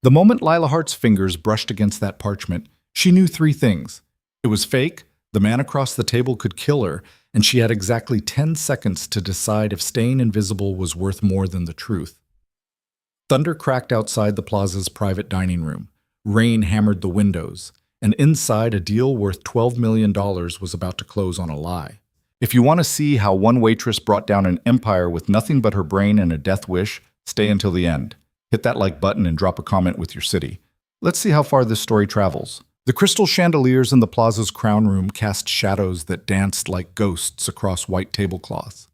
The moment Lila Hart's fingers brushed against that parchment, she knew three things. It was fake, the man across the table could kill her, and she had exactly 10 seconds to decide if staying invisible was worth more than the truth. Thunder cracked outside the plaza's private dining room. Rain hammered the windows, and inside a deal worth $12 million was about to close on a lie. If you want to see how one waitress brought down an empire with nothing but her brain and a death wish, stay until the end. Hit that like button and drop a comment with your city. Let's see how far this story travels. The crystal chandeliers in the plaza's crown room cast shadows that danced like ghosts across white tablecloths.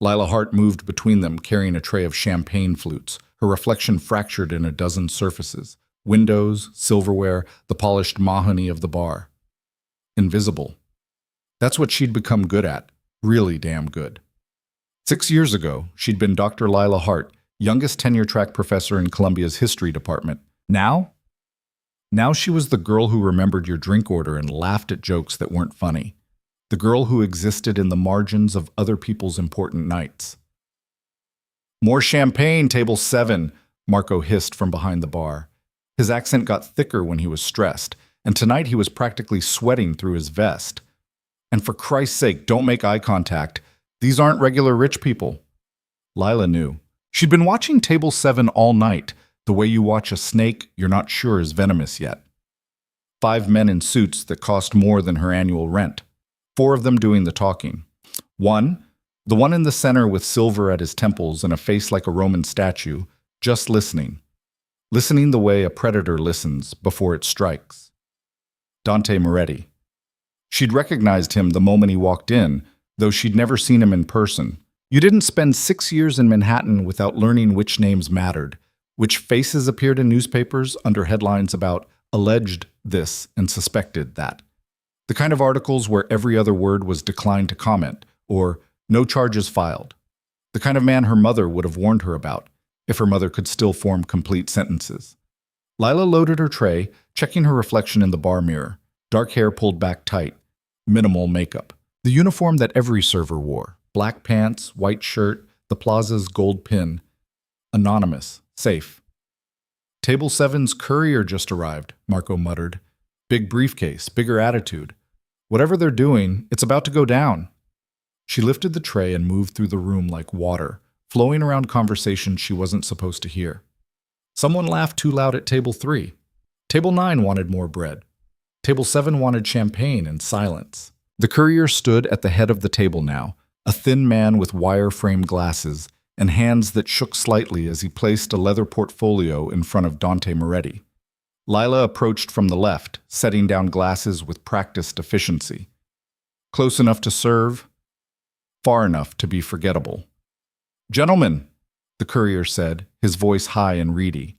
Lila Hart moved between them, carrying a tray of champagne flutes, her reflection fractured in a dozen surfaces. Windows, silverware, the polished mahogany of the bar. Invisible. That's what she'd become good at. Really damn good. 6 years ago, she'd been Dr. Lila Hart, youngest tenure-track professor in Columbia's history department. Now she was the girl who remembered your drink order and laughed at jokes that weren't funny. The girl who existed in the margins of other people's important nights. "More champagne, table 7, Marco hissed from behind the bar. His accent got thicker when he was stressed, and tonight he was practically sweating through his vest. "And for Christ's sake, don't make eye contact. These aren't regular rich people." Lila knew. She'd been watching table 7 all night, the way you watch a snake you're not sure is venomous yet. 5 men in suits that cost more than her annual rent. 4 of them doing the talking. The one in the center with silver at his temples and a face like a Roman statue, just listening. Listening the way a predator listens before it strikes. Dante Moretti. She'd recognized him the moment he walked in, though she'd never seen him in person. You didn't spend 6 years in Manhattan without learning which names mattered, which faces appeared in newspapers under headlines about alleged this and suspected that. The kind of articles where every other word was declined to comment, or no charges filed. The kind of man her mother would have warned her about, if her mother could still form complete sentences. Lila loaded her tray, checking her reflection in the bar mirror. Dark hair pulled back tight. Minimal makeup. The uniform that every server wore. Black pants, white shirt, the plaza's gold pin. Anonymous. Safe. "Table 7's courier just arrived," Marco muttered. "Big briefcase, bigger attitude. Whatever they're doing, it's about to go down." She lifted the tray and moved through the room like water, flowing around conversations she wasn't supposed to hear. Someone laughed too loud at table 3. Table 9 wanted more bread. Table 7 wanted champagne and silence. The courier stood at the head of the table now, a thin man with wire-framed glasses and hands that shook slightly as he placed a leather portfolio in front of Dante Moretti. Lila approached from the left, setting down glasses with practiced efficiency. Close enough to serve, far enough to be forgettable. "Gentlemen," the courier said, his voice high and reedy.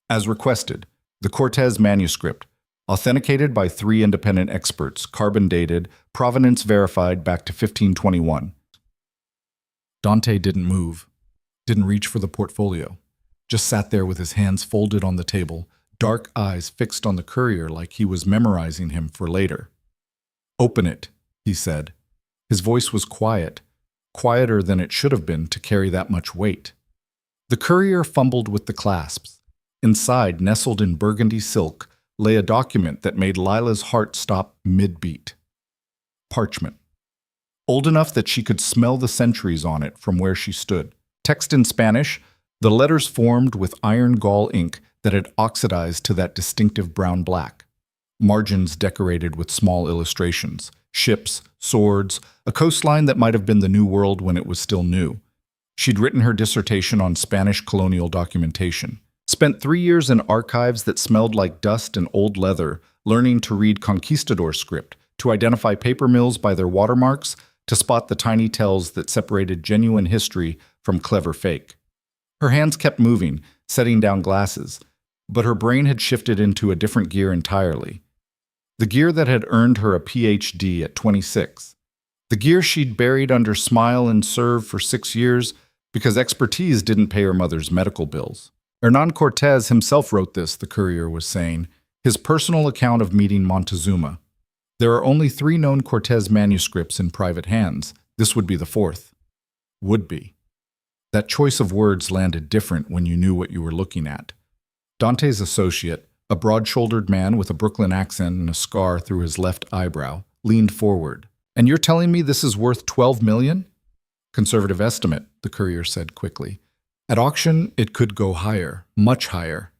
"As requested, the Cortez manuscript, authenticated by 3 independent experts, carbon dated, provenance verified back to 1521. Dante didn't move, didn't reach for the portfolio, just sat there with his hands folded on the table, dark eyes fixed on the courier like he was memorizing him for later. "Open it," he said. His voice was quiet, quieter than it should have been to carry that much weight. The courier fumbled with the clasps. Inside, nestled in burgundy silk, lay a document that made Lila's heart stop mid-beat. Parchment. Old enough that she could smell the centuries on it from where she stood. Text in Spanish, the letters formed with iron gall ink that had oxidized to that distinctive brown-black. Margins decorated with small illustrations. Ships, swords, a coastline that might have been the New World when it was still new. She'd written her dissertation on Spanish colonial documentation. Spent 3 years in archives that smelled like dust and old leather, learning to read conquistador script, to identify paper mills by their watermarks, to spot the tiny tells that separated genuine history from clever fake. Her hands kept moving, setting down glasses, but her brain had shifted into a different gear entirely. The gear that had earned her a PhD at 26. The gear she'd buried under Smile and Serve for 6 years because expertise didn't pay her mother's medical bills. Hernan Cortez himself wrote this, the courier was saying, his personal account of meeting Montezuma. There are only 3 known Cortez manuscripts in private hands. This would be the 4th. Would be. That choice of words landed different when you knew what you were looking at. Dante's associate, a broad-shouldered man with a Brooklyn accent and a scar through his left eyebrow, leaned forward. "And you're telling me this is worth $12 million?" "Conservative estimate," the courier said quickly. "At auction, it could go higher, much higher."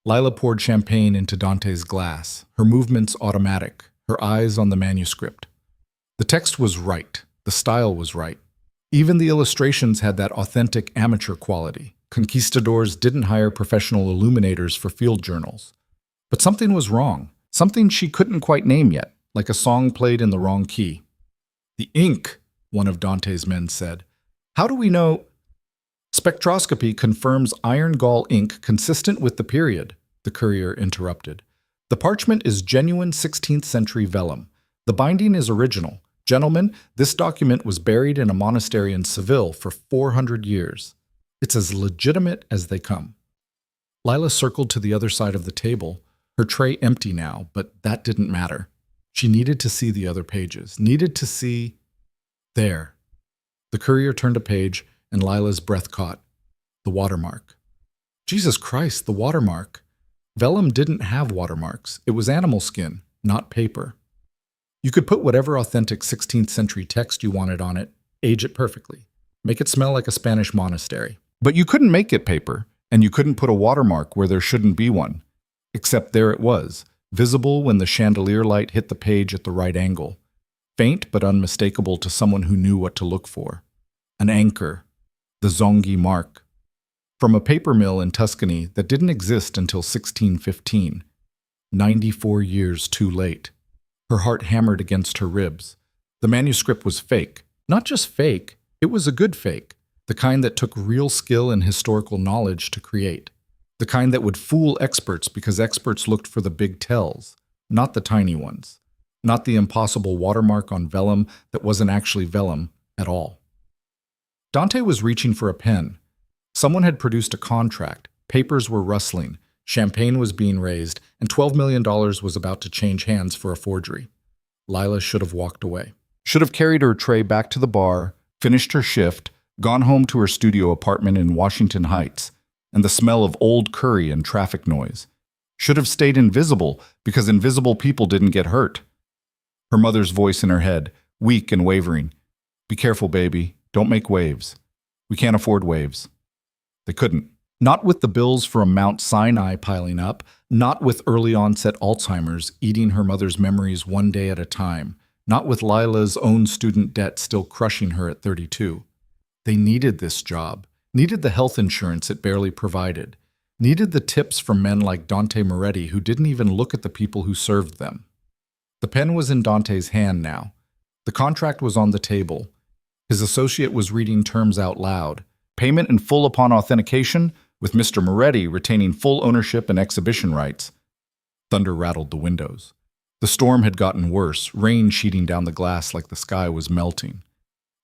Lila poured champagne into Dante's glass, her movements automatic, her eyes on the manuscript. The text was right. The style was right. Even the illustrations had that authentic amateur quality. Conquistadors didn't hire professional illuminators for field journals. But something was wrong, something she couldn't quite name yet, like a song played in the wrong key. "The ink," one of Dante's men said. "How do we know?" "Spectroscopy confirms iron gall ink consistent with the period," the courier interrupted. "The parchment is genuine 16th century vellum. The binding is original. Gentlemen, this document was buried in a monastery in Seville for 400 years. It's as legitimate as they come." Lila circled to the other side of the table, her tray empty now, but that didn't matter. She needed to see the other pages, needed to see... There. The courier turned a page, and Lila's breath caught. The watermark. Jesus Christ, the watermark. Vellum didn't have watermarks. It was animal skin, not paper. You could put whatever authentic 16th century text you wanted on it, age it perfectly, make it smell like a Spanish monastery. But you couldn't make it paper, and you couldn't put a watermark where there shouldn't be one. Except there it was, visible when the chandelier light hit the page at the right angle. Faint but unmistakable to someone who knew what to look for. An anchor. The Zonghi mark. From a paper mill in Tuscany that didn't exist until 1615. 94 years too late. Her heart hammered against her ribs. The manuscript was fake. Not just fake, it was a good fake. The kind that took real skill and historical knowledge to create. The kind that would fool experts because experts looked for the big tells, not the tiny ones. Not the impossible watermark on vellum that wasn't actually vellum at all. Dante was reaching for a pen. Someone had produced a contract, papers were rustling, champagne was being raised, and $12 million was about to change hands for a forgery. Lila should have walked away. Should have carried her tray back to the bar, finished her shift, gone home to her studio apartment in Washington Heights, and the smell of old curry and traffic noise. Should have stayed invisible, because invisible people didn't get hurt. Her mother's voice in her head, weak and wavering. "Be careful, baby. Don't make waves. We can't afford waves." They couldn't. Not with the bills from Mount Sinai piling up, not with early onset Alzheimer's eating her mother's memories one day at a time, not with Lila's own student debt still crushing her at 32. They needed this job, needed the health insurance it barely provided, needed the tips from men like Dante Moretti who didn't even look at the people who served them. The pen was in Dante's hand now. The contract was on the table. His associate was reading terms out loud. Payment in full upon authentication, with Mr. Moretti retaining full ownership and exhibition rights. Thunder rattled the windows. The storm had gotten worse, rain sheeting down the glass like the sky was melting.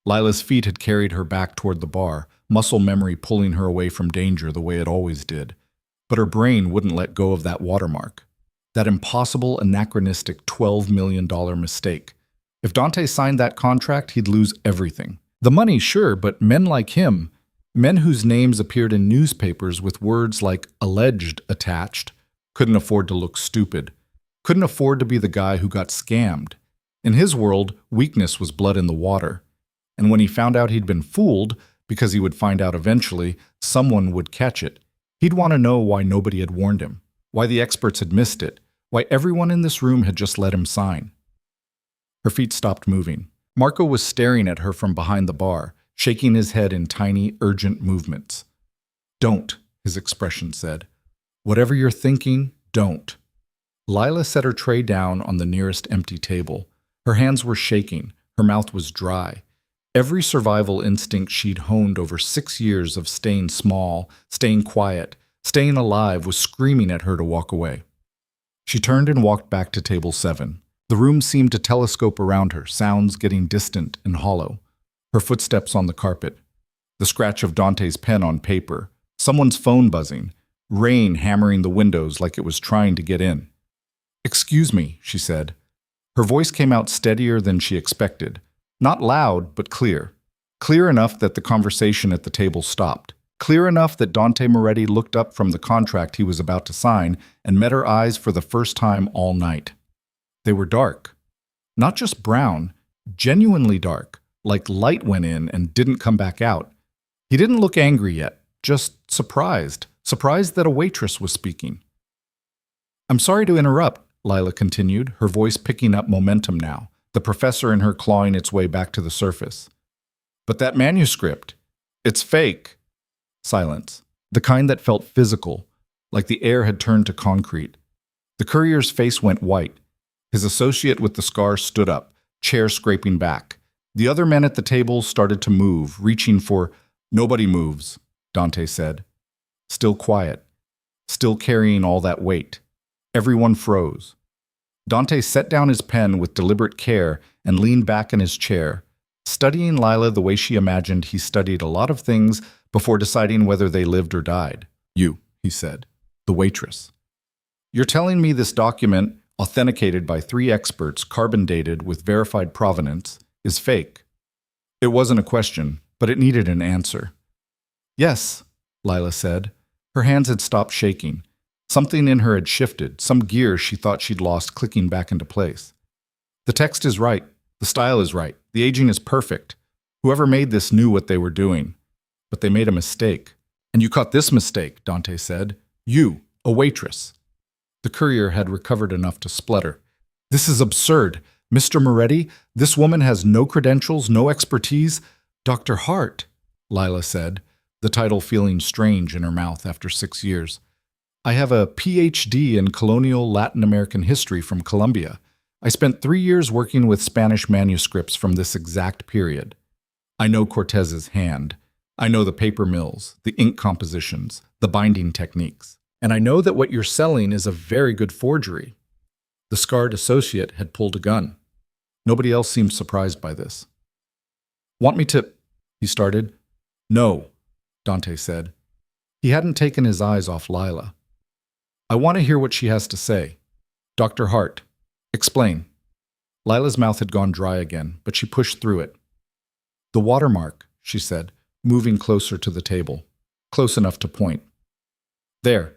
Lila's feet had carried her back toward the bar, muscle memory pulling her away from danger the way it always did. But her brain wouldn't let go of that watermark. That impossible, anachronistic $12 million mistake. If Dante signed that contract, he'd lose everything. The money, sure, but men like him, men whose names appeared in newspapers with words like alleged attached, couldn't afford to look stupid, couldn't afford to be the guy who got scammed. In his world, weakness was blood in the water. And when he found out he'd been fooled, because he would find out eventually, someone would catch it, he'd want to know why nobody had warned him, why the experts had missed it, why everyone in this room had just let him sign. Her feet stopped moving. Marco was staring at her from behind the bar, shaking his head in tiny, urgent movements. "Don't," his expression said. "Whatever you're thinking, don't." Lila set her tray down on the nearest empty table. Her hands were shaking. Her mouth was dry. Every survival instinct she'd honed over 6 years of staying small, staying quiet, staying alive was screaming at her to walk away. She turned and walked back to table 7. The room seemed to telescope around her, sounds getting distant and hollow. Her footsteps on the carpet, the scratch of Dante's pen on paper, someone's phone buzzing, rain hammering the windows like it was trying to get in. "Excuse me," she said. Her voice came out steadier than she expected. Not loud, but clear. Clear enough that the conversation at the table stopped. clear enough that Dante Moretti looked up from the contract he was about to sign and met her eyes for the first time all night. They were dark. Not just brown, genuinely dark, like light went in and didn't come back out. He didn't look angry yet, just surprised that a waitress was speaking. "I'm sorry to interrupt," Lila continued, her voice picking up momentum now, the professor in her clawing its way back to the surface. "But that manuscript, it's fake." Silence. The kind that felt physical, like the air had turned to concrete. The courier's face went white. His associate with the scar stood up, chair scraping back. The other men at the table started to move, reaching for— "Nobody moves," Dante said. Still quiet. Still carrying all that weight. Everyone froze. Dante set down his pen with deliberate care and leaned back in his chair, studying Lila the way she imagined he studied a lot of things before deciding whether they lived or died. "You," he said, "the waitress. You're telling me this document, authenticated by 3 experts, carbon dated with verified provenance, is fake?" It wasn't a question, but it needed an answer. "Yes," Lila said. Her hands had stopped shaking. Something in her had shifted, some gear she thought she'd lost clicking back into place. "The text is right. The style is right. The aging is perfect. Whoever made this knew what they were doing. But they made a mistake. And you caught this mistake," Dante said. "You, a waitress." The courier had recovered enough to splutter. "This is absurd. Mr. Moretti, this woman has no credentials, no expertise." "Dr. Hart," Lila said, the title feeling strange in her mouth after 6 years. "I have a PhD in colonial Latin American history from Colombia. I spent 3 years working with Spanish manuscripts from this exact period. I know Cortez's hand. I know the paper mills, the ink compositions, the binding techniques. And I know that what you're selling is a very good forgery." The scarred associate had pulled a gun. Nobody else seemed surprised by this. "Want me to—" he started. "No," Dante said. He hadn't taken his eyes off Lila. "I want to hear what she has to say. Dr. Hart, explain." Lila's mouth had gone dry again, but she pushed through it. "The watermark," she said, moving closer to the table, close enough to point. "There.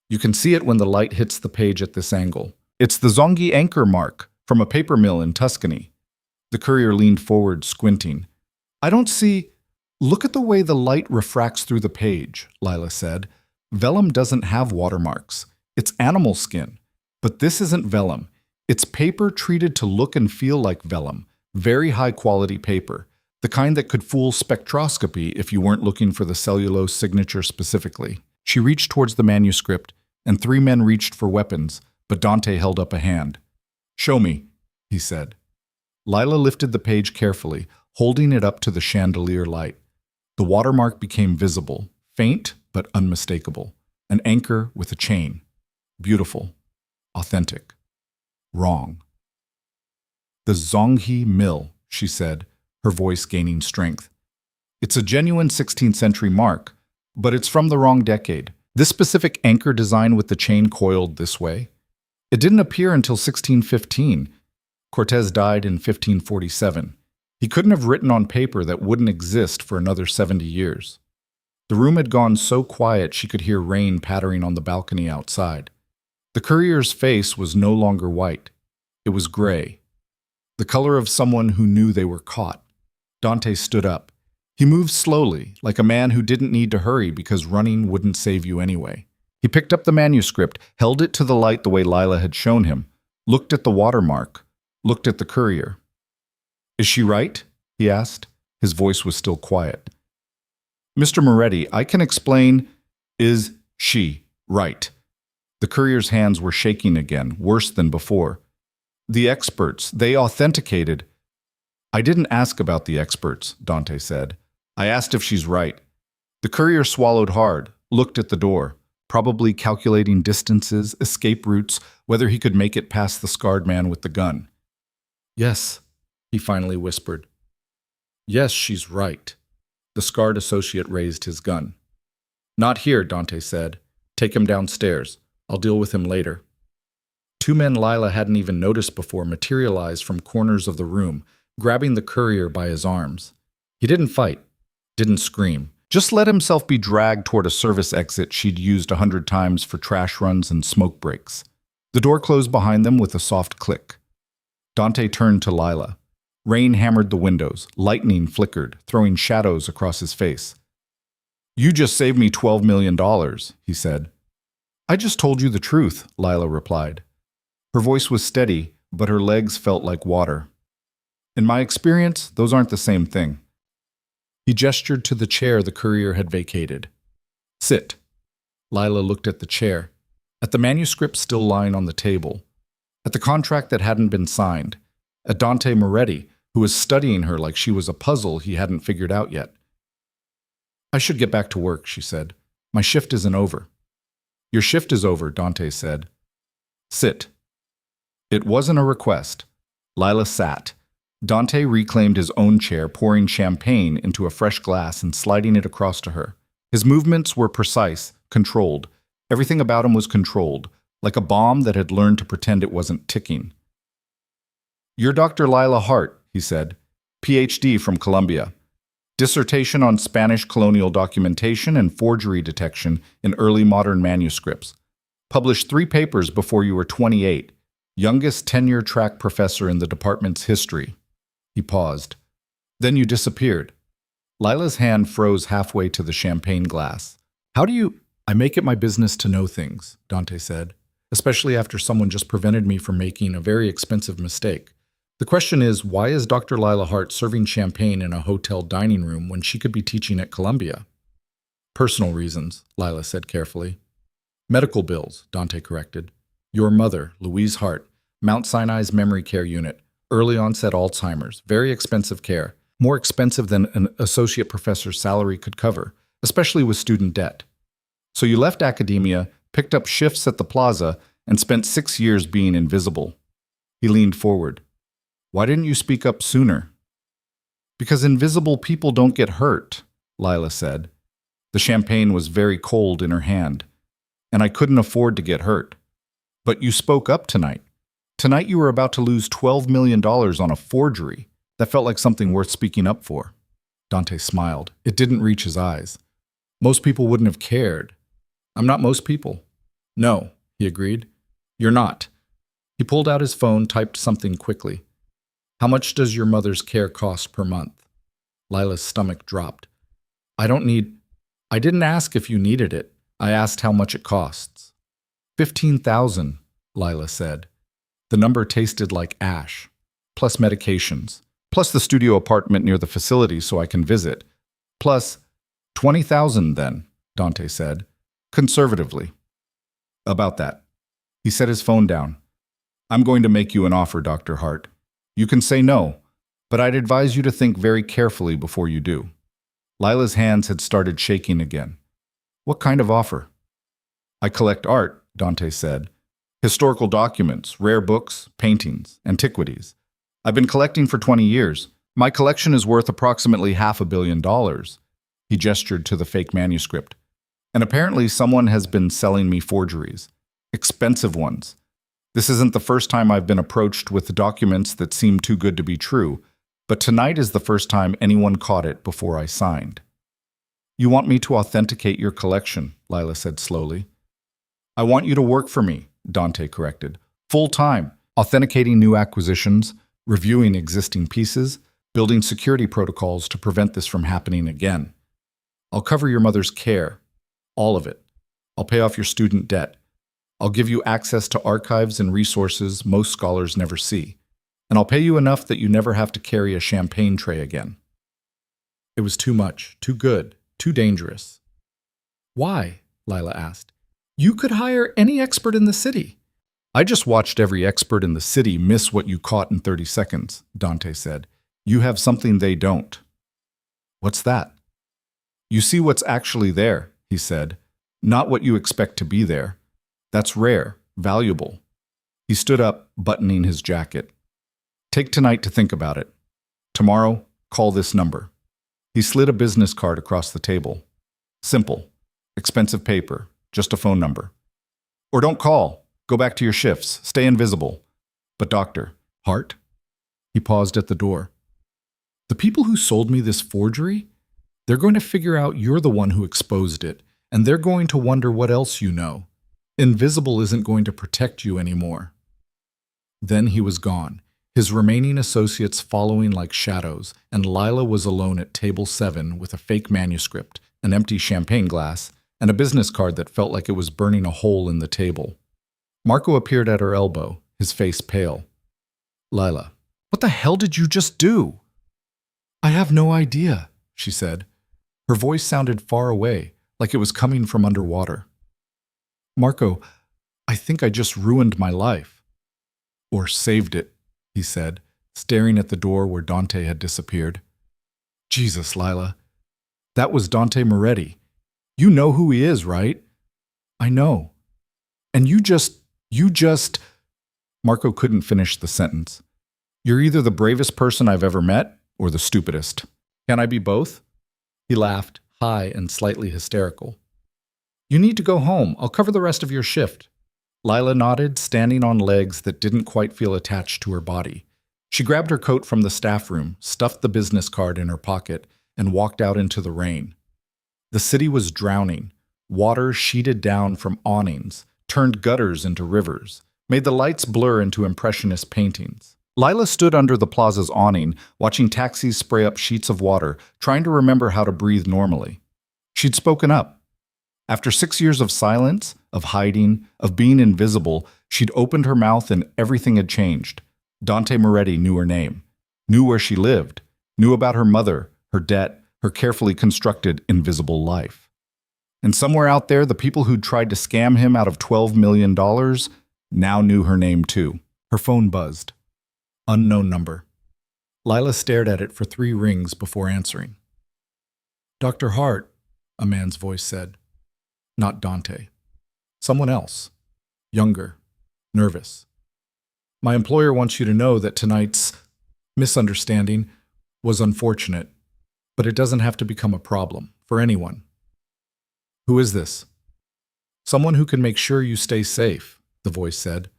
You can see it when the light hits the page at this angle. It's the Zonghi anchor mark from a paper mill in Tuscany." The courier leaned forward, squinting. "I don't see—" "Look at the way the light refracts through the page," Lila said. "Vellum doesn't have watermarks. It's animal skin. But this isn't vellum. It's paper treated to look and feel like vellum. Very high-quality paper. The kind that could fool spectroscopy if you weren't looking for the cellulose signature specifically." She reached towards the manuscript, and 3 men reached for weapons, but Dante held up a hand. "Show me," he said. Lila lifted the page carefully, holding it up to the chandelier light. The watermark became visible, faint but unmistakable. An anchor with a chain. Beautiful. Authentic. Wrong. "The Zonghi Mill," she said, her voice gaining strength. "It's a genuine 16th century mark, but it's from the wrong decade. This specific anchor design with the chain coiled this way, it didn't appear until 1615. Cortez died in 1547. He couldn't have written on paper that wouldn't exist for another 70 years. The room had gone so quiet she could hear rain pattering on the balcony outside. The courier's face was no longer white. It was gray. The color of someone who knew they were caught. Dante stood up. He moved slowly, like a man who didn't need to hurry because running wouldn't save you anyway. He picked up the manuscript, held it to the light the way Lila had shown him, looked at the watermark, looked at the courier. "Is she right?" he asked. His voice was still quiet. "Mr. Moretti, I can explain—" "Is she right?" The courier's hands were shaking again, worse than before. "The experts, they authenticated—" "I didn't ask about the experts," Dante said. "I asked if she's right." The courier swallowed hard, looked at the door, probably calculating distances, escape routes, whether he could make it past the scarred man with the gun. "Yes," he finally whispered. "Yes, she's right." The scarred associate raised his gun. "Not here," Dante said. "Take him downstairs. I'll deal with him later." 2 men Lila hadn't even noticed before materialized from corners of the room, grabbing the courier by his arms. He didn't fight, didn't scream, Just let himself be dragged toward a service exit she'd used 100 times for trash runs and smoke breaks. The door closed behind them with a soft click. Dante turned to Lila. Rain hammered the windows, lightning flickered, throwing shadows across his face. "You just saved me $12 million, he said. "I just told you the truth," Lila replied. Her voice was steady, but her legs felt like water. "In my experience, those aren't the same thing." He gestured to the chair the courier had vacated. "Sit." Lila looked at the chair, at the manuscript still lying on the table, at the contract that hadn't been signed, at Dante Moretti, who was studying her like she was a puzzle he hadn't figured out yet. "I should get back to work," she said. "My shift isn't over." "Your shift is over," Dante said. "Sit." It wasn't a request. Lila sat. Dante reclaimed his own chair, pouring champagne into a fresh glass and sliding it across to her. His movements were precise, controlled. Everything about him was controlled, like a bomb that had learned to pretend it wasn't ticking. "You're Dr. Lila Hart," he said, PhD from Columbia. Dissertation on Spanish colonial documentation and forgery detection in early modern manuscripts. Published 3 papers before you were 28. Youngest tenure-track professor in the department's history. He paused. "Then you disappeared." Lila's hand froze halfway to the champagne glass. "How do you—" "I make it my business to know things," Dante said, "especially after someone just prevented me from making a very expensive mistake. The question is, why is Dr. Lila Hart serving champagne in a hotel dining room when she could be teaching at Columbia?" "Personal reasons," Lila said carefully. "Medical bills," Dante corrected. "Your mother, Louise Hart, Mount Sinai's memory care unit, early onset Alzheimer's, very expensive care, more expensive than an associate professor's salary could cover, especially with student debt. So you left academia, picked up shifts at the plaza, and spent 6 years being invisible." He leaned forward. "Why didn't you speak up sooner?" "Because invisible people don't get hurt," Lila said. The champagne was very cold in her hand, and I couldn't afford to get hurt. "But you spoke up tonight. Tonight you were about to lose $12 million on a forgery. That felt like something worth speaking up for." Dante smiled. It didn't reach his eyes. "Most people wouldn't have cared." "I'm not most people." "No," he agreed. "You're not." He pulled out his phone, typed something quickly. "How much does your mother's care cost per month?" Lila's stomach dropped. I didn't ask if you needed it. I asked how much it costs." $15,000, Lila said. The number tasted like ash. Plus medications. Plus the studio apartment near the facility so I can visit. Plus 20,000 then, Dante said, conservatively. "About that." He set his phone down. "I'm going to make you an offer, Dr. Hart. You can say no, but I'd advise you to think very carefully before you do." Lila's hands had started shaking again. "What kind of offer?" "I collect art," Dante said. "Historical documents, rare books, paintings, antiquities. I've been collecting for 20 years. My collection is worth approximately $500 million. He gestured to the fake manuscript. "And apparently someone has been selling me forgeries. Expensive ones. This isn't the first time I've been approached with documents that seem too good to be true, but tonight is the first time anyone caught it before I signed." "You want me to authenticate your collection," Lila said slowly. "I want you to work for me," Dante corrected. "Full-time, authenticating new acquisitions, reviewing existing pieces, building security protocols to prevent this from happening again. I'll cover your mother's care, all of it. I'll pay off your student debt. I'll give you access to archives and resources most scholars never see. And I'll pay you enough that you never have to carry a champagne tray again." It was too much, too good, too dangerous. "Why?" Lila asked. "You could hire any expert in the city." "I just watched every expert in the city miss what you caught in 30 seconds, Dante said. "You have something they don't." "What's that?" "You see what's actually there," he said, "not what you expect to be there. That's rare, valuable." He stood up, buttoning his jacket. "Take tonight to think about it. Tomorrow, call this number." He slid a business card across the table. "Simple. Expensive paper. Just a phone number. Or don't call. Go back to your shifts. Stay invisible. But Dr. Hart?" He paused at the door. "The people who sold me this forgery? They're going to figure out you're the one who exposed it, and they're going to wonder what else you know. Invisible isn't going to protect you anymore." Then he was gone, his remaining associates following like shadows, and Lila was alone at table 7 with a fake manuscript, an empty champagne glass, and a business card that felt like it was burning a hole in the table. Marco appeared at her elbow, his face pale. "Lila, what the hell did you just do?" "I have no idea," she said. Her voice sounded far away, like it was coming from underwater. "Marco, I think I just ruined my life." "Or saved it," he said, staring at the door where Dante had disappeared. "Jesus, Lila. That was Dante Moretti. You know who he is, right?" "I know." "And you just... Marco couldn't finish the sentence. "You're either the bravest person I've ever met, or the stupidest. Can I be both?" He laughed, high and slightly hysterical. "You need to go home. I'll cover the rest of your shift." Lila nodded, standing on legs that didn't quite feel attached to her body. She grabbed her coat from the staff room, stuffed the business card in her pocket, and walked out into the rain. The city was drowning. Water sheeted down from awnings, turned gutters into rivers, made the lights blur into impressionist paintings. Lila stood under the plaza's awning, watching taxis spray up sheets of water, trying to remember how to breathe normally. She'd spoken up. After 6 years of silence, of hiding, of being invisible, she'd opened her mouth and everything had changed. Dante Moretti knew her name, knew where she lived, knew about her mother, her debt, her carefully constructed invisible life. And somewhere out there, the people who'd tried to scam him out of $12 million now knew her name too. Her phone buzzed. Unknown number. Lila stared at it for 3 rings before answering. "Dr. Hart," a man's voice said. Not Dante. Someone else. Younger. Nervous. "My employer wants you to know that tonight's misunderstanding was unfortunate, but it doesn't have to become a problem for anyone." "Who is this?" "Someone who can make sure you stay safe," the voice said.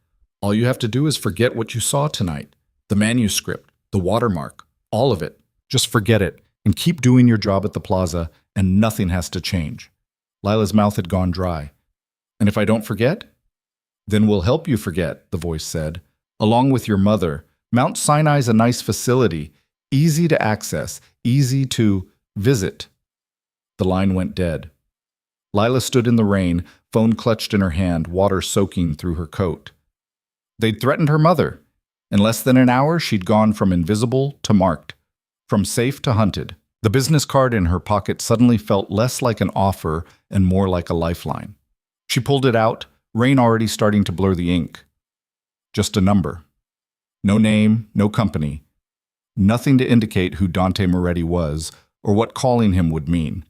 "All you have to do is forget what you saw tonight. The manuscript, the watermark, all of it. Just forget it and keep doing your job at the plaza, and nothing has to change." Lila's mouth had gone dry. "And if I don't forget?" "Then we'll help you forget," the voice said. "Along with your mother. Mount Sinai's a nice facility, easy to access, easy to visit." The line went dead. Lila stood in the rain, phone clutched in her hand, water soaking through her coat. They'd threatened her mother. In less than an hour, she'd gone from invisible to marked, from safe to hunted. The business card in her pocket suddenly felt less like an offer and more like a lifeline. She pulled it out, rain already starting to blur the ink. Just a number. No name, no company. Nothing to indicate who Dante Moretti was or what calling him would mean.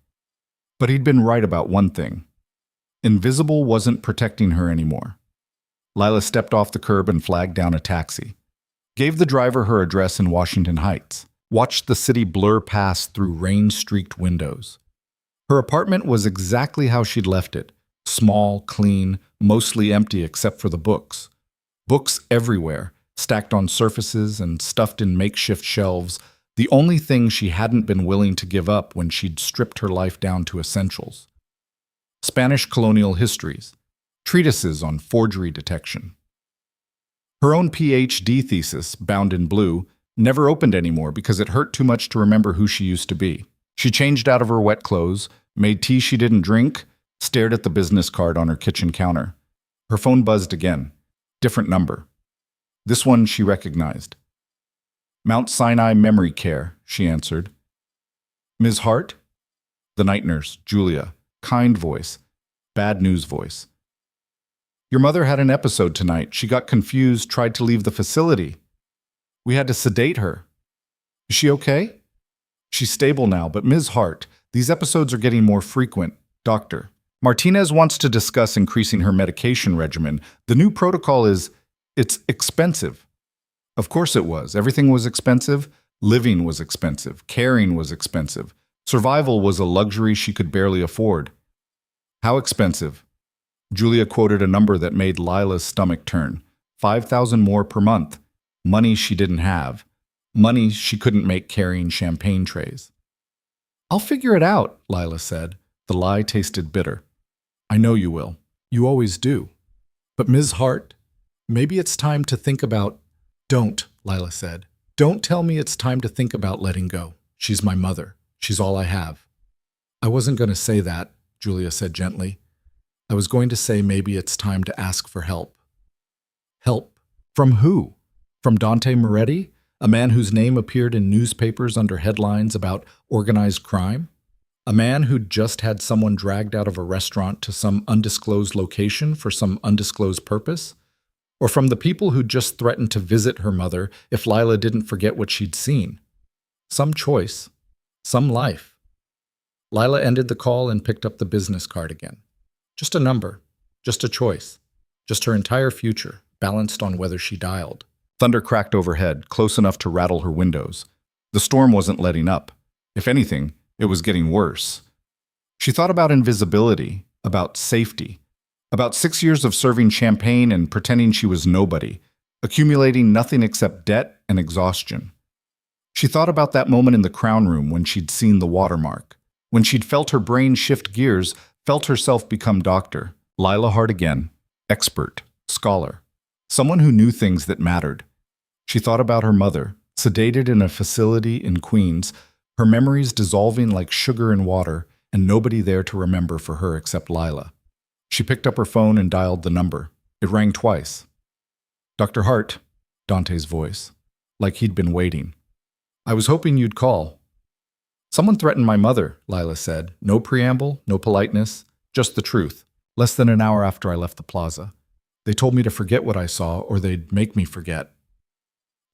But he'd been right about one thing. Invisible wasn't protecting her anymore. Lila stepped off the curb and flagged down a taxi. Gave the driver her address in Washington Heights. Watched the city blur past through rain-streaked windows. Her apartment was exactly how she'd left it. Small, clean, mostly empty except for the books. Books everywhere, stacked on surfaces and stuffed in makeshift shelves, the only thing she hadn't been willing to give up when she'd stripped her life down to essentials. Spanish colonial histories, treatises on forgery detection. Her own PhD thesis, bound in blue, never opened anymore because it hurt too much to remember who she used to be. She changed out of her wet clothes, made tea she didn't drink, stared at the business card on her kitchen counter. Her phone buzzed again. Different number. This one she recognized. "Mount Sinai Memory Care," she answered. "Ms. Hart?" The night nurse, Julia. Kind voice. Bad news voice. "Your mother had an episode tonight. She got confused, tried to leave the facility. We had to sedate her. Is she okay?" "She's stable now, but Ms. Hart, these episodes are getting more frequent. Doctor Martinez wants to discuss increasing her medication regimen. The new protocol it's expensive." Of course it was. Everything was expensive. Living was expensive. Caring was expensive. Survival was a luxury she could barely afford. "How expensive?" Julia quoted a number that made Lila's stomach turn. 5,000 more per month. Money she didn't have. Money she couldn't make carrying champagne trays. I'll figure it out, Lila said. The lie tasted bitter. I know you will. You always do. But Ms. Hart, maybe it's time to think about— Don't, Lila said. Don't tell me it's time to think about letting go. She's my mother. She's all I have. I wasn't going to say that, Julia said gently. I was going to say maybe it's time to ask for help. Help? From who? From Dante Moretti, a man whose name appeared in newspapers under headlines about organized crime? A man who'd just had someone dragged out of a restaurant to some undisclosed location for some undisclosed purpose? Or from the people who'd just threatened to visit her mother if Lila didn't forget what she'd seen? Some choice. Some life. Lila ended the call and picked up the business card again. Just a number. Just a choice. Just her entire future, balanced on whether she dialed. Thunder cracked overhead, close enough to rattle her windows. The storm wasn't letting up. If anything, it was getting worse. She thought about invisibility, about safety, about 6 years of serving champagne and pretending she was nobody, accumulating nothing except debt and exhaustion. She thought about that moment in the crown room when she'd seen the watermark, when she'd felt her brain shift gears, felt herself become doctor. Lila Hart again, expert, scholar, someone who knew things that mattered. She thought about her mother, sedated in a facility in Queens, her memories dissolving like sugar in water, and nobody there to remember for her except Lila. She picked up her phone and dialed the number. It rang twice. Dr. Hart, Dante's voice, like he'd been waiting. I was hoping you'd call. Someone threatened my mother, Lila said. No preamble, no politeness, just the truth. Less than an hour after I left the plaza. They told me to forget what I saw, or they'd make me forget.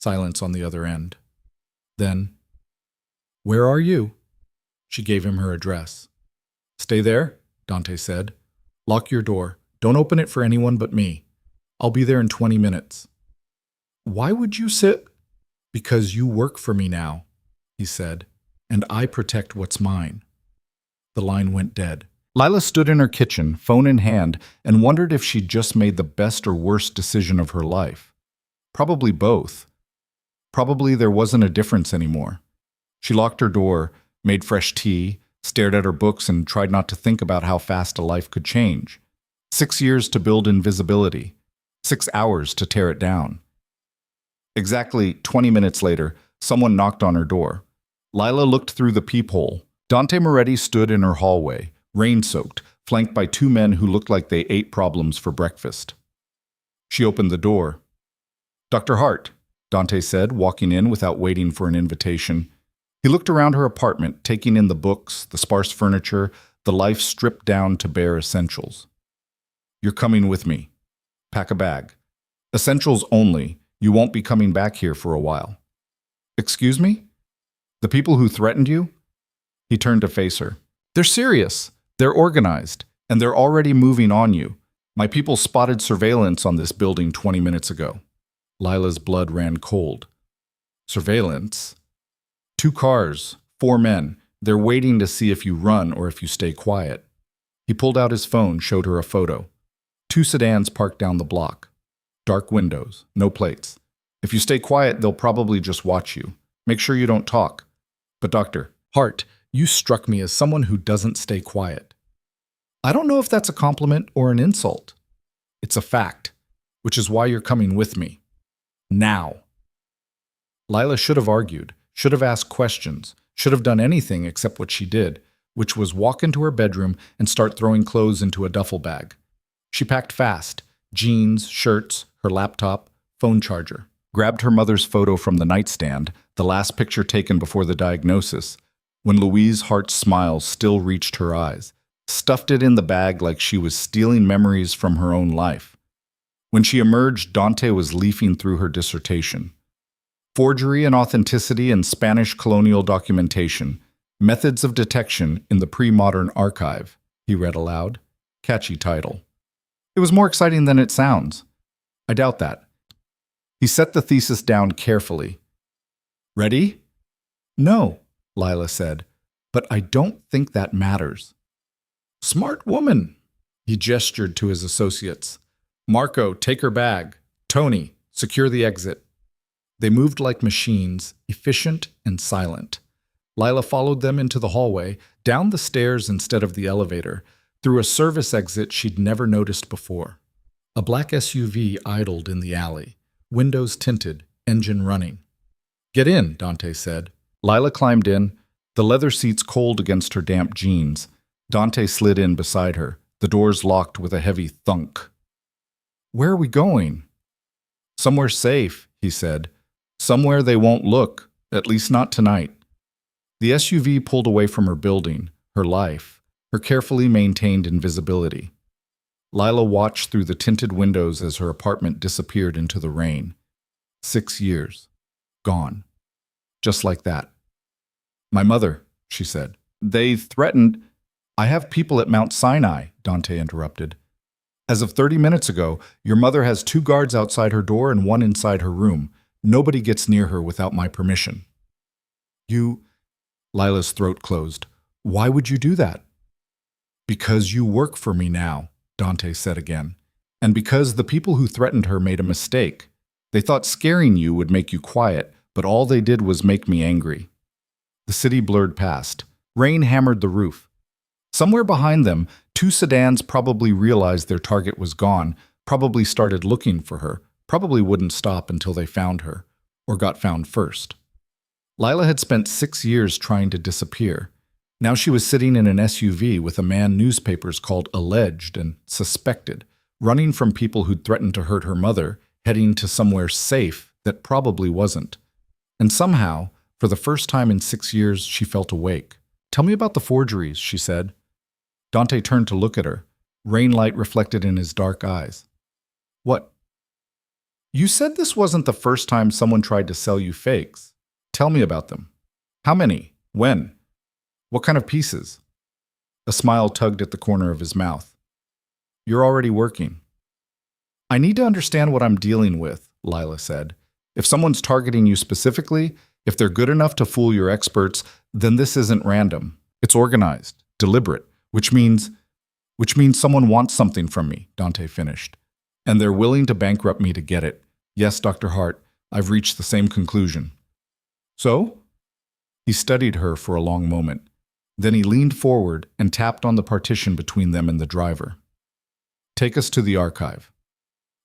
Silence on the other end. Then, where are you? She gave him her address. Stay there, Dante said. Lock your door. Don't open it for anyone but me. I'll be there in 20 minutes. Why would you sit? Because you work for me now, he said, and I protect what's mine. The line went dead. Lila stood in her kitchen, phone in hand, and wondered if she'd just made the best or worst decision of her life. Probably both. Probably there wasn't a difference anymore. She locked her door, made fresh tea, stared at her books, and tried not to think about how fast a life could change. 6 years to build invisibility. 6 hours to tear it down. Exactly 20 minutes later, someone knocked on her door. Lila looked through the peephole. Dante Moretti stood in her hallway, rain-soaked, flanked by 2 men who looked like they ate problems for breakfast. She opened the door. Dr. Hart, Dante said, walking in without waiting for an invitation. He looked around her apartment, taking in the books, the sparse furniture, the life stripped down to bare essentials. You're coming with me. Pack a bag. Essentials only. You won't be coming back here for a while. Excuse me? The people who threatened you? He turned to face her. They're serious. They're organized. And they're already moving on you. My people spotted surveillance on this building 20 minutes ago. Lila's blood ran cold. Surveillance? 2 cars, 4 men. They're waiting to see if you run or if you stay quiet. He pulled out his phone, showed her a photo. 2 sedans parked down the block. Dark windows, no plates. If you stay quiet, they'll probably just watch you. Make sure you don't talk. But Dr. Hart, you struck me as someone who doesn't stay quiet. I don't know if that's a compliment or an insult. It's a fact, which is why you're coming with me. Now. Lila should have argued, should have asked questions, should have done anything except what she did, which was walk into her bedroom and start throwing clothes into a duffel bag. She packed fast, jeans, shirts, her laptop, phone charger, grabbed her mother's photo from the nightstand, the last picture taken before the diagnosis, when Louise Hart's smile still reached her eyes, stuffed it in the bag like she was stealing memories from her own life. When she emerged, Dante was leafing through her dissertation. Forgery and Authenticity in Spanish Colonial Documentation, Methods of Detection in the Pre-Modern Archive, he read aloud. Catchy title. It was more exciting than it sounds. I doubt that. He set the thesis down carefully. Ready? No, Lila said, but I don't think that matters. Smart woman, he gestured to his associates. Marco, take her bag. Tony, secure the exit. They moved like machines, efficient and silent. Lila followed them into the hallway, down the stairs instead of the elevator, through a service exit she'd never noticed before. A black SUV idled in the alley, windows tinted, engine running. "Get in," Dante said. Lila climbed in, the leather seats cold against her damp jeans. Dante slid in beside her, the doors locked with a heavy thunk. "Where are we going?" "Somewhere safe," he said. "Somewhere they won't look, at least not tonight." The SUV pulled away from her building, her life, her carefully maintained invisibility. Lila watched through the tinted windows as her apartment disappeared into the rain. 6 years. Gone. Just like that. "My mother," she said. "They threatened—" "I have people at Mount Sinai," Dante interrupted. "As of 30 minutes ago, your mother has 2 guards outside her door and 1 inside her room. Nobody gets near her without my permission." "You—" Lila's throat closed. "Why would you do that?" "Because you work for me now," Dante said again. "And because the people who threatened her made a mistake. They thought scaring you would make you quiet, but all they did was make me angry." The city blurred past. Rain hammered the roof. Somewhere behind them, 2 sedans probably realized their target was gone, probably started looking for her, probably wouldn't stop until they found her, or got found first. Lila had spent 6 years trying to disappear. Now she was sitting in an SUV with a man newspapers called alleged and suspected, running from people who'd threatened to hurt her mother, heading to somewhere safe that probably wasn't. And somehow, for the first time in 6 years, she felt awake. "Tell me about the forgeries," she said. Dante turned to look at her, rain light reflected in his dark eyes. "What? You said this wasn't the first time someone tried to sell you fakes. Tell me about them. How many? When? What kind of pieces?" A smile tugged at the corner of his mouth. "You're already working." "I need to understand what I'm dealing with," Lila said. "If someone's targeting you specifically, if they're good enough to fool your experts, then this isn't random. It's organized, deliberate, which means someone wants something from me," Dante finished. "And they're willing to bankrupt me to get it. Yes, Dr. Hart, I've reached the same conclusion." "So?" He studied her for a long moment. Then he leaned forward and tapped on the partition between them and the driver. "Take us to the archive."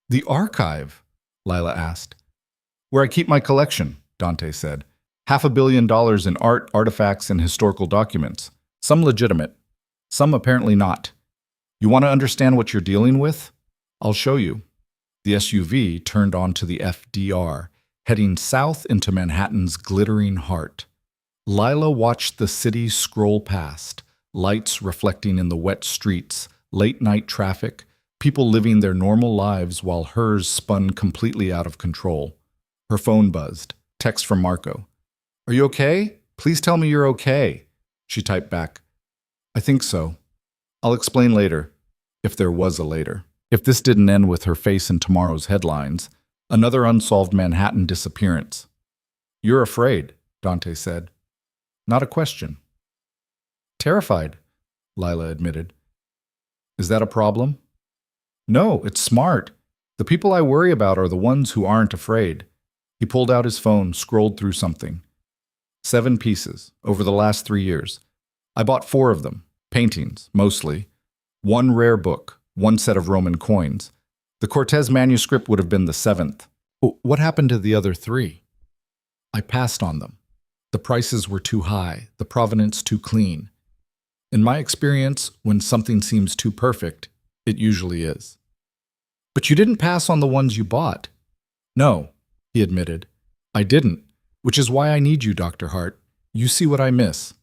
"The archive?" Lila asked. "Where I keep my collection," Dante said. $500 million in art, artifacts, and historical documents. Some legitimate, some apparently not. You want to understand what you're dealing with? I'll show you. The SUV turned onto the FDR, heading south into Manhattan's glittering heart. Lila watched the city scroll past, lights reflecting in the wet streets, late-night traffic, people living their normal lives while hers spun completely out of control. Her phone buzzed. Text from Marco. "Are you okay? Please tell me you're okay." She typed back. "I think so. I'll explain later." If there was a later. If this didn't end with her face in tomorrow's headlines. Another unsolved Manhattan disappearance. "You're afraid," Dante said. "Not a question." "Terrified," Lila admitted. "Is that a problem?" "No, it's smart. The people I worry about are the ones who aren't afraid." He pulled out his phone, scrolled through something. 7 pieces, over the last 3 years. I bought 4 of them, paintings, mostly. 1 rare book, 1 set of Roman coins. The Cortez manuscript would have been the 7th. What happened to the other 3? I passed on them. The prices were too high, the provenance too clean. In my experience, when something seems too perfect, it usually is. "But you didn't pass on the ones you bought." "No," he admitted. "I didn't, which is why I need you, Dr. Hart. You see what I miss."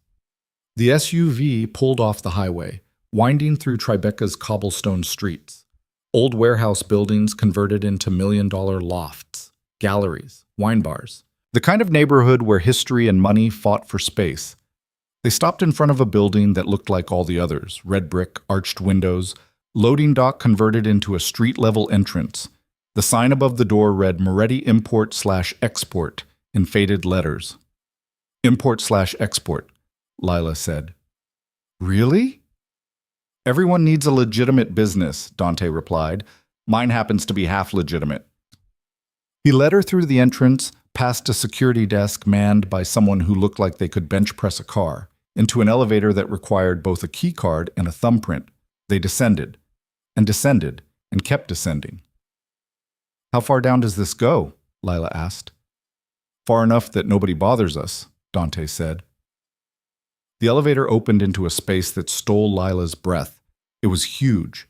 The SUV pulled off the highway, winding through Tribeca's cobblestone streets. Old warehouse buildings converted into million-dollar lofts, galleries, wine bars. The kind of neighborhood where history and money fought for space. They stopped in front of a building that looked like all the others, red brick, arched windows, loading dock converted into a street-level entrance. The sign above the door read Moretti Import/Export in faded letters. Import/export, Lila said. "Really?" "Everyone needs a legitimate business," Dante replied. "Mine happens to be half legitimate." He led her through the entrance, past a security desk manned by someone who looked like they could bench press a car, into an elevator that required both a key card and a thumbprint. They descended, and kept descending. "How far down does this go?" Lila asked. "Far enough that nobody bothers us," Dante said. The elevator opened into a space that stole Lila's breath. It was huge,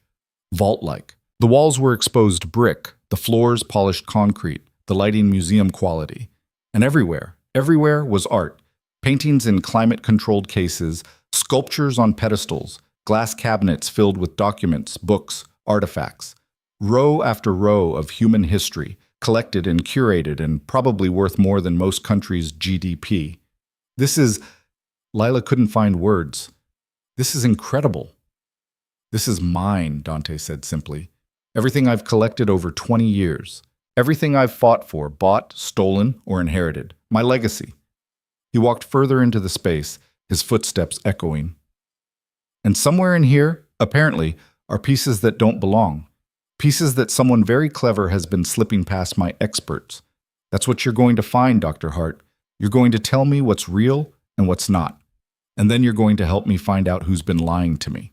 vault-like. The walls were exposed brick, the floors polished concrete, the lighting museum quality. And everywhere was art. Paintings in climate-controlled cases, sculptures on pedestals, glass cabinets filled with documents, books, artifacts. Row after row of human history, collected and curated and probably worth more than most countries' GDP. Lila couldn't find words. "This is incredible." "This is mine," Dante said simply. "Everything I've collected over 20 years. Everything I've fought for, bought, stolen, or inherited. My legacy." He walked further into the space, his footsteps echoing. "And somewhere in here, apparently, are pieces that don't belong. Pieces that someone very clever has been slipping past my experts. That's what you're going to find, Dr. Hart. You're going to tell me what's real and what's not. And then you're going to help me find out who's been lying to me."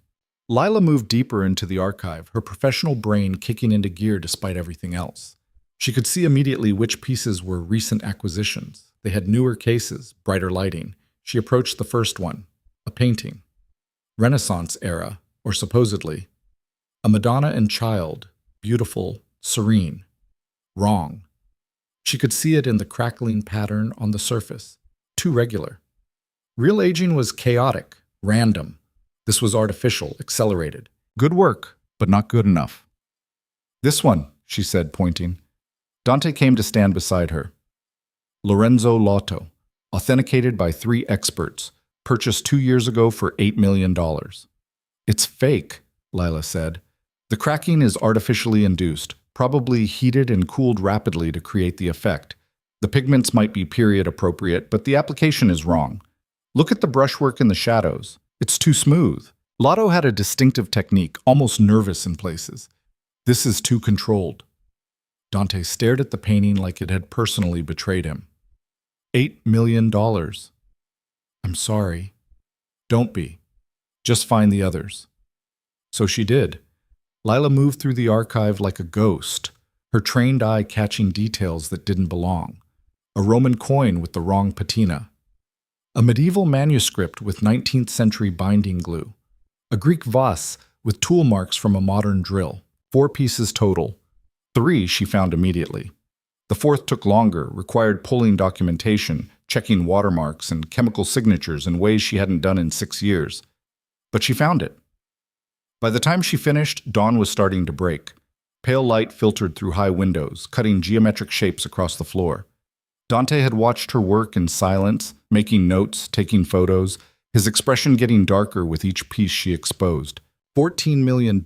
Lila moved deeper into the archive, her professional brain kicking into gear despite everything else. She could see immediately which pieces were recent acquisitions. They had newer cases, brighter lighting. She approached the first one, a painting. Renaissance era, or supposedly. A Madonna and Child, beautiful, serene. Wrong. She could see it in the crackling pattern on the surface. Too regular. Real aging was chaotic, random. This was artificial, accelerated. Good work, but not good enough. "This one," she said, pointing. Dante came to stand beside her. Lorenzo Lotto, authenticated by 3 experts, purchased 2 years ago for $8 million. "It's fake," Lila said. "The cracking is artificially induced, probably heated and cooled rapidly to create the effect. The pigments might be period appropriate, but the application is wrong. Look at the brushwork in the shadows. It's too smooth." Lotto had a distinctive technique, almost nervous in places. "This is too controlled." Dante stared at the painting like it had personally betrayed him. $8 million. "I'm sorry." "Don't be. Just find the others." So she did. Lila moved through the archive like a ghost, her trained eye catching details that didn't belong. A Roman coin with the wrong patina. A medieval manuscript with 19th century binding glue. A Greek vase with tool marks from a modern drill. 4 pieces total. 3 she found immediately. The 4th took longer, required pulling documentation, checking watermarks and chemical signatures in ways she hadn't done in 6 years. But she found it. By the time she finished, dawn was starting to break. Pale light filtered through high windows, cutting geometric shapes across the floor. Dante had watched her work in silence, making notes, taking photos, his expression getting darker with each piece she exposed. $14 million,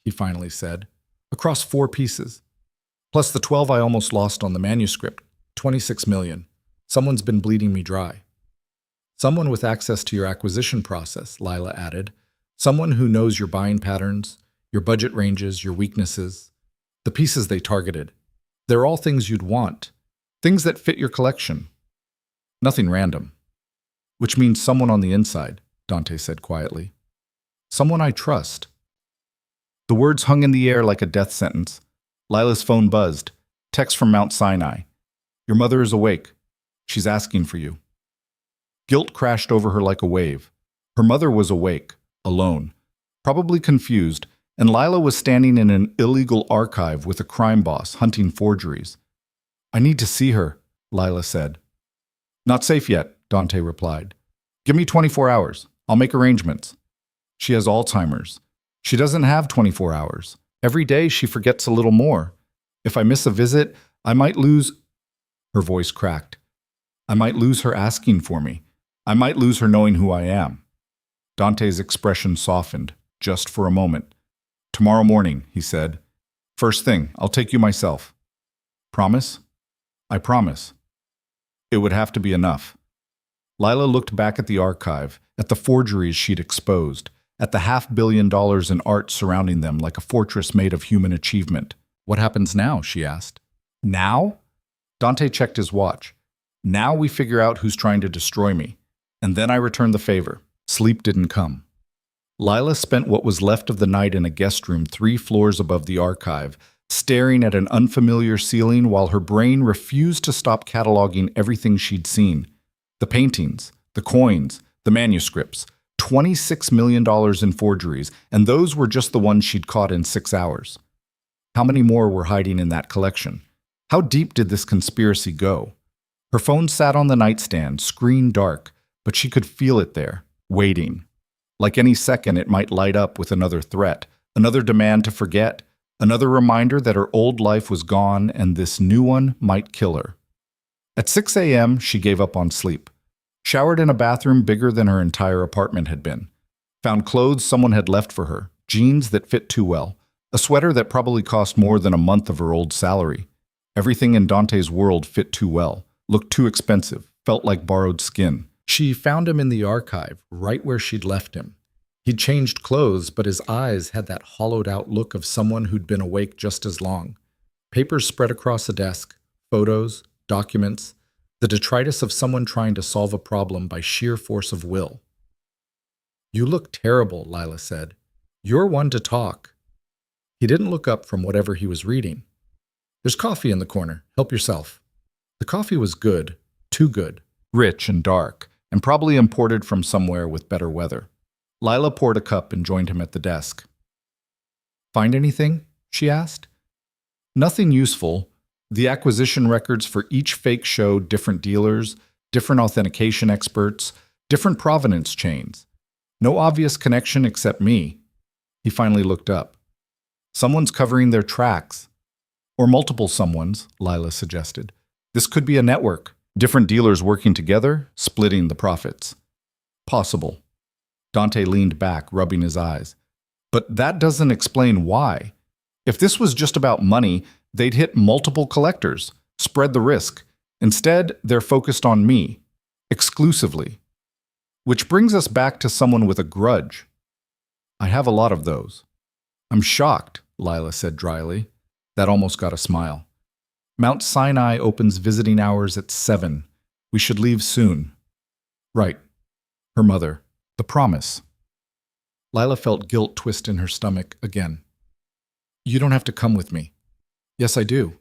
he finally said, across 4 pieces. Plus the 12 I almost lost on the manuscript, $26 million. Someone's been bleeding me dry. Someone with access to your acquisition process, Lila added. Someone who knows your buying patterns, your budget ranges, your weaknesses, the pieces they targeted. They're all things you'd want, things that fit your collection. Nothing random. Which means someone on the inside, Dante said quietly. Someone I trust. The words hung in the air like a death sentence. Lila's phone buzzed. Text from Mount Sinai. Your mother is awake. She's asking for you. Guilt crashed over her like a wave. Her mother was awake, alone, probably confused, and Lila was standing in an illegal archive with a crime boss hunting forgeries. I need to see her, Lila said. Not safe yet, Dante replied. Give me 24 hours. I'll make arrangements. She has Alzheimer's. She doesn't have 24 hours. Every day she forgets a little more. If I miss a visit, I might lose... Her voice cracked. I might lose her asking for me. I might lose her knowing who I am. Dante's expression softened, just for a moment. Tomorrow morning, he said. First thing, I'll take you myself. Promise? I promise. It would have to be enough. Lila looked back at the archive, at the forgeries she'd exposed, at the $500 million in art surrounding them like a fortress made of human achievement. What happens now, she asked. Now? Dante checked his watch. Now we figure out who's trying to destroy me. And then I return the favor. Sleep didn't come. Lila spent what was left of the night in a guest room 3 floors above the archive, staring at an unfamiliar ceiling while her brain refused to stop cataloging everything she'd seen. The paintings, the coins, the manuscripts, $26 million in forgeries, and those were just the ones she'd caught in 6 hours. How many more were hiding in that collection? How deep did this conspiracy go? Her phone sat on the nightstand, screen dark, but she could feel it there, waiting. Like any second, it might light up with another threat, another demand to forget, another reminder that her old life was gone and this new one might kill her. At 6 a.m., she gave up on sleep. Showered in a bathroom bigger than her entire apartment had been. Found clothes someone had left for her, jeans that fit too well, a sweater that probably cost more than a month of her old salary. Everything in Dante's world fit too well, looked too expensive, felt like borrowed skin. She found him in the archive, right where she'd left him. He'd changed clothes, but his eyes had that hollowed-out look of someone who'd been awake just as long. Papers spread across a desk, photos, documents, the detritus of someone trying to solve a problem by sheer force of will. "You look terrible," Lila said. "You're one to talk." He didn't look up from whatever he was reading. "There's coffee in the corner. Help yourself." The coffee was good, too good, rich and dark, and probably imported from somewhere with better weather. Lila poured a cup and joined him at the desk. "Find anything?" she asked. "Nothing useful. The acquisition records for each fake showed different dealers, different authentication experts, different provenance chains. No obvious connection except me." He finally looked up. "Someone's covering their tracks." "Or multiple someones," Lila suggested. "This could be a network, different dealers working together, splitting the profits." "Possible." Dante leaned back, rubbing his eyes. "But that doesn't explain why. If this was just about money, they'd hit multiple collectors, spread the risk. Instead, they're focused on me, exclusively. Which brings us back to someone with a grudge. I have a lot of those." "I'm shocked," Lila said dryly. That almost got a smile. "Mount Sinai opens visiting hours at 7. We should leave soon." "Right." Her mother. The promise. Lila felt guilt twist in her stomach again. "You don't have to come with me." "Yes, I do.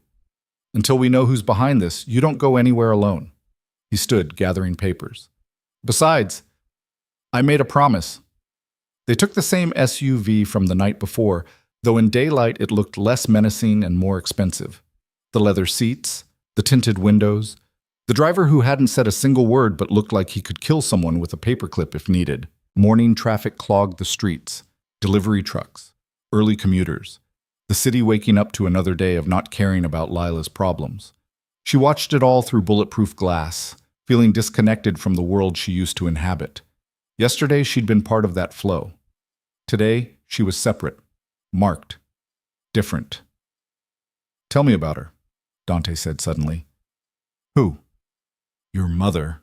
Until we know who's behind this, you don't go anywhere alone." He stood, gathering papers. "Besides, I made a promise." They took the same SUV from the night before, though in daylight it looked less menacing and more expensive. The leather seats, the tinted windows, the driver who hadn't said a single word but looked like he could kill someone with a paperclip if needed. Morning traffic clogged the streets, delivery trucks, early commuters, the city waking up to another day of not caring about Lila's problems. She watched it all through bulletproof glass, feeling disconnected from the world she used to inhabit. Yesterday she'd been part of that flow. Today she was separate, marked, different. "Tell me about her," Dante said suddenly. "Who?" "Your mother."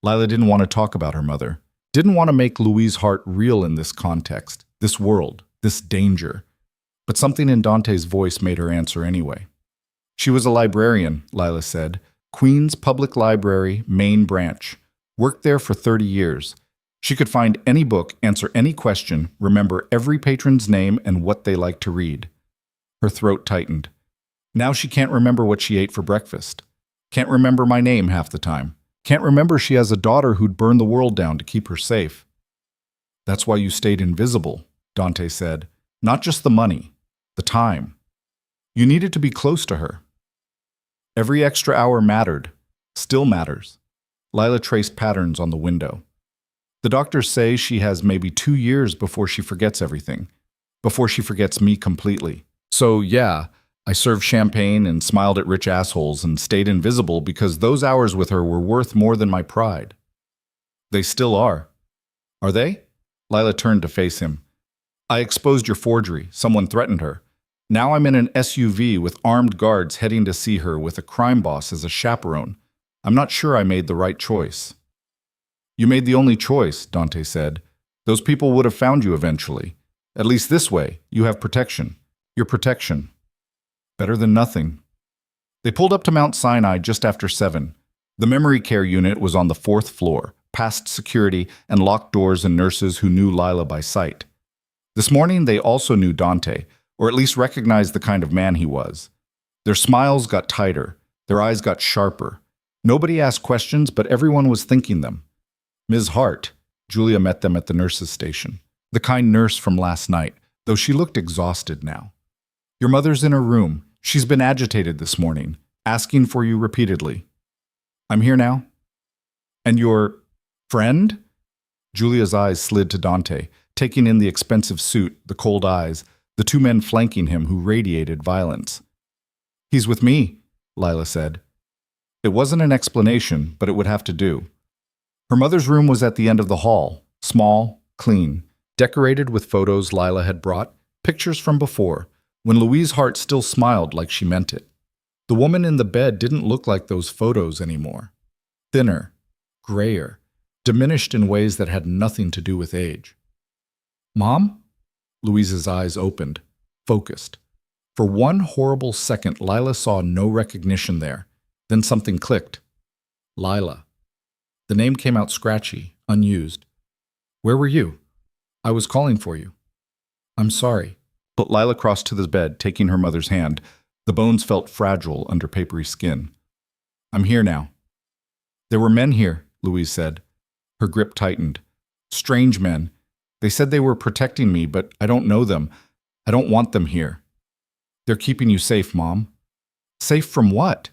Lila didn't want to talk about her mother. Didn't want to make Louise's heart real in this context, this world, this danger. But something in Dante's voice made her answer anyway. "She was a librarian," Lila said. "Queens Public Library, main branch. Worked there for 30 years. She could find any book, answer any question, remember every patron's name and what they liked to read." Her throat tightened. "Now she can't remember what she ate for breakfast. Can't remember my name half the time. Can't remember she has a daughter who'd burn the world down to keep her safe." "That's why you stayed invisible," Dante said. "Not just the money, the time. You needed to be close to her. Every extra hour mattered, still matters." Lila traced patterns on the window. "The doctors say she has maybe 2 years before she forgets everything, before she forgets me completely. So yeah, I served champagne and smiled at rich assholes and stayed invisible because those hours with her were worth more than my pride." "They still are." "Are they?" Lila turned to face him. "I exposed your forgery. Someone threatened her. Now I'm in an SUV with armed guards heading to see her with a crime boss as a chaperone. I'm not sure I made the right choice." "You made the only choice," Dante said. "Those people would have found you eventually. At least this way, you have protection. Your protection. Better than nothing." They pulled up to Mount Sinai just after 7. The memory care unit was on the 4th floor, past security and locked doors and nurses who knew Lila by sight. This morning they also knew Dante, or at least recognized the kind of man he was. Their smiles got tighter, their eyes got sharper. Nobody asked questions, but everyone was thinking them. Ms. Hart, Julia met them at the nurse's station. The kind nurse from last night, though she looked exhausted now. Your mother's in her room. She's been agitated this morning, asking for you repeatedly. I'm here now. And your friend? Julia's eyes slid to Dante, taking in the expensive suit, the cold eyes, the 2 men flanking him who radiated violence. He's with me, Lila said. It wasn't an explanation, but it would have to do. Her mother's room was at the end of the hall, small, clean, decorated with photos Lila had brought, pictures from before, when Louise Hart still smiled like she meant it. The woman in the bed didn't look like those photos anymore. Thinner, grayer, diminished in ways that had nothing to do with age. Mom? Louise's eyes opened, focused. For one horrible second, Lila saw no recognition there. Then something clicked. Lila. The name came out scratchy, unused. Where were you? I was calling for you. I'm sorry. But Lila crossed to the bed, taking her mother's hand. The bones felt fragile under papery skin. I'm here now. There were men here, Louise said. Her grip tightened. Strange men. They said they were protecting me, but I don't know them. I don't want them here. They're keeping you safe, Mom. Safe from what?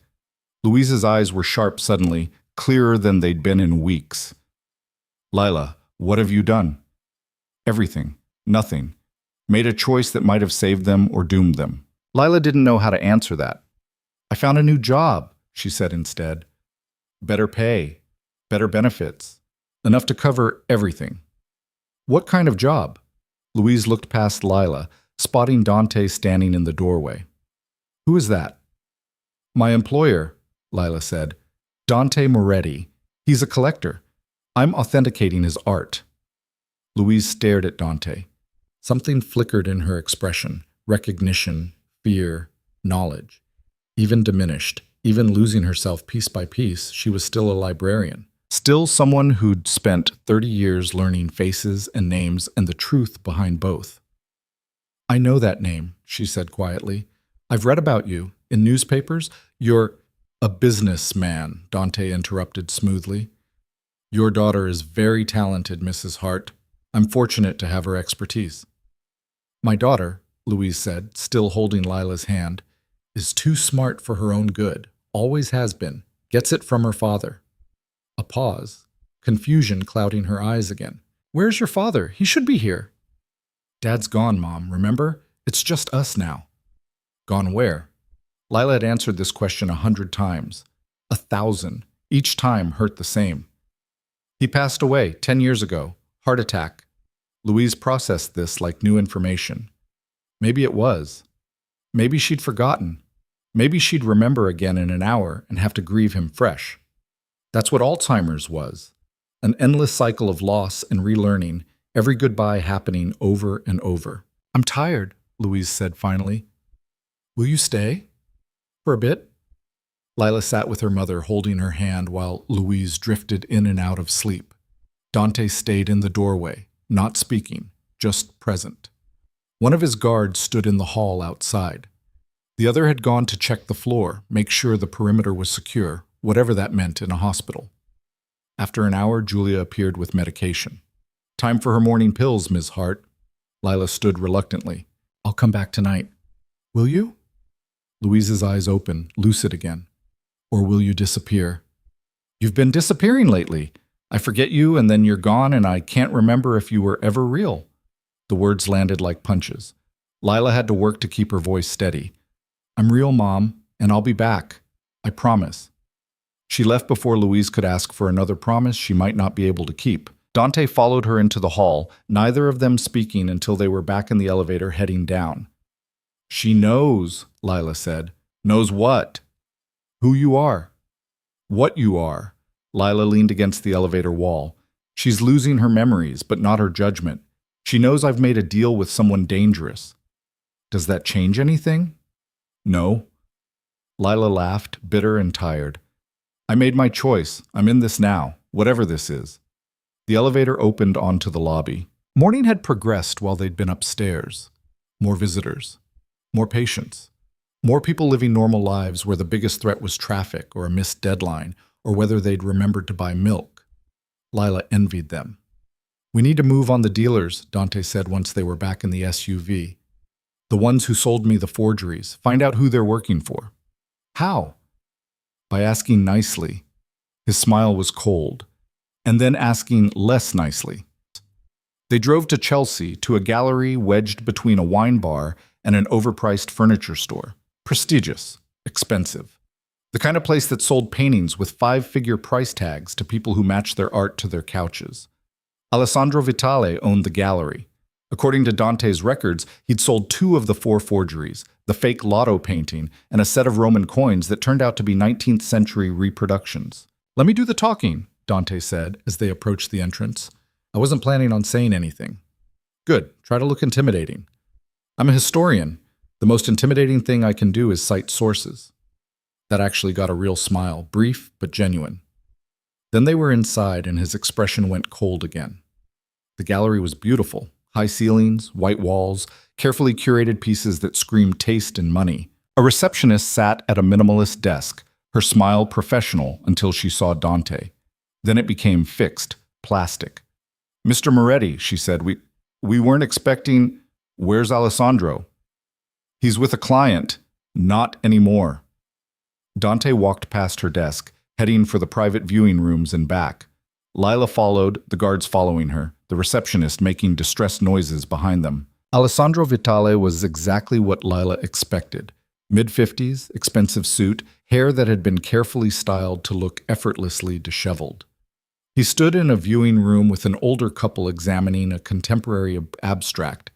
Louise's eyes were sharp suddenly, clearer than they'd been in weeks. Lila, what have you done? Everything. Nothing. Made a choice that might have saved them or doomed them. Lila didn't know how to answer that. I found a new job, she said instead. Better pay. Better benefits. Enough to cover everything. What kind of job? Louise looked past Lila, spotting Dante standing in the doorway. Who is that? My employer, Lila said. Dante Moretti. He's a collector. I'm authenticating his art. Louise stared at Dante. Something flickered in her expression. Recognition, fear, knowledge. Even diminished, even losing herself piece by piece, she was still a librarian. Still someone who'd spent 30 years learning faces and names and the truth behind both. I know that name, she said quietly. I've read about you in newspapers. You're a businessman, Dante interrupted smoothly. Your daughter is very talented, Mrs. Hart. I'm fortunate to have her expertise. My daughter, Louise said, still holding Lila's hand, is too smart for her own good. Always has been. Gets it from her father. A pause. Confusion clouding her eyes again. Where's your father? He should be here. Dad's gone, Mom, remember? It's just us now. Gone where? Lila had answered this question 100 times. 1,000. Each time hurt the same. He passed away 10 years ago. Heart attack. Louise processed this like new information. Maybe it was. Maybe she'd forgotten. Maybe she'd remember again in an hour and have to grieve him fresh. That's what Alzheimer's was. An endless cycle of loss and relearning, every goodbye happening over and over. I'm tired, Louise said finally. Will you stay? For a bit? Lila sat with her mother holding her hand while Louise drifted in and out of sleep. Dante stayed in the doorway, not speaking, just present. One of his guards stood in the hall outside. The other had gone to check the floor, make sure the perimeter was secure, whatever that meant in a hospital. After an hour, Julia appeared with medication. Time for her morning pills, Ms. Hart. Lila stood reluctantly. I'll come back tonight. Will you? Louise's eyes open, lucid again. Or will you disappear? You've been disappearing lately. I forget you and then you're gone and I can't remember if you were ever real. The words landed like punches. Lila had to work to keep her voice steady. I'm real, Mom, and I'll be back. I promise. She left before Louise could ask for another promise she might not be able to keep. Dante followed her into the hall, neither of them speaking until they were back in the elevator heading down. She knows, Lila said. Knows what? Who you are. What you are. Lila leaned against the elevator wall. She's losing her memories, but not her judgment. She knows I've made a deal with someone dangerous. Does that change anything? No. Lila laughed, bitter and tired. I made my choice. I'm in this now, whatever this is. The elevator opened onto the lobby. Morning had progressed while they'd been upstairs. More visitors. More patients. More people living normal lives where the biggest threat was traffic or a missed deadline or whether they'd remembered to buy milk. Lila envied them. We need to move on the dealers, Dante said once they were back in the SUV. The ones who sold me the forgeries. Find out who they're working for. How? By asking nicely. His smile was cold. And then asking less nicely. They drove to Chelsea, to a gallery wedged between a wine bar and an overpriced furniture store. Prestigious. Expensive. The kind of place that sold paintings with five-figure price tags to people who matched their art to their couches. Alessandro Vitale owned the gallery. According to Dante's records, he'd sold 2 of the 4 forgeries, the fake Lotto painting and a set of Roman coins that turned out to be 19th century reproductions. Let me do the talking, Dante said as they approached the entrance. I wasn't planning on saying anything. Good, try to look intimidating. I'm a historian. The most intimidating thing I can do is cite sources. That actually got a real smile, brief but genuine. Then they were inside and his expression went cold again. The gallery was beautiful. High ceilings, white walls, carefully curated pieces that screamed taste and money. A receptionist sat at a minimalist desk, her smile professional until she saw Dante. Then it became fixed, plastic. Mr. Moretti, she said, we weren't expecting... Where's Alessandro? He's with a client. Not anymore. Dante walked past her desk, heading for the private viewing rooms and back. Lila followed, the guards following her, the receptionist making distressed noises behind them. Alessandro Vitale was exactly what Lila expected. Mid-50s, expensive suit, hair that had been carefully styled to look effortlessly disheveled. He stood in a viewing room with an older couple examining a contemporary abstract.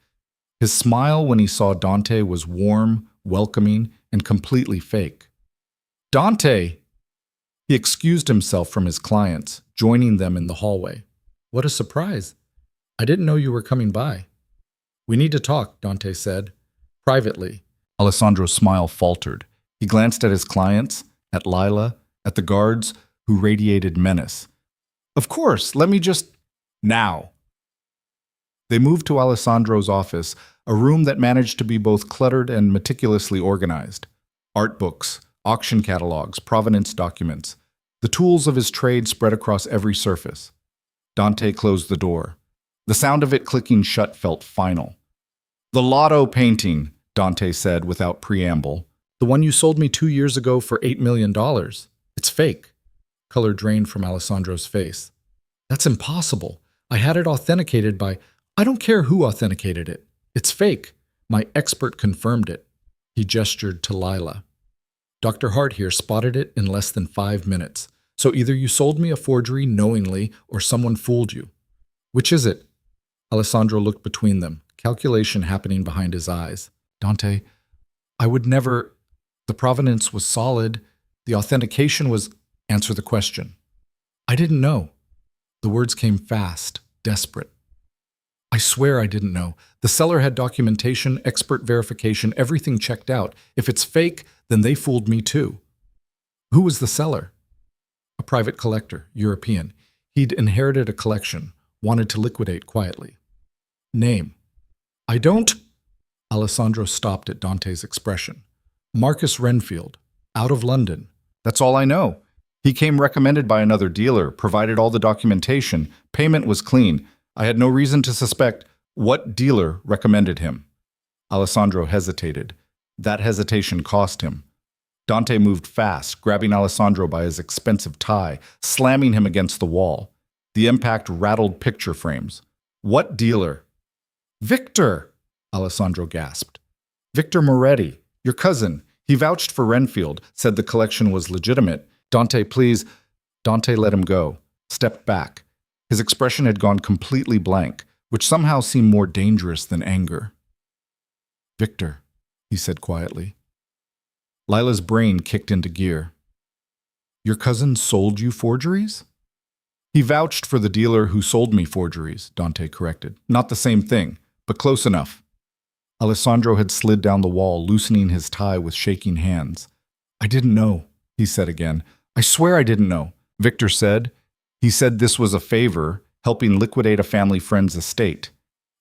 His smile when he saw Dante was warm, welcoming, and completely fake. Dante! He excused himself from his clients, joining them in the hallway. What a surprise. I didn't know you were coming by. We need to talk, Dante said. Privately. Alessandro's smile faltered. He glanced at his clients, at Lila, at the guards, who radiated menace. Of course, let me just... Now. They moved to Alessandro's office, a room that managed to be both cluttered and meticulously organized. Art books, auction catalogs, provenance documents. The tools of his trade spread across every surface. Dante closed the door. The sound of it clicking shut felt final. The Lotto painting, Dante said without preamble. The one you sold me 2 years ago for $8 million. It's fake. Color drained from Alessandro's face. That's impossible. I had it authenticated by... I don't care who authenticated it. It's fake. My expert confirmed it. He gestured to Lila. Dr. Hart here spotted it in less than 5 minutes. So either you sold me a forgery knowingly or someone fooled you. Which is it? Alessandro looked between them, calculation happening behind his eyes. Dante, I would never... The provenance was solid. The authentication was... Answer the question. I didn't know. The words came fast, desperate. I swear I didn't know. The seller had documentation, expert verification, everything checked out. If it's fake, then they fooled me too. Who was the seller? A private collector, European. He'd inherited a collection, wanted to liquidate quietly. Name. I don't... Alessandro stopped at Dante's expression. Marcus Renfield, out of London. That's all I know. He came recommended by another dealer, provided all the documentation, payment was clean. I had no reason to suspect what dealer recommended him. Alessandro hesitated. That hesitation cost him. Dante moved fast, grabbing Alessandro by his expensive tie, slamming him against the wall. The impact rattled picture frames. What dealer? Victor! Alessandro gasped. Victor Moretti, your cousin. He vouched for Renfield, said the collection was legitimate. Dante, please. Dante let him go, stepped back. His expression had gone completely blank, which somehow seemed more dangerous than anger. Victor, he said quietly. Lila's brain kicked into gear. Your cousin sold you forgeries? He vouched for the dealer who sold me forgeries, Dante corrected. Not the same thing, but close enough. Alessandro had slid down the wall, loosening his tie with shaking hands. I didn't know, he said again. I swear I didn't know. Victor said. He said this was a favor, helping liquidate a family friend's estate.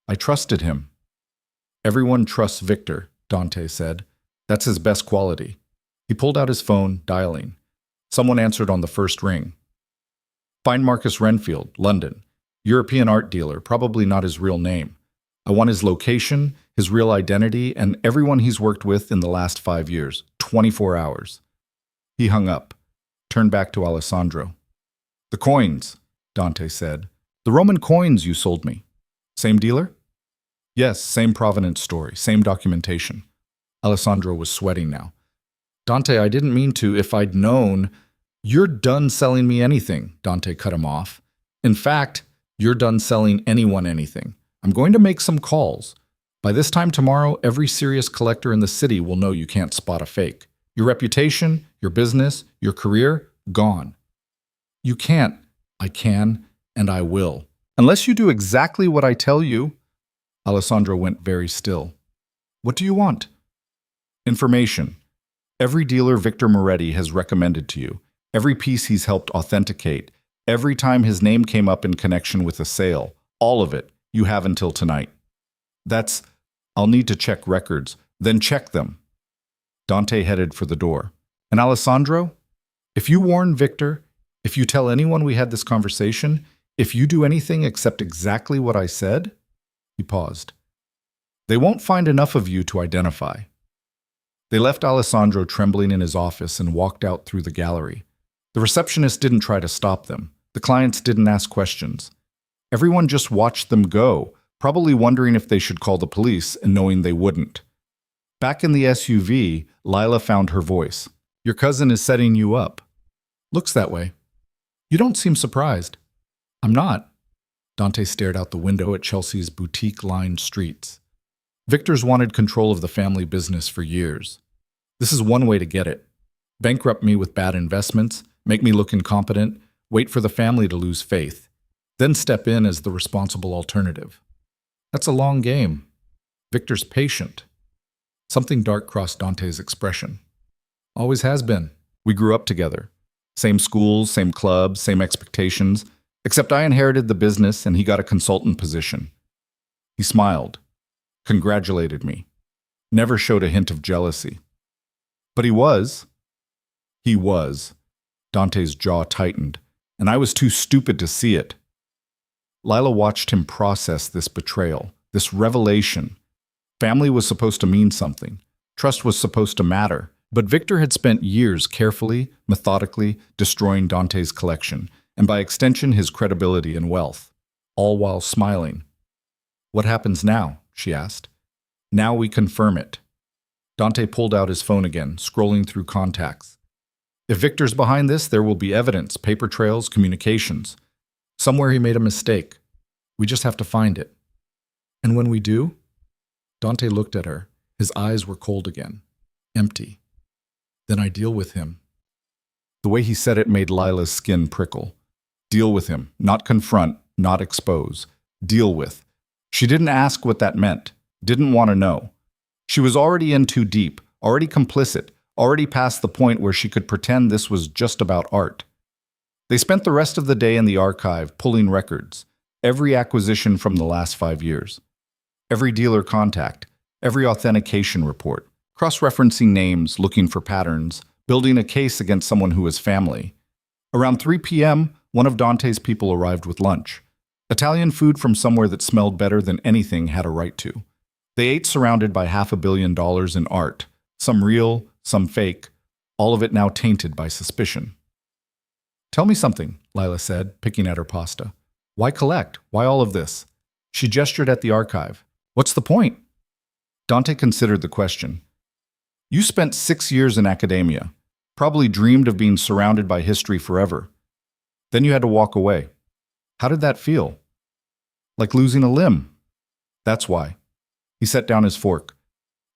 I trusted him. Everyone trusts Victor, Dante said. That's his best quality. He pulled out his phone, dialing. Someone answered on the first ring. Find Marcus Renfield, London. European art dealer, probably not his real name. I want his location, his real identity, and everyone he's worked with in the last 5 years. 24 hours. He hung up, turned back to Alessandro. The coins, Dante said. The Roman coins you sold me. Same dealer? Yes, same provenance story, same documentation. Alessandro was sweating now. Dante, I didn't mean to. If I'd known. You're done selling me anything, Dante cut him off. In fact, you're done selling anyone anything. I'm going to make some calls. By this time tomorrow, every serious collector in the city will know you can't spot a fake. Your reputation, your business, your career, gone. You can't. I can, and I will. Unless you do exactly what I tell you. Alessandro went very still. What do you want? Information. Every dealer Victor Moretti has recommended to you. Every piece he's helped authenticate. Every time his name came up in connection with a sale. All of it. You have until tonight. I'll need to check records. Then check them. Dante headed for the door. And Alessandro? If you warn Victor, if you tell anyone we had this conversation, if you do anything except exactly what I said, he paused. They won't find enough of you to identify. They left Alessandro trembling in his office and walked out through the gallery. The receptionist didn't try to stop them. The clients didn't ask questions. Everyone just watched them go, probably wondering if they should call the police and knowing they wouldn't. Back in the SUV, Lila found her voice. Your cousin is setting you up. Looks that way. You don't seem surprised. I'm not. Dante stared out the window at Chelsea's boutique-lined streets. Victor's wanted control of the family business for years. This is one way to get it. Bankrupt me with bad investments, make me look incompetent, wait for the family to lose faith, then step in as the responsible alternative. That's a long game. Victor's patient. Something dark crossed Dante's expression. Always has been. We grew up together. Same schools, same clubs, same expectations, except I inherited the business and he got a consultant position. He smiled, congratulated me, never showed a hint of jealousy. But he was. Dante's jaw tightened, and I was too stupid to see it. Lila watched him process this betrayal, this revelation. Family was supposed to mean something. Trust was supposed to matter. But Victor had spent years carefully, methodically destroying Dante's collection, and by extension his credibility and wealth, all while smiling. What happens now? She asked. Now we confirm it. Dante pulled out his phone again, scrolling through contacts. If Victor's behind this, there will be evidence, paper trails, communications. Somewhere he made a mistake. We just have to find it. And when we do? Dante looked at her. His eyes were cold again, empty. Then I deal with him. The way he said it made Lila's skin prickle. Deal with him, not confront, not expose. Deal with. She didn't ask what that meant, didn't want to know. She was already in too deep, already complicit, already past the point where she could pretend this was just about art. They spent the rest of the day in the archive pulling records, every acquisition from the last 5 years, every dealer contact, every authentication report, cross-referencing names, looking for patterns, building a case against someone who was family. Around 3 p.m., one of Dante's people arrived with lunch. Italian food from somewhere that smelled better than anything had a right to. They ate surrounded by $500 million in art, some real, some fake, all of it now tainted by suspicion. Tell me something, Lila said, picking at her pasta. Why collect? Why all of this? She gestured at the archive. What's the point? Dante considered the question. You spent 6 years in academia, probably dreamed of being surrounded by history forever. Then you had to walk away. How did that feel? Like losing a limb. That's why. He set down his fork.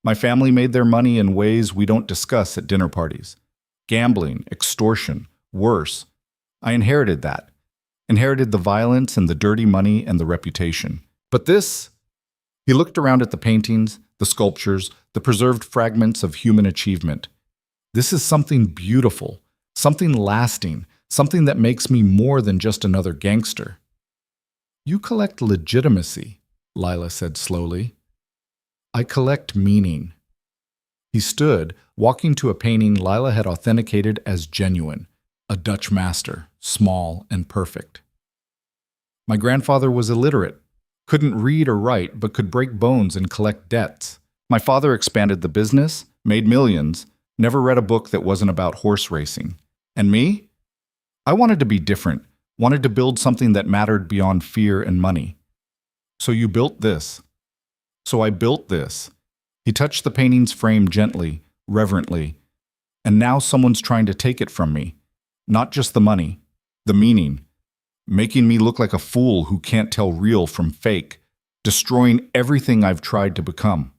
My family made their money in ways we don't discuss at dinner parties. Gambling, extortion, worse. I inherited that. Inherited the violence and the dirty money and the reputation. But this... He looked around at the paintings, the sculptures, the preserved fragments of human achievement. This is something beautiful, something lasting, something that makes me more than just another gangster. You collect legitimacy, Lila said slowly. I collect meaning. He stood, walking to a painting Lila had authenticated as genuine, a Dutch master, small and perfect. My grandfather was illiterate, couldn't read or write, but could break bones and collect debts. My father expanded the business, made millions, never read a book that wasn't about horse racing. And me? I wanted to be different, wanted to build something that mattered beyond fear and money. So you built this. So I built this. He touched the painting's frame gently, reverently, and now someone's trying to take it from me. Not just the money, the meaning, making me look like a fool who can't tell real from fake, destroying everything I've tried to become.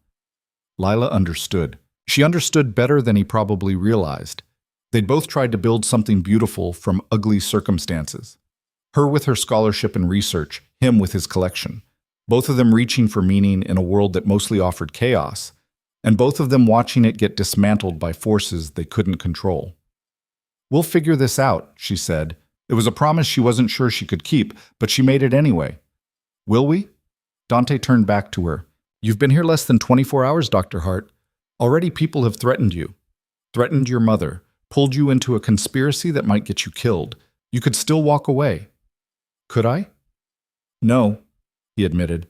Lila understood. She understood better than he probably realized. They'd both tried to build something beautiful from ugly circumstances. Her with her scholarship and research, him with his collection. Both of them reaching for meaning in a world that mostly offered chaos, and both of them watching it get dismantled by forces they couldn't control. We'll figure this out, she said. It was a promise she wasn't sure she could keep, but she made it anyway. Will we? Dante turned back to her. You've been here less than 24 hours, Dr. Hart. Already people have threatened you. Threatened your mother. Pulled you into a conspiracy that might get you killed. You could still walk away. Could I? No, he admitted.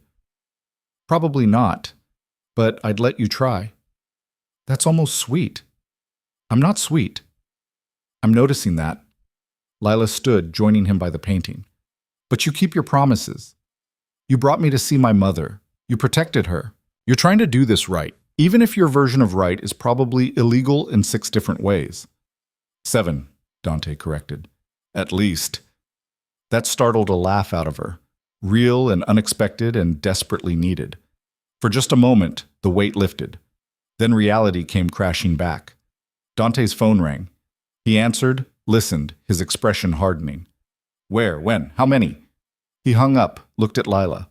Probably not, but I'd let you try. That's almost sweet. I'm not sweet. I'm noticing that. Lila stood, joining him by the painting. But you keep your promises. You brought me to see my mother. You protected her. You're trying to do this right, even if your version of right is probably illegal in 6 different ways. 7, Dante corrected. At least. That startled a laugh out of her, real and unexpected and desperately needed. For just a moment, the weight lifted. Then reality came crashing back. Dante's phone rang. He answered, listened, his expression hardening. Where? When? How many? He hung up, looked at Lila.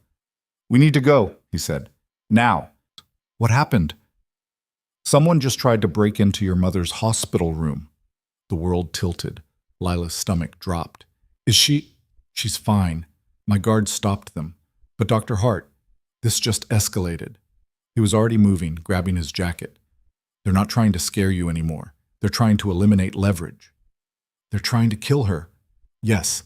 We need to go, he said. Now. What happened? Someone just tried to break into your mother's hospital room. The world tilted. Lila's stomach dropped. Is she? She's fine. My guards stopped them. But Dr. Hart, this just escalated. He was already moving, grabbing his jacket. They're not trying to scare you anymore. They're trying to eliminate leverage. They're trying to kill her. Yes.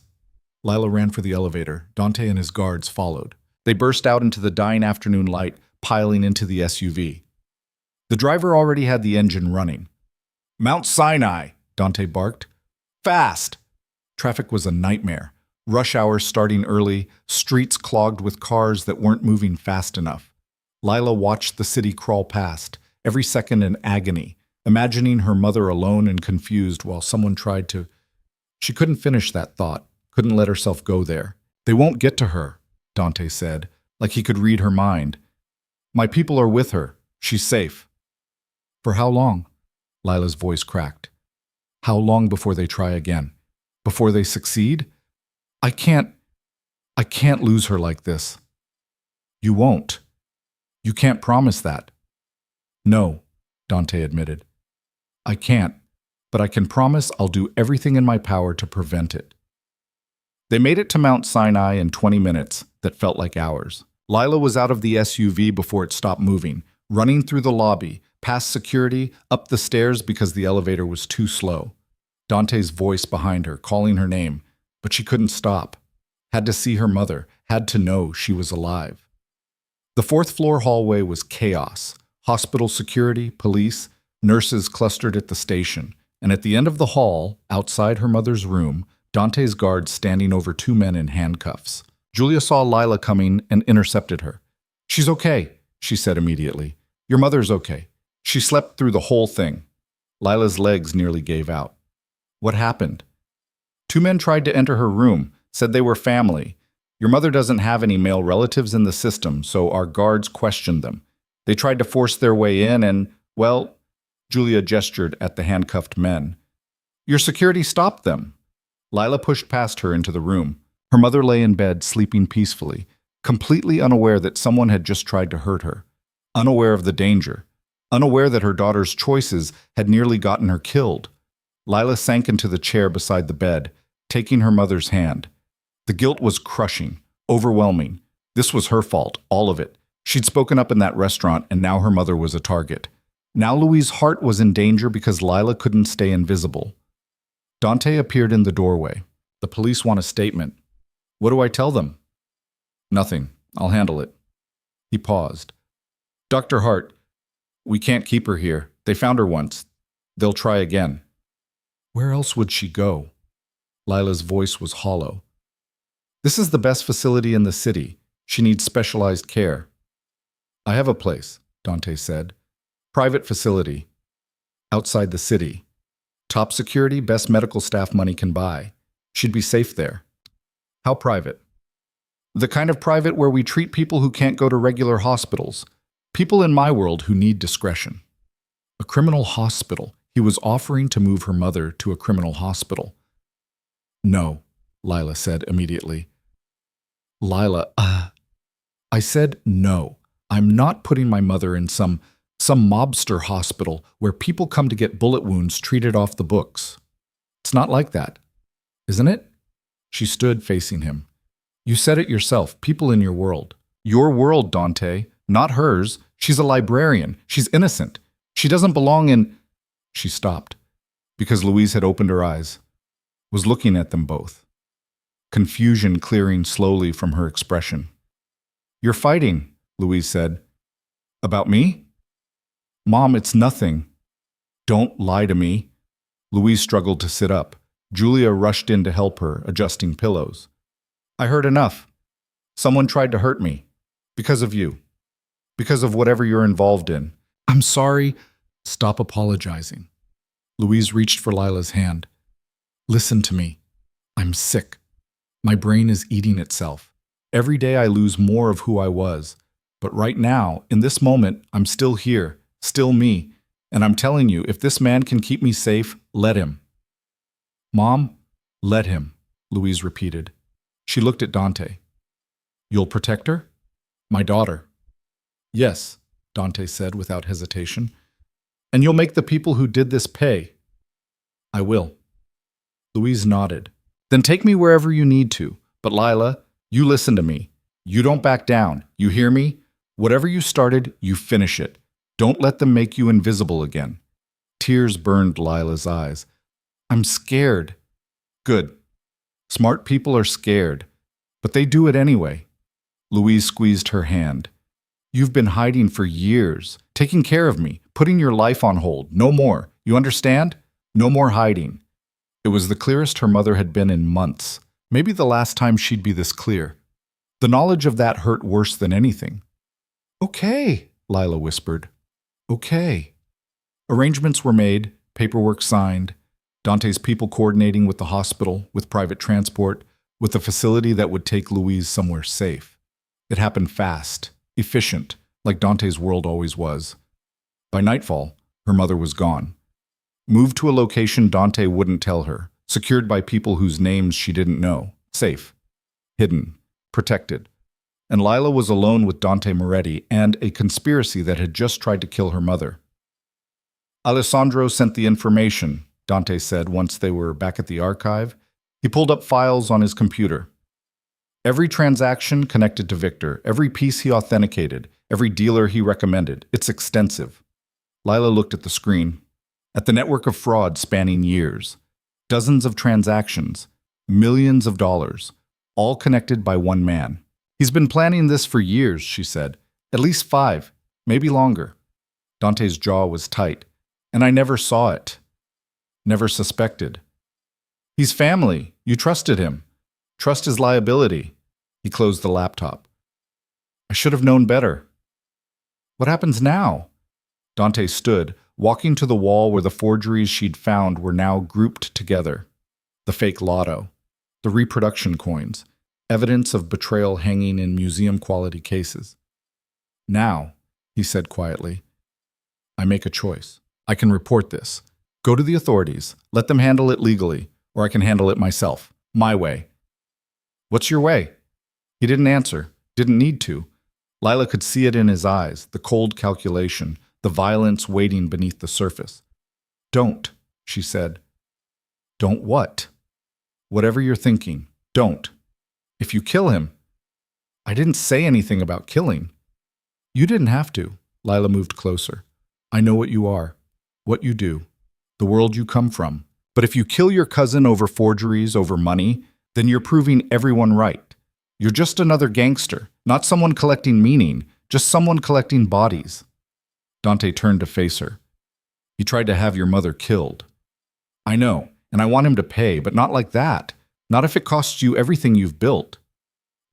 Lila ran for the elevator. Dante and his guards followed. They burst out into the dying afternoon light, piling into the SUV. The driver already had the engine running. Mount Sinai, Dante barked. Fast! Traffic was a nightmare. Rush hour starting early, streets clogged with cars that weren't moving fast enough. Lila watched the city crawl past, every second in agony, imagining her mother alone and confused while someone tried to... She couldn't finish that thought, couldn't let herself go there. They won't get to her, Dante said, like he could read her mind. My people are with her. She's safe. For how long? Lila's voice cracked. How long before they try again? Before they succeed? I can't lose her like this. You won't. You can't promise that. No, Dante admitted. I can't, but I can promise I'll do everything in my power to prevent it. They made it to Mount Sinai in 20 minutes that felt like hours. Lila was out of the SUV before it stopped moving, running through the lobby, past security, up the stairs because the elevator was too slow. Dante's voice behind her, calling her name, but she couldn't stop. Had to see her mother, had to know she was alive. The 4th floor hallway was chaos. Hospital security, police, nurses clustered at the station, and at the end of the hall, outside her mother's room, Dante's guards standing over 2 men in handcuffs. Julia saw Lila coming and intercepted her. She's okay, she said immediately. Your mother's okay. She slept through the whole thing. Lila's legs nearly gave out. What happened? 2 men tried to enter her room, said they were family. Your mother doesn't have any male relatives in the system, so our guards questioned them. They tried to force their way in and, well, Julia gestured at the handcuffed men. Your security stopped them. Lila pushed past her into the room. Her mother lay in bed, sleeping peacefully, completely unaware that someone had just tried to hurt her, unaware of the danger. unaware that her daughter's choices had nearly gotten her killed. Lila sank into the chair beside the bed, taking her mother's hand. The guilt was crushing, overwhelming. This was her fault, all of it. She'd spoken up in that restaurant, and now her mother was a target. Now Louise's heart was in danger because Lila couldn't stay invisible. Dante appeared in the doorway. The police want a statement. What do I tell them? Nothing. I'll handle it. He paused. Dr. Hart, we can't keep her here. They found her once. They'll try again. Where else would she go? Lila's voice was hollow. This is the best facility in the city. She needs specialized care. I have a place, Dante said. Private facility. Outside the city. Top security, best medical staff money can buy. She'd be safe there. How private? The kind of private where we treat people who can't go to regular hospitals. People in my world who need discretion. A criminal hospital. He was offering to move her mother to a criminal hospital. No, Lila said immediately. Lila, I said no. I'm not putting my mother in some mobster hospital where people come to get bullet wounds treated off the books. It's not like that, isn't it? She stood facing him. You said it yourself, people in your world. Your world, Dante, not hers. She's a librarian. She's innocent. She doesn't belong in... She stopped, because Louise had opened her eyes, was looking at them both. Confusion clearing slowly from her expression. You're fighting, Louise said. About me? Mom, it's nothing. Don't lie to me. Louise struggled to sit up. Julia rushed in to help her, adjusting pillows. I heard enough. Someone tried to hurt me. Because of you. Because of whatever you're involved in. I'm sorry. Stop apologizing. Louise reached for Lila's hand. Listen to me. I'm sick. My brain is eating itself. Every day I lose more of who I was. But right now, in this moment, I'm still here, still me. And I'm telling you, if this man can keep me safe, let him. Mom, let him, Louise repeated. She looked at Dante. You'll protect her? My daughter. Yes, Dante said without hesitation. And you'll make the people who did this pay. I will. Louise nodded. Then take me wherever you need to. But Lila, you listen to me. You don't back down. You hear me? Whatever you started, you finish it. Don't let them make you invisible again. Tears burned Lila's eyes. I'm scared. Good. Smart people are scared. But they do it anyway. Louise squeezed her hand. You've been hiding for years, taking care of me, putting your life on hold. No more. You understand? No more hiding. It was the clearest her mother had been in months. Maybe the last time she'd be this clear. The knowledge of that hurt worse than anything. Okay, Lila whispered. Okay. Arrangements were made, paperwork signed, Dante's people coordinating with the hospital, with private transport, with a facility that would take Louise somewhere safe. It happened fast, efficient, like Dante's world always was. By nightfall, her mother was gone. Moved to a location Dante wouldn't tell her, secured by people whose names she didn't know, safe, hidden, protected. And Lila was alone with Dante Moretti and a conspiracy that had just tried to kill her mother. Alessandro sent the information, Dante said once they were back at the archive. He pulled up files on his computer. Every transaction connected to Victor, every piece he authenticated, every dealer he recommended. It's extensive. Lila looked at the screen, at the network of fraud spanning years. Dozens of transactions, millions of dollars, all connected by one man. He's been planning this for years, she said. At least 5, maybe longer. Dante's jaw was tight, and I never saw it. Never suspected. He's family. You trusted him. Trust his liability. He closed the laptop. I should have known better. What happens now? Dante stood, walking to the wall where the forgeries she'd found were now grouped together. The fake lotto, the reproduction coins, evidence of betrayal hanging in museum-quality cases. Now, he said quietly, I make a choice. I can report this. Go to the authorities. Let them handle it legally, or I can handle it myself. My way. What's your way? He didn't answer. Didn't need to. Lila could see it in his eyes, the cold calculation, the violence waiting beneath the surface. Don't, she said. Don't what? Whatever you're thinking, don't. If you kill him, I didn't say anything about killing. You didn't have to. Lila moved closer. I know what you are, what you do, the world you come from. But if you kill your cousin over forgeries, over money, then you're proving everyone right. You're just another gangster, not someone collecting meaning, just someone collecting bodies. Dante turned to face her. He tried to have your mother killed. I know, and I want him to pay, but not like that. Not if it costs you everything you've built.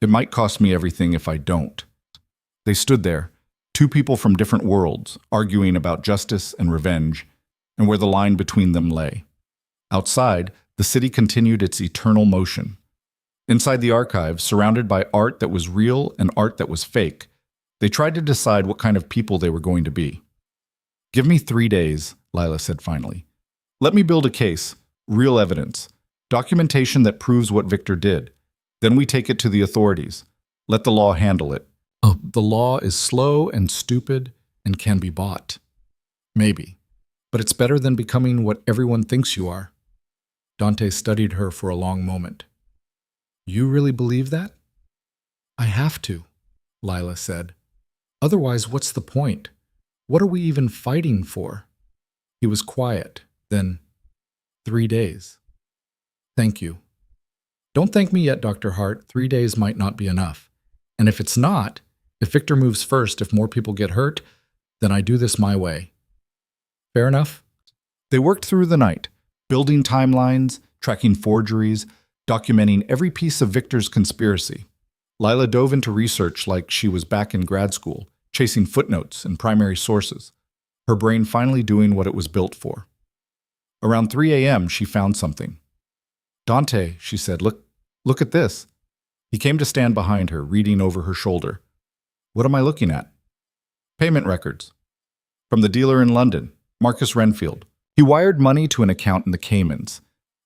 It might cost me everything if I don't. They stood there, two people from different worlds, arguing about justice and revenge, and where the line between them lay. Outside, the city continued its eternal motion. Inside the archive, surrounded by art that was real and art that was fake, they tried to decide what kind of people they were going to be. Give me 3 days, Lila said finally. Let me build a case, real evidence, documentation that proves what Victor did. Then we take it to the authorities. Let the law handle it. Oh, the law is slow and stupid and can be bought. Maybe. But it's better than becoming what everyone thinks you are. Dante studied her for a long moment. You really believe that? I have to, Lila said. Otherwise, what's the point? What are we even fighting for? He was quiet. Then, 3 days. Thank you. Don't thank me yet, Dr. Hart. 3 days might not be enough. And if it's not, if Victor moves first, if more people get hurt, then I do this my way. Fair enough? They worked through the night, building timelines, tracking forgeries, documenting every piece of Victor's conspiracy. Lila dove into research like she was back in grad school, chasing footnotes and primary sources, her brain finally doing what it was built for. Around 3 a.m., she found something. Dante, she said, look at this. He came to stand behind her, reading over her shoulder. What am I looking at? Payment records. From the dealer in London, Marcus Renfield. He wired money to an account in the Caymans.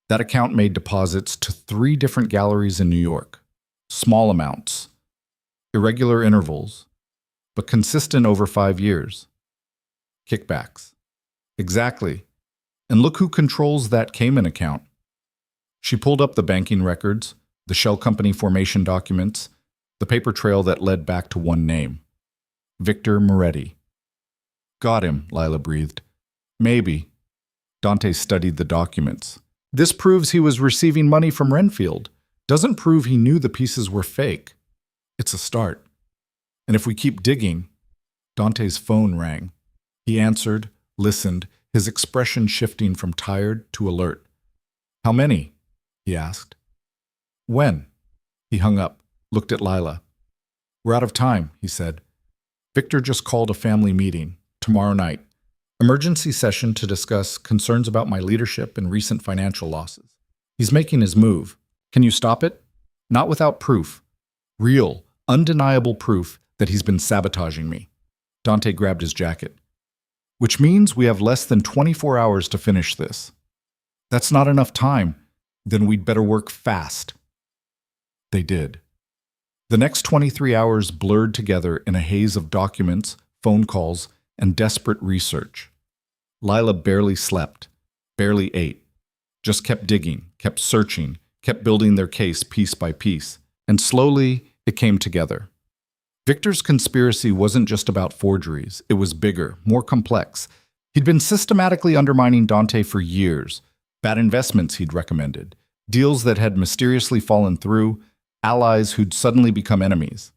That account made deposits to 3 different galleries in New York. Small amounts, irregular intervals, but consistent over 5 years. Kickbacks. Exactly. And look who controls that Cayman account. She pulled up the banking records, the shell company formation documents, the paper trail that led back to one name. Victor Moretti. Got him, Lila breathed. Maybe. Dante studied the documents. This proves he was receiving money from Renfield. Doesn't prove he knew the pieces were fake. It's a start. And if we keep digging, Dante's phone rang. He answered, listened, his expression shifting from tired to alert. How many? He asked. When? He hung up, looked at Lila. We're out of time, he said. Victor just called a family meeting, tomorrow night. Emergency session to discuss concerns about my leadership and recent financial losses. He's making his move. Can you stop it? Not without proof. Real, undeniable proof that he's been sabotaging me. Dante grabbed his jacket. Which means we have less than 24 hours to finish this. That's not enough time. Then we'd better work fast. They did. The next 23 hours blurred together in a haze of documents, phone calls, and desperate research. Lila barely slept, barely ate, just kept digging, kept searching, kept building their case piece by piece, and slowly it came together. Victor's conspiracy wasn't just about forgeries. It was bigger, more complex. He'd been systematically undermining Dante for years. Bad investments he'd recommended, deals that had mysteriously fallen through, allies who'd suddenly become enemies.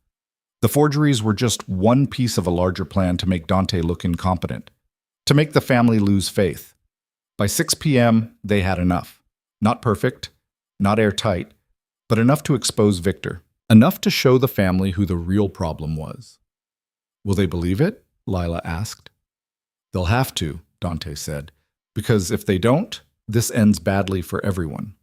The forgeries were just one piece of a larger plan to make Dante look incompetent, to make the family lose faith. By 6 p.m., they had enough. Not perfect, not airtight, but enough to expose Victor, enough to show the family who the real problem was. Will they believe it? Lila asked. They'll have to, Dante said, because if they don't, this ends badly for everyone.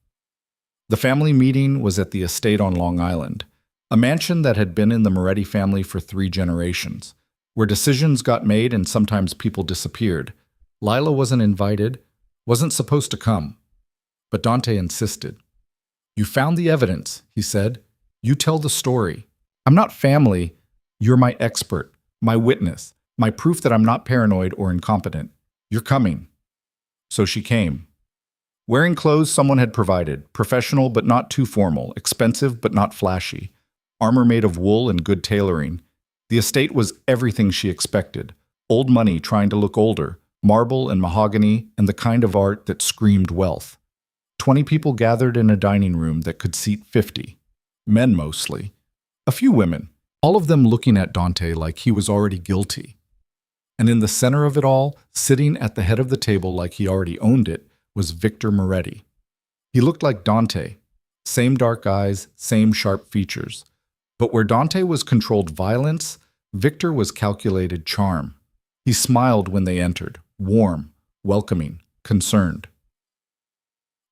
The family meeting was at the estate on Long Island, a mansion that had been in the Moretti family for 3 generations, where decisions got made and sometimes people disappeared. Lila wasn't invited, wasn't supposed to come. But Dante insisted. You found the evidence, he said. You tell the story. I'm not family. You're my expert, my witness. My proof that I'm not paranoid or incompetent. You're coming." So she came. Wearing clothes someone had provided, professional but not too formal, expensive but not flashy, armor made of wool and good tailoring. The estate was everything she expected. Old money trying to look older, marble and mahogany, and the kind of art that screamed wealth. 20 people gathered in a dining room that could seat 50. Men mostly. A few women, all of them looking at Dante like he was already guilty. And in the center of it all, sitting at the head of the table like he already owned it, was Victor Moretti. He looked like Dante. Same dark eyes, same sharp features. But where Dante was controlled violence, Victor was calculated charm. He smiled when they entered, warm, welcoming, concerned.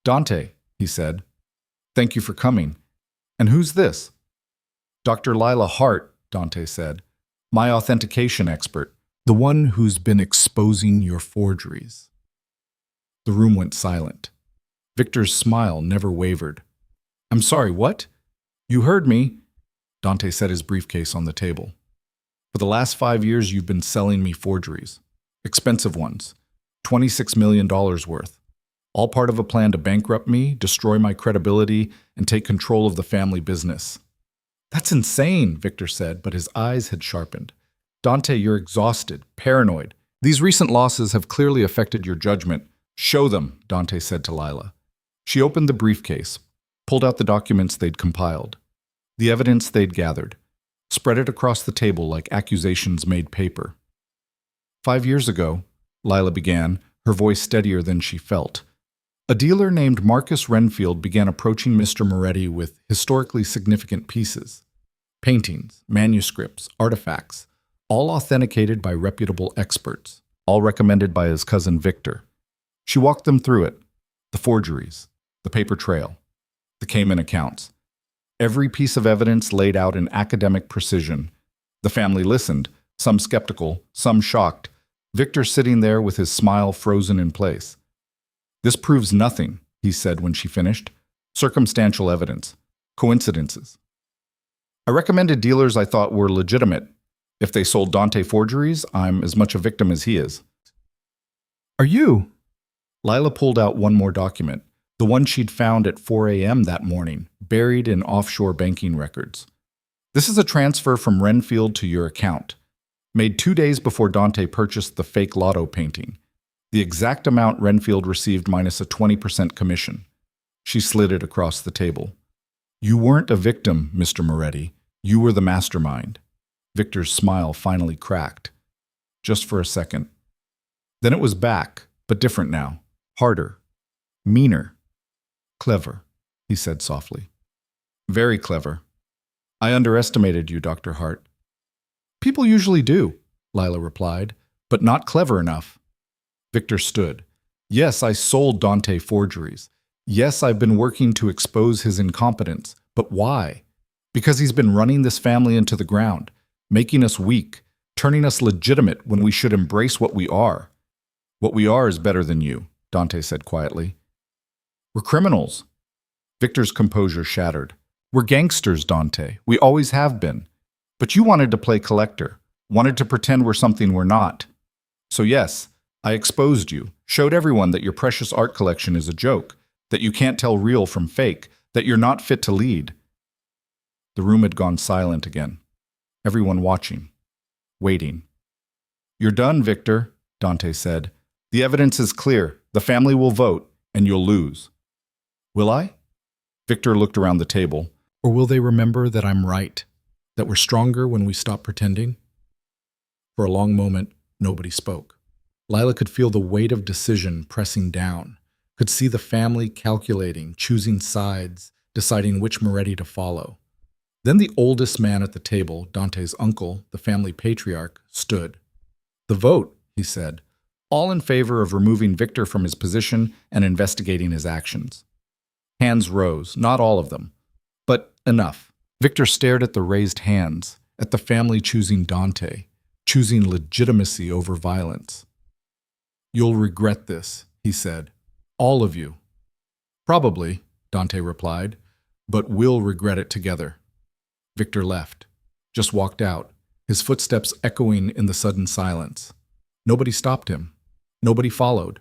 "Dante," he said, "thank you for coming. And who's this?" "Dr. Lila Hart," Dante said, "my authentication expert, the one who's been exposing your forgeries." The room went silent. Victor's smile never wavered. "I'm sorry, what? You heard me." Dante set his briefcase on the table. "For the last 5 years, you've been selling me forgeries. Expensive ones. $26 million worth. All part of a plan to bankrupt me, destroy my credibility, and take control of the family business." "That's insane," Victor said, but his eyes had sharpened. "Dante, you're exhausted, paranoid. These recent losses have clearly affected your judgment. Show them," Dante said to Lila. She opened the briefcase, pulled out the documents they'd compiled, the evidence they'd gathered, spread it across the table like accusations made paper. 5 years ago, Lila began, her voice steadier than she felt, a dealer named Marcus Renfield began approaching Mr. Moretti with historically significant pieces. Paintings, manuscripts, artifacts, all authenticated by reputable experts, all recommended by his cousin Victor. She walked them through it, the forgeries, the paper trail, the Cayman accounts. Every piece of evidence laid out in academic precision. The family listened, some skeptical, some shocked, Victor sitting there with his smile frozen in place. "This proves nothing," he said when she finished. "Circumstantial evidence. Coincidences. I recommended dealers I thought were legitimate. If they sold Dante forgeries, I'm as much a victim as he is." "Are you?" Lila pulled out one more document, the one she'd found at 4 a.m. that morning, buried in offshore banking records. "This is a transfer from Renfield to your account, made 2 days before Dante purchased the fake lotto painting. The exact amount Renfield received minus a 20% commission." She slid it across the table. "You weren't a victim, Mr. Moretti. You were the mastermind." Victor's smile finally cracked. Just for a second. Then it was back, but different now. Harder. Meaner. "Clever," he said softly. "Very clever. I underestimated you, Dr. Hart." "People usually do," Lila replied, "but not clever enough." Victor stood. "Yes, I sold Dante forgeries. Yes, I've been working to expose his incompetence. But why? Because he's been running this family into the ground, making us weak, turning us legitimate when we should embrace what we are." "What we are is better than you," Dante said quietly. "We're criminals." Victor's composure shattered. "We're gangsters, Dante. We always have been. But you wanted to play collector, wanted to pretend we're something we're not. So yes, I exposed you, showed everyone that your precious art collection is a joke, that you can't tell real from fake, that you're not fit to lead." The room had gone silent again. Everyone watching, waiting. "You're done, Victor," Dante said. "The evidence is clear. The family will vote, and you'll lose." "Will I?" Victor looked around the table. "Or will they remember that I'm right, that we're stronger when we stop pretending?" For a long moment, nobody spoke. Lila could feel the weight of decision pressing down, could see the family calculating, choosing sides, deciding which Moretti to follow. Then the oldest man at the table, Dante's uncle, the family patriarch, stood. "The vote," he said, "all in favor of removing Victor from his position and investigating his actions." Hands rose, not all of them, but enough. Victor stared at the raised hands, at the family choosing Dante, choosing legitimacy over violence. "You'll regret this," he said. "All of you." "Probably," Dante replied, "but we'll regret it together." Victor left, just walked out, his footsteps echoing in the sudden silence. Nobody stopped him. Nobody followed.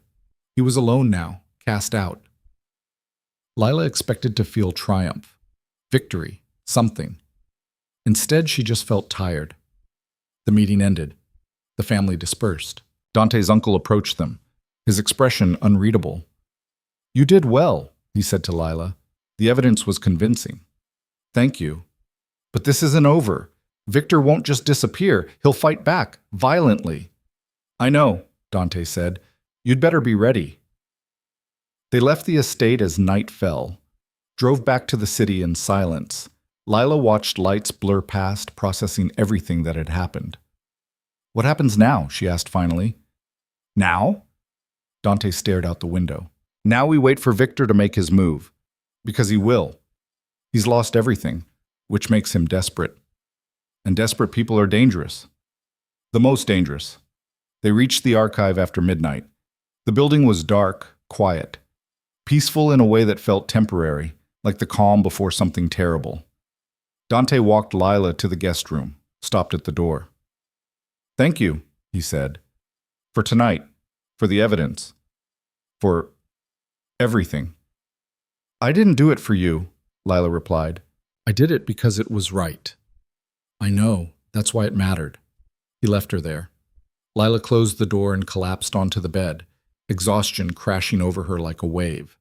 He was alone now, cast out. Lila expected to feel triumph, victory, something. Instead, she just felt tired. The meeting ended. The family dispersed. Dante's uncle approached them, his expression unreadable. "You did well," he said to Lila. "The evidence was convincing." "Thank you. But this isn't over. Victor won't just disappear. He'll fight back, violently." "I know," Dante said. "You'd better be ready." They left the estate as night fell, drove back to the city in silence. Lila watched lights blur past, processing everything that had happened. "What happens now?" she asked finally. "Now?" Dante stared out the window. "Now we wait for Victor to make his move. Because he will. He's lost everything, which makes him desperate. And desperate people are dangerous. The most dangerous." They reached the archive after midnight. The building was dark, quiet, peaceful in a way that felt temporary, like the calm before something terrible. Dante walked Lila to the guest room, stopped at the door. "Thank you," he said, "for tonight, for the evidence, for everything." "I didn't do it for you," Lila replied. "I did it because it was right." "I know, that's why it mattered." He left her there. Lila closed the door and collapsed onto the bed, exhaustion crashing over her like a wave.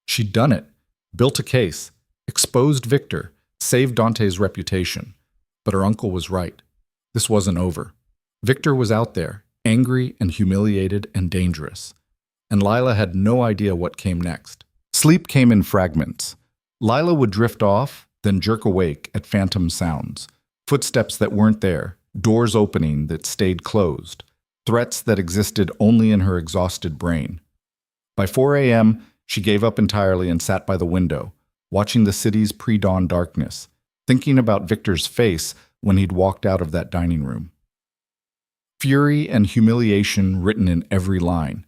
She'd done it, built a case, exposed Victor, saved Dante's reputation. But her uncle was right. This wasn't over. Victor was out there, angry and humiliated and dangerous. And Lila had no idea what came next. Sleep came in fragments. Lila would drift off, then jerk awake at phantom sounds. Footsteps that weren't there, doors opening that stayed closed, threats that existed only in her exhausted brain. By 4 a.m., she gave up entirely and sat by the window, watching the city's pre-dawn darkness, thinking about Victor's face when he'd walked out of that dining room. Fury and humiliation written in every line.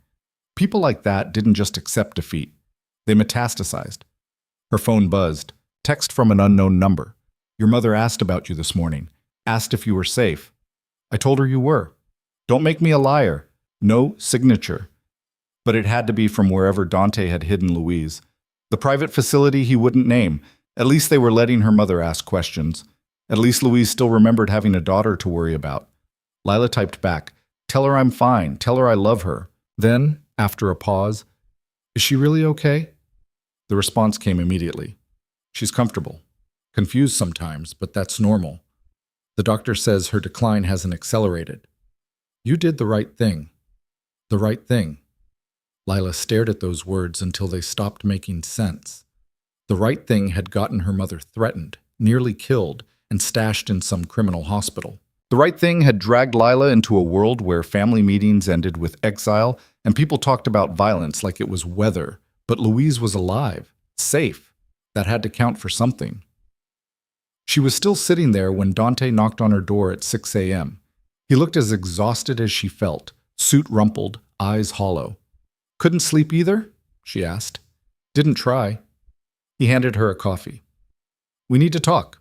People like that didn't just accept defeat. They metastasized. Her phone buzzed. Text from an unknown number. "Your mother asked about you this morning. Asked if you were safe. I told her you were. Don't make me a liar. No signature." But it had to be from wherever Dante had hidden Louise. The private facility he wouldn't name. At least they were letting her mother ask questions. At least Louise still remembered having a daughter to worry about. Lila typed back, "Tell her I'm fine. Tell her I love her." Then, after a pause, "Is she really okay?" The response came immediately. "She's comfortable. Confused sometimes, but that's normal. The doctor says her decline hasn't accelerated. You did the right thing." The right thing. Lila stared at those words until they stopped making sense. The right thing had gotten her mother threatened, nearly killed, and stashed in some criminal hospital. The right thing had dragged Lila into a world where family meetings ended with exile and people talked about violence like it was weather. But Louise was alive, safe. That had to count for something. She was still sitting there when Dante knocked on her door at 6 a.m. He looked as exhausted as she felt, suit rumpled, eyes hollow. "Couldn't sleep either?" she asked. "Didn't try." He handed her a coffee. "We need to talk."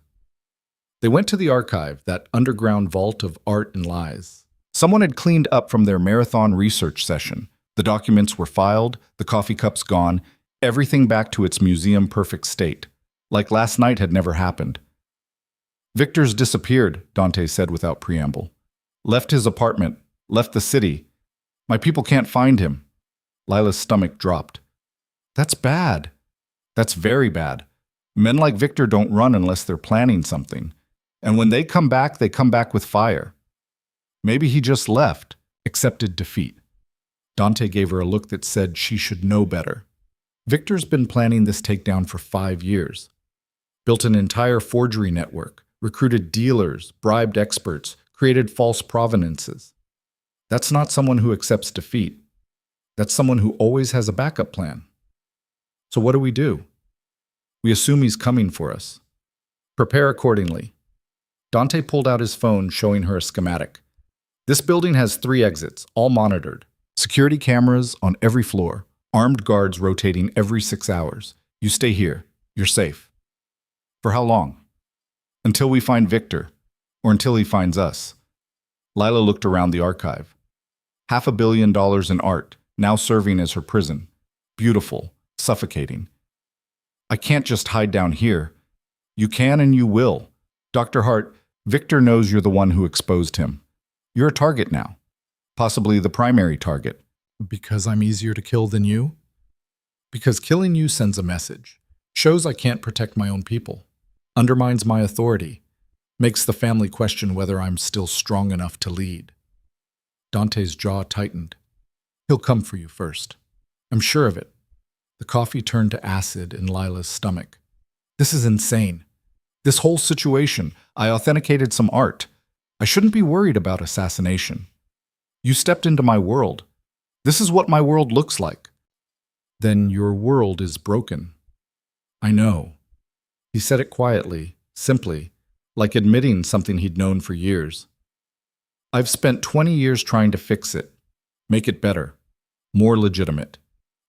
They went to the archive, that underground vault of art and lies. Someone had cleaned up from their marathon research session. The documents were filed, the coffee cups gone, everything back to its museum-perfect state, like last night had never happened. "Victor's disappeared," Dante said without preamble. "Left his apartment, left the city. My people can't find him." Lila's stomach dropped. "That's bad. That's very bad. Men like Victor don't run unless they're planning something. And when they come back with fire. Maybe he just left, accepted defeat." Dante gave her a look that said she should know better. Victor's been planning this takedown for 5 years. Built an entire forgery network, recruited dealers, bribed experts, created false provenances. That's not someone who accepts defeat. That's someone who always has a backup plan. So what do? We assume he's coming for us. Prepare accordingly. Dante pulled out his phone, showing her a schematic. "This building has 3 exits, all monitored. Security cameras on every floor, armed guards rotating every 6 hours. You stay here. You're safe." "For how long?" "Until we find Victor, or until he finds us. Lila looked around the archive. $500 million in art, now serving as her prison. Beautiful, suffocating. I can't just hide down here. You can and you will. Dr. Hart, Victor knows you're the one who exposed him. You're a target now. Possibly the primary target. Because I'm easier to kill than you? Because killing you sends a message. Shows I can't protect my own people. Undermines my authority. Makes the family question whether I'm still strong enough to lead. Dante's jaw tightened. He'll come for you first. I'm sure of it. The coffee turned to acid in Lila's stomach. This is insane. This whole situation, I authenticated some art. I shouldn't be worried about assassination. You stepped into my world. This is what my world looks like. Then your world is broken. I know. He said it quietly, simply, like admitting something he'd known for years. I've spent 20 years trying to fix it, make it better, more legitimate.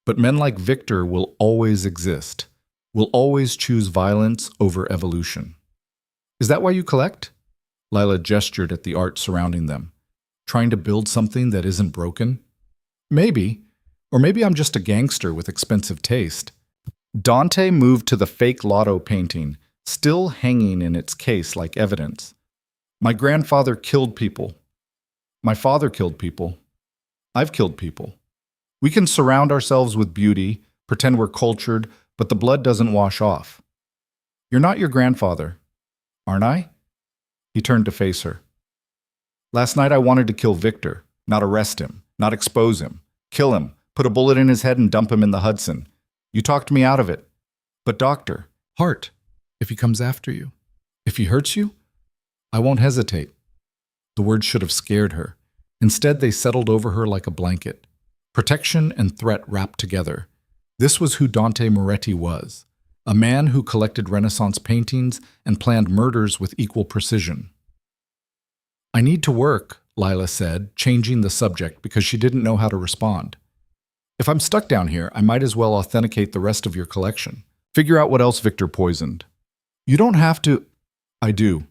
But men like Victor will always exist, will always choose violence over evolution. Is that why you collect? Lila gestured at the art surrounding them. Trying to build something that isn't broken? Maybe. Or maybe I'm just a gangster with expensive taste. Dante moved to the fake Lotto painting, still hanging in its case like evidence. My grandfather killed people. My father killed people. I've killed people. We can surround ourselves with beauty, pretend we're cultured, but the blood doesn't wash off. You're not your grandfather, aren't I? He turned to face her. Last night I wanted to kill Victor, not arrest him, not expose him, kill him, put a bullet in his head and dump him in the Hudson. You talked me out of it. But Doctor, Hart, if he comes after you, if he hurts you, I won't hesitate. The words should have scared her. Instead, they settled over her like a blanket. Protection and threat wrapped together. This was who Dante Moretti was, a man who collected Renaissance paintings and planned murders with equal precision. I need to work, Lila said, changing the subject because she didn't know how to respond. If I'm stuck down here, I might as well authenticate the rest of your collection. Figure out what else Victor poisoned. You don't have to. I do.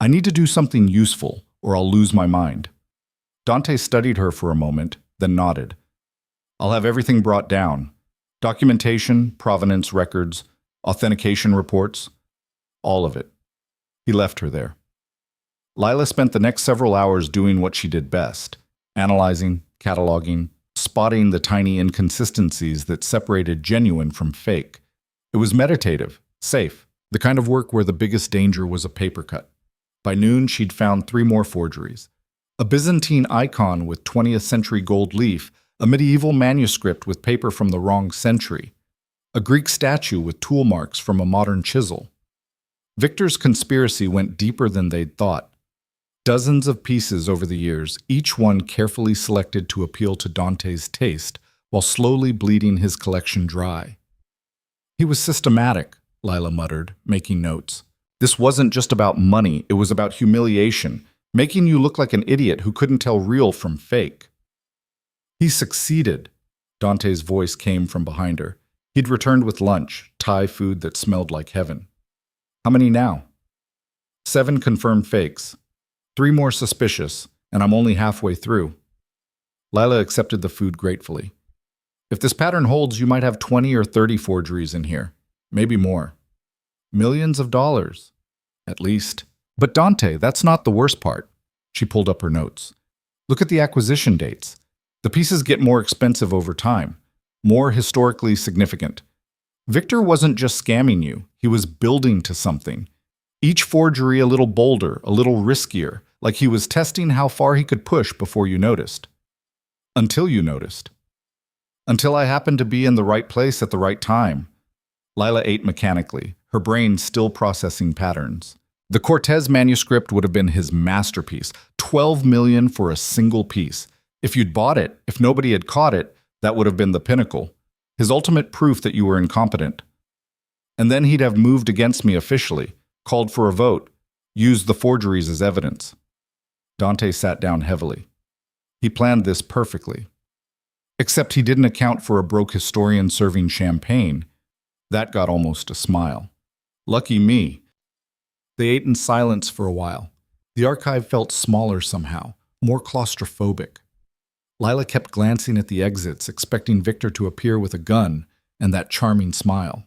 I need to do something useful, or I'll lose my mind. Dante studied her for a moment, then nodded. I'll have everything brought down. Documentation, provenance records, authentication reports. All of it. He left her there. Lila spent the next several hours doing what she did best, analyzing, cataloging, spotting the tiny inconsistencies that separated genuine from fake. It was meditative, safe, the kind of work where the biggest danger was a paper cut. By noon, she'd found 3 more forgeries. A Byzantine icon with 20th century gold leaf, a medieval manuscript with paper from the wrong century, a Greek statue with tool marks from a modern chisel. Victor's conspiracy went deeper than they'd thought. Dozens of pieces over the years, each one carefully selected to appeal to Dante's taste, while slowly bleeding his collection dry. He was systematic, Lila muttered, making notes. This wasn't just about money, it was about humiliation, making you look like an idiot who couldn't tell real from fake. He succeeded. Dante's voice came from behind her. He'd returned with lunch, Thai food that smelled like heaven. How many now? 7 confirmed fakes. 3 more suspicious, and I'm only halfway through. Lila accepted the food gratefully. If this pattern holds, you might have 20 or 30 forgeries in here. Maybe more. Millions of dollars. At least. But Dante, that's not the worst part. She pulled up her notes. Look at the acquisition dates. The pieces get more expensive over time. More historically significant. Victor wasn't just scamming you. He was building to something. Each forgery a little bolder, a little riskier, like he was testing how far he could push before you noticed. Until you noticed. Until I happened to be in the right place at the right time. Lila ate mechanically, her brain still processing patterns. The Cortez manuscript would have been his masterpiece, $12 million for a single piece. If you'd bought it, if nobody had caught it, that would have been the pinnacle. His ultimate proof that you were incompetent. And then he'd have moved against me officially, called for a vote, used the forgeries as evidence. Dante sat down heavily. He planned this perfectly. Except he didn't account for a broke historian serving champagne. That got almost a smile. Lucky me. They ate in silence for a while. The archive felt smaller somehow, more claustrophobic. Lila kept glancing at the exits, expecting Victor to appear with a gun and that charming smile.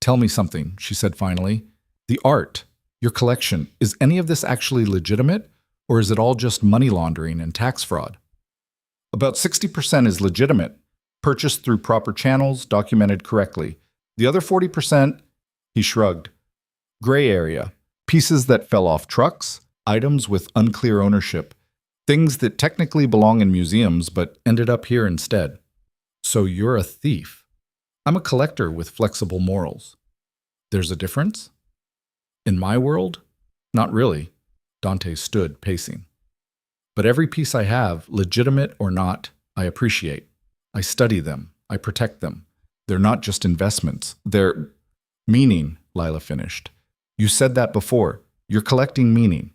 "Tell me something," she said finally. "The art, your collection, is any of this actually legitimate, or is it all just money laundering and tax fraud?" "About 60% is legitimate, purchased through proper channels, documented correctly. The other 40%, he shrugged. Gray area, pieces that fell off trucks, items with unclear ownership, things that technically belong in museums but ended up here instead." "So you're a thief." "I'm a collector with flexible morals." "There's a difference?" "In my world? Not really." Dante stood, pacing. "But every piece I have, legitimate or not, I appreciate. I study them. I protect them. They're not just investments. They're—" "Meaning," Lila finished. "You said that before. You're collecting meaning."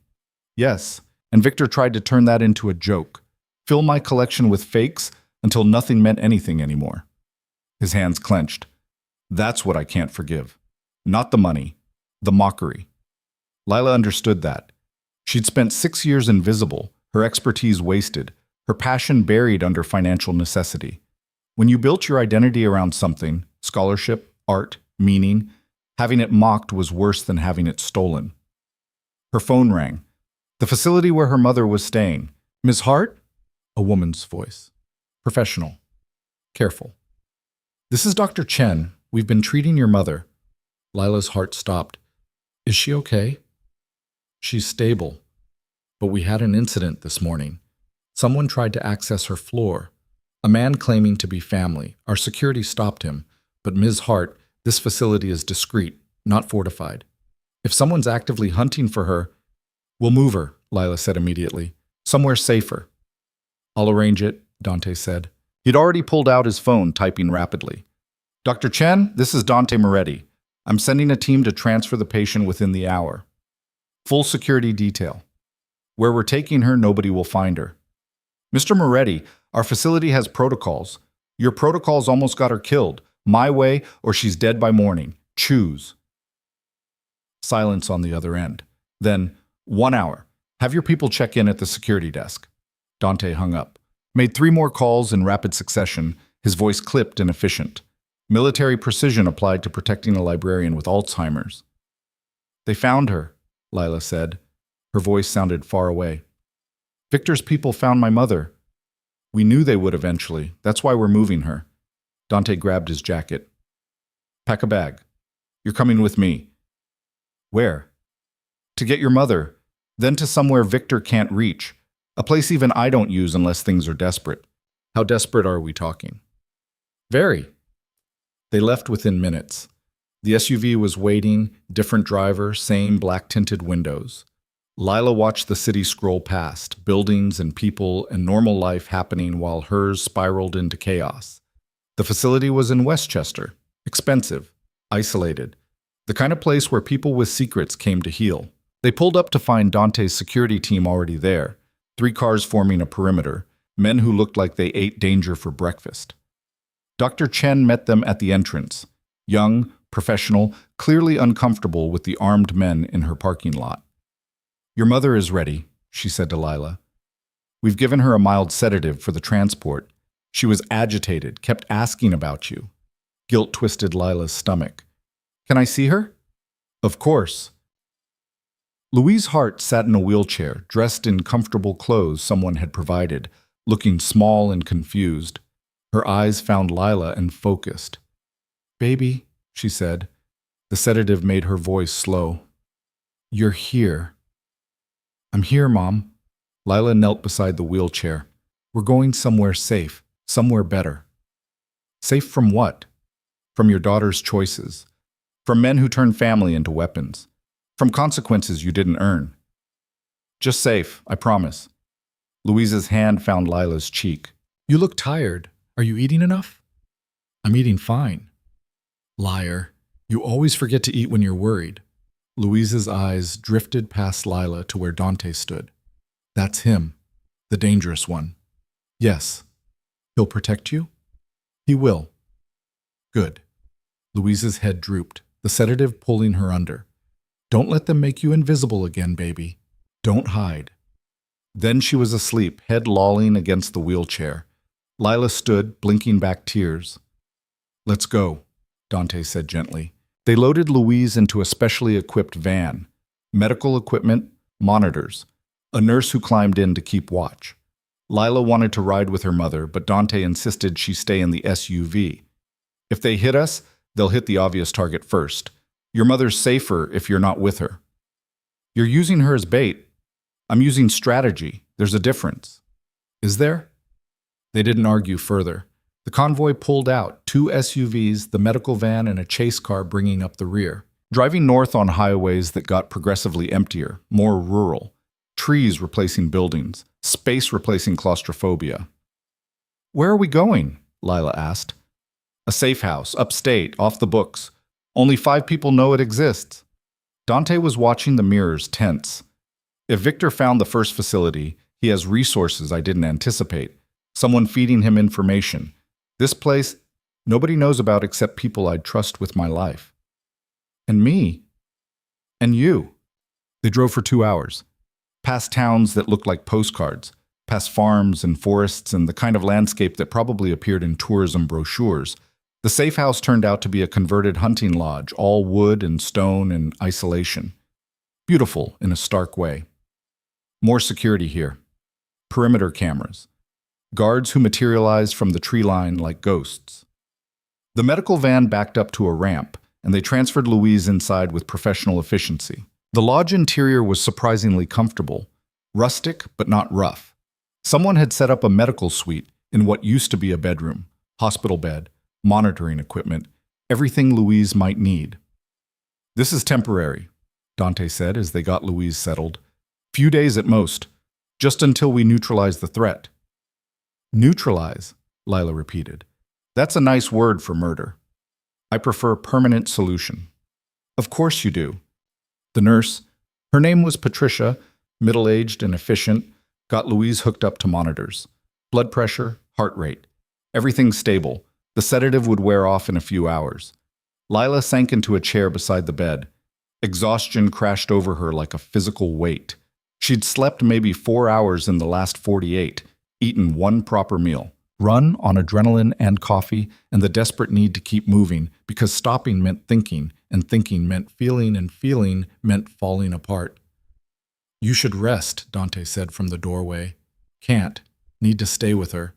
"Yes, and Victor tried to turn that into a joke. Fill my collection with fakes until nothing meant anything anymore." His hands clenched. "That's what I can't forgive. Not the money. The mockery." Lila understood that. She'd spent 6 years invisible, her expertise wasted, her passion buried under financial necessity. When you built your identity around something, scholarship, art, meaning, having it mocked was worse than having it stolen. Her phone rang. The facility where her mother was staying. "Ms. Hart?" A woman's voice. Professional. Careful. "This is Dr. Chen. We've been treating your mother." Lila's heart stopped. "Is she okay?" "She's stable. But we had an incident this morning. Someone tried to access her floor. A man claiming to be family. Our security stopped him. But Ms. Hart, this facility is discreet, not fortified. If someone's actively hunting for her—" "We'll move her," Lila said immediately. "Somewhere safer." "I'll arrange it," Dante said. He'd already pulled out his phone, typing rapidly. "Dr. Chen, this is Dante Moretti. I'm sending a team to transfer the patient within the hour. Full security detail. Where we're taking her, nobody will find her." "Mr. Moretti, our facility has protocols. Your protocols almost got her killed. My way, or she's dead by morning. Choose." Silence on the other end. Then, 1 hour. Have your people check in at the security desk." Dante hung up. Made 3 more calls in rapid succession, his voice clipped and efficient. Military precision applied to protecting a librarian with Alzheimer's. "They found her," Lila said. Her voice sounded far away. "Victor's people found my mother. We knew they would eventually. That's why we're moving her." Dante grabbed his jacket. "Pack a bag. You're coming with me." "Where?" "To get your mother. Then to somewhere Victor can't reach. A place even I don't use unless things are desperate." "How desperate are we talking?" "Very." They left within minutes. The SUV was waiting, different driver, same black-tinted windows. Lila watched the city scroll past, buildings and people and normal life happening while hers spiraled into chaos. The facility was in Westchester, expensive, isolated, the kind of place where people with secrets came to heal. They pulled up to find Dante's security team already there, 3 cars forming a perimeter, men who looked like they ate danger for breakfast. Dr. Chen met them at the entrance, young, professional, clearly uncomfortable with the armed men in her parking lot. "Your mother is ready," she said to Lila. "We've given her a mild sedative for the transport. She was agitated, kept asking about you." Guilt twisted Lila's stomach. "Can I see her?" "Of course." Louise Hart sat in a wheelchair, dressed in comfortable clothes someone had provided, looking small and confused. Her eyes found Lila and focused. "Baby," she said. The sedative made her voice slow. "You're here." "I'm here, Mom." Lila knelt beside the wheelchair. "We're going somewhere safe, somewhere better." "Safe from what?" "From your daughter's choices. From men who turn family into weapons. From consequences you didn't earn. Just safe, I promise." Louise's hand found Lila's cheek. "You look tired. Are you eating enough?" "I'm eating fine." "Liar. You always forget to eat when you're worried." Louise's eyes drifted past Lila to where Dante stood. "That's him, the dangerous one." "Yes." "He'll protect you?" "He will." "Good." Louise's head drooped, the sedative pulling her under. "Don't let them make you invisible again, baby." Don't hide. Then she was asleep, head lolling against the wheelchair. Lila stood, blinking back tears. Let's go, Dante said gently. They loaded Louise into a specially equipped van. Medical equipment, monitors, a nurse who climbed in to keep watch. Lila wanted to ride with her mother, but Dante insisted she stay in the SUV. If they hit us, they'll hit the obvious target first. Your mother's safer if you're not with her. You're using her as bait. I'm using strategy. There's a difference. Is there? They didn't argue further. The convoy pulled out, 2 SUVs, the medical van, and a chase car bringing up the rear. Driving north on highways that got progressively emptier, more rural. Trees replacing buildings, space replacing claustrophobia. Where are we going? Lila asked. A safe house, upstate, off the books. Only 5 people know it exists. Dante was watching the mirrors, tense. If Victor found the first facility, he has resources I didn't anticipate. Someone feeding him information. This place, nobody knows about except people I'd trust with my life. And me. And you. They drove for 2 hours. Past towns that looked like postcards. Past farms and forests and the kind of landscape that probably appeared in tourism brochures. The safe house turned out to be a converted hunting lodge, all wood and stone and isolation. Beautiful in a stark way. More security here. Perimeter cameras. Guards who materialized from the tree line like ghosts. The medical van backed up to a ramp, and they transferred Louise inside with professional efficiency. The lodge interior was surprisingly comfortable, rustic but not rough. Someone had set up a medical suite in what used to be a bedroom, hospital bed, monitoring equipment, everything Louise might need. This is temporary, Dante said as they got Louise settled. Few days at most, just until we neutralize the threat. Neutralize, Lila repeated. That's a nice word for murder. I prefer permanent solution. Of course you do. The nurse, her name was Patricia, middle-aged and efficient, got Louise hooked up to monitors. Blood pressure, heart rate. Everything stable. The sedative would wear off in a few hours. Lila sank into a chair beside the bed. Exhaustion crashed over her like a physical weight. She'd slept maybe 4 hours in the last 48, eaten 1 proper meal, run on adrenaline and coffee, and the desperate need to keep moving because stopping meant thinking, and thinking meant feeling, and feeling meant falling apart. You should rest, Dante said from the doorway. Can't. Need to stay with her.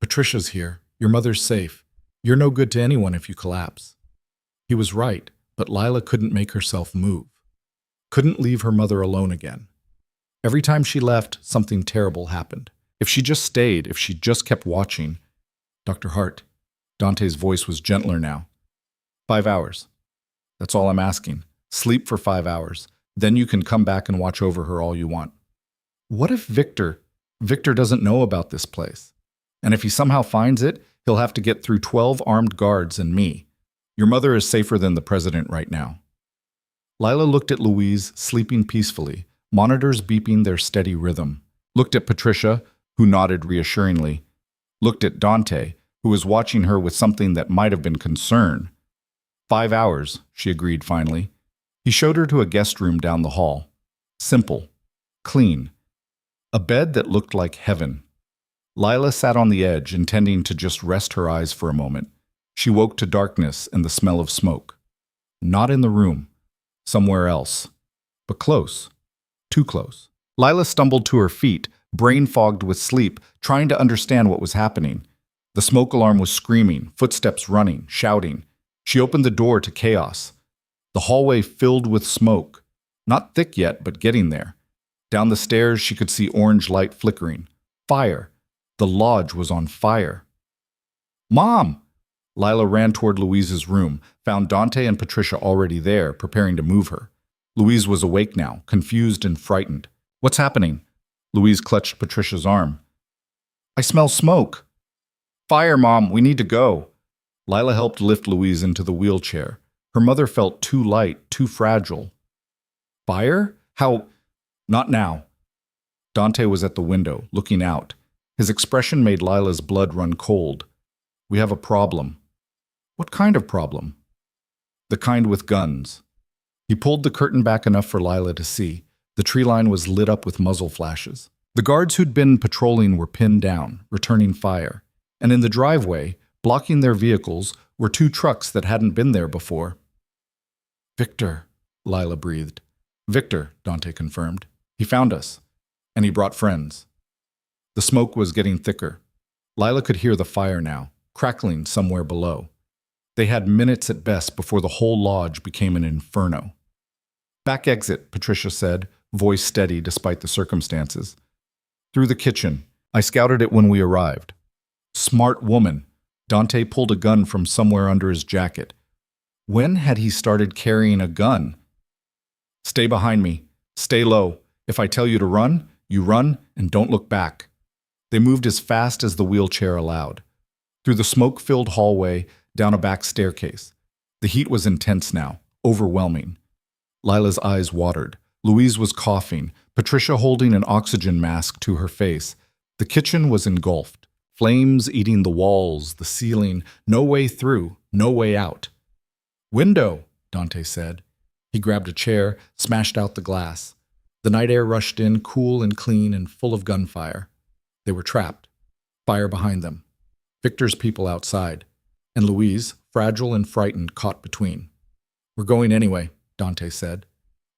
Patricia's here. Your mother's safe. You're no good to anyone if you collapse. He was right, but Lila couldn't make herself move. Couldn't leave her mother alone again. Every time she left, something terrible happened. If she just stayed, if she just kept watching. Dr. Hart, Dante's voice was gentler now. 5 hours. That's all I'm asking. Sleep for 5 hours. Then you can come back and watch over her all you want. What if Victor doesn't know about this place? And if he somehow finds it, he'll have to get through 12 armed guards and me. Your mother is safer than the president right now. Lila looked at Louise, sleeping peacefully, monitors beeping their steady rhythm. Looked at Patricia, who nodded reassuringly. Looked at Dante, who was watching her with something that might have been concern. 5 hours, she agreed finally. He showed her to a guest room down the hall. Simple. Clean. A bed that looked like heaven. Lila sat on the edge, intending to just rest her eyes for a moment. She woke to darkness and the smell of smoke. Not in the room. Somewhere else. But close. Too close. Lila stumbled to her feet, brain fogged with sleep, trying to understand what was happening. The smoke alarm was screaming, footsteps running, shouting. She opened the door to chaos. The hallway filled with smoke. Not thick yet, but getting there. Down the stairs, she could see orange light flickering. Fire. The lodge was on fire. Mom! Lila ran toward Louise's room, found Dante and Patricia already there, preparing to move her. Louise was awake now, confused and frightened. What's happening? Louise clutched Patricia's arm. I smell smoke. Fire, Mom, we need to go. Lila helped lift Louise into the wheelchair. Her mother felt too light, too fragile. Fire? How? Not now. Dante was at the window, looking out. His expression made Lila's blood run cold. We have a problem. What kind of problem? The kind with guns. He pulled the curtain back enough for Lila to see. The tree line was lit up with muzzle flashes. The guards who'd been patrolling were pinned down, returning fire. And in the driveway, blocking their vehicles, were two trucks that hadn't been there before. "Victor," Lila breathed. "Victor," Dante confirmed. "He found us. And he brought friends." The smoke was getting thicker. Lila could hear the fire now, crackling somewhere below. They had minutes at best before the whole lodge became an inferno. "Back exit," Patricia said, voice steady despite the circumstances. "Through the kitchen. I scouted it when we arrived." Smart woman. Dante pulled a gun from somewhere under his jacket. When had he started carrying a gun? "Stay behind me. Stay low. If I tell you to run, you run and don't look back." They moved as fast as the wheelchair allowed. Through the smoke-filled hallway, down a back staircase. The heat was intense now, overwhelming. Lila's eyes watered. Louise was coughing, Patricia holding an oxygen mask to her face. The kitchen was engulfed. Flames eating the walls, the ceiling, no way through, no way out. "Window," Dante said. He grabbed a chair, smashed out the glass. The night air rushed in, cool and clean and full of gunfire. They were trapped. Fire behind them. Victor's people outside. And Louise, fragile and frightened, caught between. "We're going anyway," Dante said.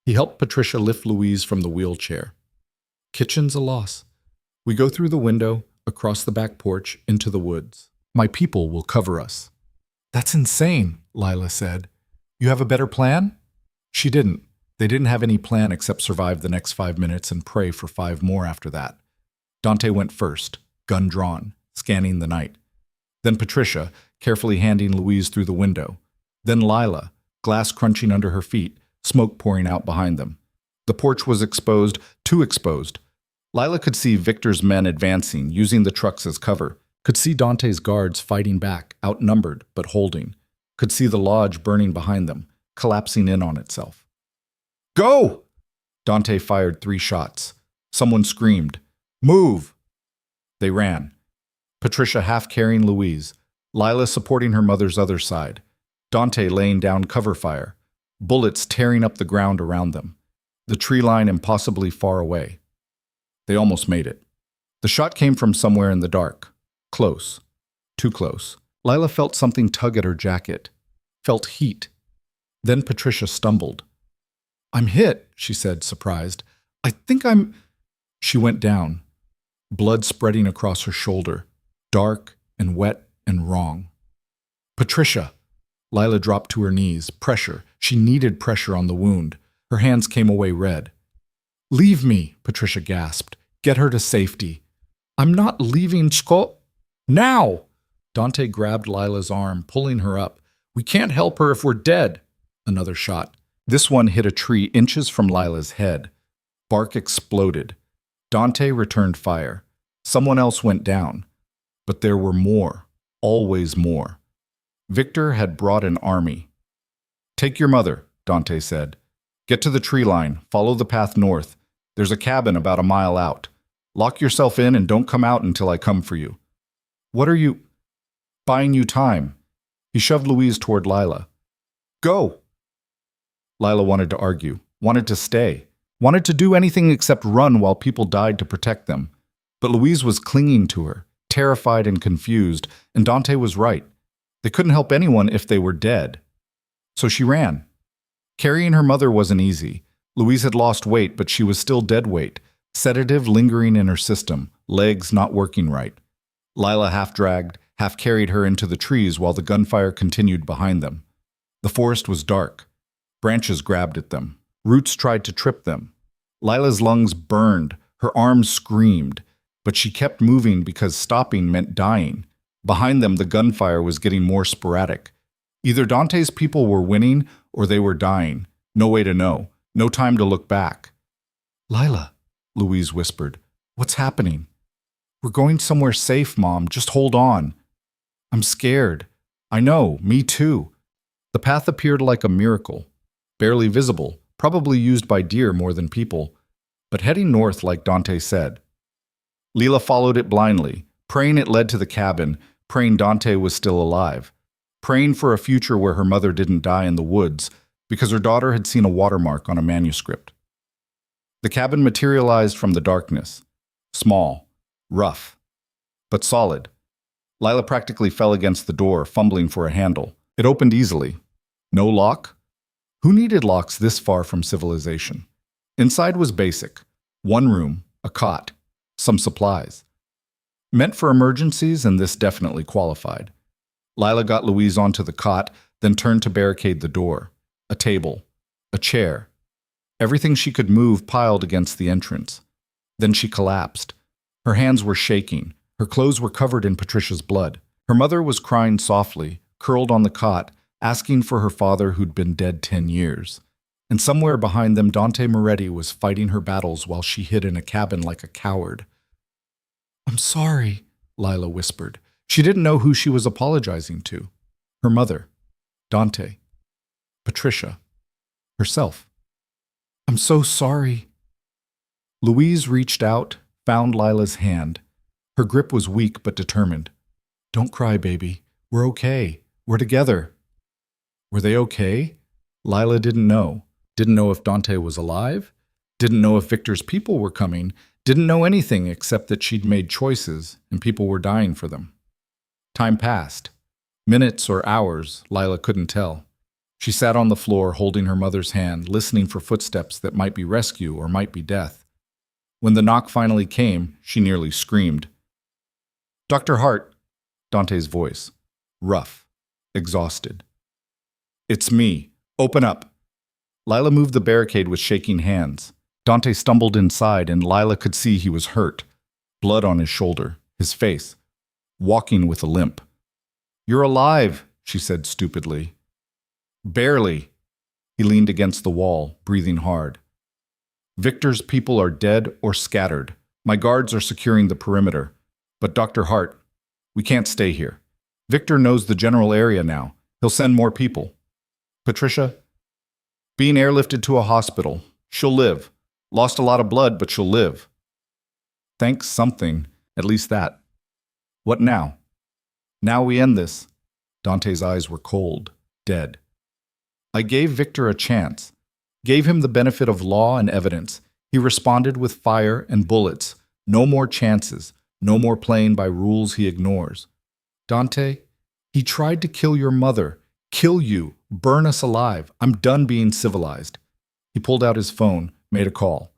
He helped Patricia lift Louise from the wheelchair. "Kitchen's a loss. We go through the window, across the back porch, into the woods. My people will cover us." "That's insane," Lila said. "You have a better plan?" She didn't. They didn't have any plan except survive the next 5 minutes and pray for 5 more after that. Dante went first, gun drawn, scanning the night. Then Patricia, carefully handing Louise through the window. Then Lila, glass crunching under her feet, smoke pouring out behind them. The porch was exposed, too exposed. Lila could see Victor's men advancing, using the trucks as cover. Could see Dante's guards fighting back, outnumbered, but holding. Could see the lodge burning behind them, collapsing in on itself. "Go!" Dante fired 3 shots. Someone screamed, "Move!" They ran. Patricia half carrying Louise, Lila supporting her mother's other side, Dante laying down cover fire, bullets tearing up the ground around them, the tree line impossibly far away. They almost made it. The shot came from somewhere in the dark. Close. Too close. Lila felt something tug at her jacket. Felt heat. Then Patricia stumbled. "I'm hit," she said, surprised. "I think I'm—" She went down. Blood spreading across her shoulder. Dark and wet and wrong. "Patricia!" Lila dropped to her knees. Pressure. She needed pressure on the wound. Her hands came away red. "Leave me," Patricia gasped. "Get her to safety." "I'm not leaving Scott. Now!" Dante grabbed Lila's arm, pulling her up. "We can't help her if we're dead." Another shot. This one hit a tree inches from Lila's head. Bark exploded. Dante returned fire. Someone else went down. But there were more. Always more. Victor had brought an army. "Take your mother," Dante said. "Get to the tree line. Follow the path north. There's a cabin about a mile out. Lock yourself in and don't come out until I come for you." "What are you—" "Buying you time." He shoved Louise toward Lila. "Go!" Lila wanted to argue, wanted to stay, wanted to do anything except run while people died to protect them. But Louise was clinging to her, terrified and confused, and Dante was right. They couldn't help anyone if they were dead. So she ran. Carrying her mother wasn't easy. Louise had lost weight, but she was still dead weight, sedative lingering in her system, legs not working right. Lila half-dragged, half-carried her into the trees while the gunfire continued behind them. The forest was dark. Branches grabbed at them. Roots tried to trip them. Lila's lungs burned. Her arms screamed. But she kept moving because stopping meant dying. Behind them, the gunfire was getting more sporadic. Either Dante's people were winning or they were dying. No way to know. No time to look back. "Lila," Louise whispered. "What's happening?" "We're going somewhere safe, Mom. Just hold on." "I'm scared." "I know. Me too." The path appeared like a miracle. Barely visible, probably used by deer more than people, but heading north like Dante said. Lila followed it blindly, praying it led to the cabin, praying Dante was still alive, praying for a future where her mother didn't die in the woods because her daughter had seen a watermark on a manuscript. The cabin materialized from the darkness. Small, rough, but solid. Lila practically fell against the door, fumbling for a handle. It opened easily. No lock? Who needed locks this far from civilization? Inside was basic. One room, a cot, some supplies. Meant for emergencies, and this definitely qualified. Lila got Louise onto the cot, then turned to barricade the door. A table, a chair. Everything she could move piled against the entrance. Then she collapsed. Her hands were shaking. Her clothes were covered in Patricia's blood. Her mother was crying softly, curled on the cot, asking for her father who'd been dead 10 years. And somewhere behind them, Dante Moretti was fighting her battles while she hid in a cabin like a coward. "I'm sorry," Lila whispered. She didn't know who she was apologizing to. Her mother, Dante, Patricia, herself. "I'm so sorry." Louise reached out, found Lila's hand. Her grip was weak but determined. "Don't cry, baby. We're okay. We're together." Were they okay? Lila didn't know. Didn't know if Dante was alive. Didn't know if Victor's people were coming. Didn't know anything except that she'd made choices and people were dying for them. Time passed. Minutes or hours, Lila couldn't tell. She sat on the floor holding her mother's hand, listening for footsteps that might be rescue or might be death. When the knock finally came, she nearly screamed. "Dr. Hart," Dante's voice, rough, exhausted. "It's me. Open up." Lila moved the barricade with shaking hands. Dante stumbled inside, and Lila could see he was hurt. Blood on his shoulder, his face, walking with a limp. "You're alive," she said stupidly. "Barely." He leaned against the wall, breathing hard. "Victor's people are dead or scattered. My guards are securing the perimeter. But Dr. Hart, we can't stay here. Victor knows the general area now. He'll send more people. Patricia, being airlifted to a hospital. She'll live. Lost a lot of blood, but she'll live." Thanks something, at least that. "What now?" "Now we end this." Dante's eyes were cold, dead. "I gave Victor a chance. Gave him the benefit of law and evidence. He responded with fire and bullets. No more chances. No more playing by rules he ignores. Dante, he tried to kill your mother. Kill you. Burn us alive. I'm done being civilized." He pulled out his phone, made a call.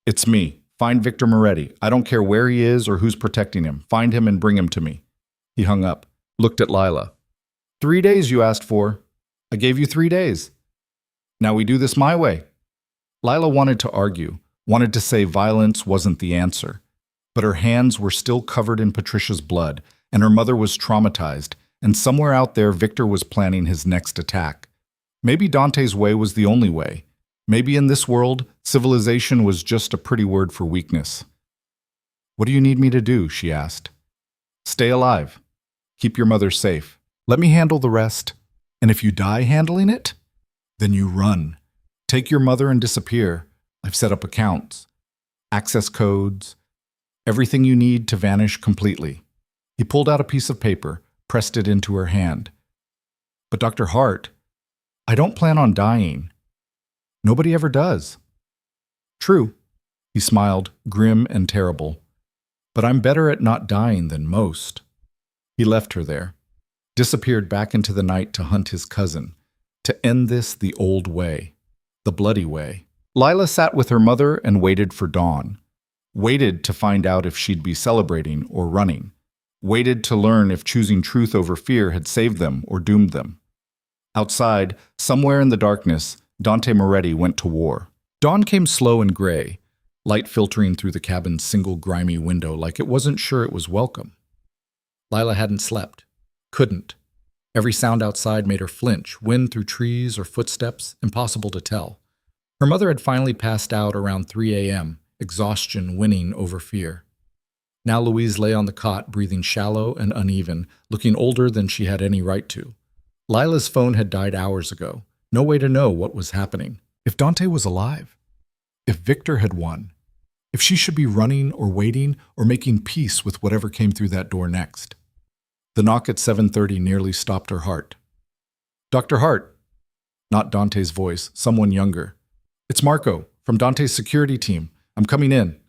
"It's me. Find Victor Moretti. I don't care where he is or who's protecting him. Find him and bring him to me." He hung up, looked at Lila. 3 days you asked for. I gave you 3 days. Now we do this my way." Lila wanted to argue, wanted to say violence wasn't the answer. But her hands were still covered in Patricia's blood, and her mother was traumatized, and somewhere out there Victor was planning his next attack. Maybe Dante's way was the only way. Maybe in this world, civilization was just a pretty word for weakness. "What do you need me to do?" she asked. "Stay alive. Keep your mother safe. Let me handle the rest. And if you die handling it, then you run. Take your mother and disappear. I've set up accounts, access codes, everything you need to vanish completely." He pulled out a piece of paper, pressed it into her hand. "But Dr. Hart, I don't plan on dying. Nobody ever does." "True," he smiled, grim and terrible. "But I'm better at not dying than most." He left her there, disappeared back into the night to hunt his cousin, to end this the old way, the bloody way. Lila sat with her mother and waited for dawn. Waited to find out if she'd be celebrating or running. Waited to learn if choosing truth over fear had saved them or doomed them. Outside, somewhere in the darkness, Dante Moretti went to war. Dawn came slow and gray, light filtering through the cabin's single grimy window like it wasn't sure it was welcome. Lila hadn't slept. Couldn't. Every sound outside made her flinch, wind through trees or footsteps, impossible to tell. Her mother had finally passed out around 3 a.m., exhaustion winning over fear. Now Louise lay on the cot, breathing shallow and uneven, looking older than she had any right to. Lila's phone had died hours ago. No way to know what was happening. If Dante was alive, if Victor had won, if she should be running or waiting or making peace with whatever came through that door next. The knock at 7:30 nearly stopped her heart. "Dr. Hart." Not Dante's voice, someone younger. "It's Marco, From Dante's security team. I'm coming in.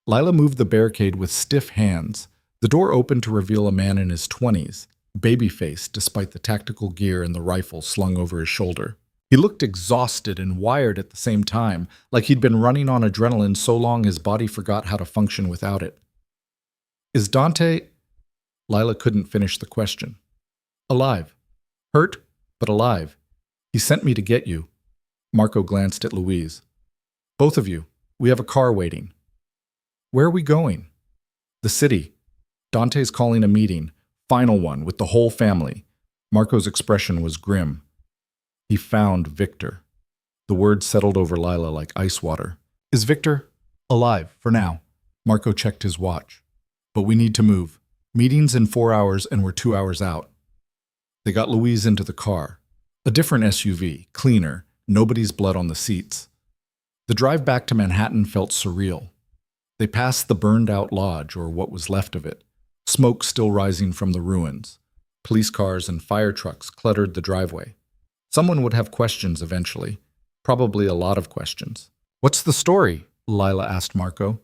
Lila moved the barricade with stiff hands. The door opened to reveal a man in his 20s, baby-faced despite the tactical gear and the rifle slung over his shoulder. He looked exhausted and wired at the same time, like he'd been running on adrenaline so long his body forgot how to function without it. Is Dante... Lila couldn't finish the question. Alive. Hurt, but alive. He sent me to get you. Marco glanced at Louise. Both of you. We have a car waiting. Where are we going? The city. Dante's calling a meeting. Final one, with the whole family. Marco's expression was grim. He found Victor. The words settled over Lila like ice water. Is Victor? Alive, for now. Marco checked his watch. But we need to move. Meeting's in 4 hours and we're 2 hours out. They got Louise into the car. A different SUV, cleaner, nobody's blood on the seats. The drive back to Manhattan felt surreal. They passed the burned-out lodge, or what was left of it, smoke still rising from the ruins. Police cars and fire trucks cluttered the driveway. Someone would have questions eventually, probably a lot of questions. What's the story? Lila asked Marco.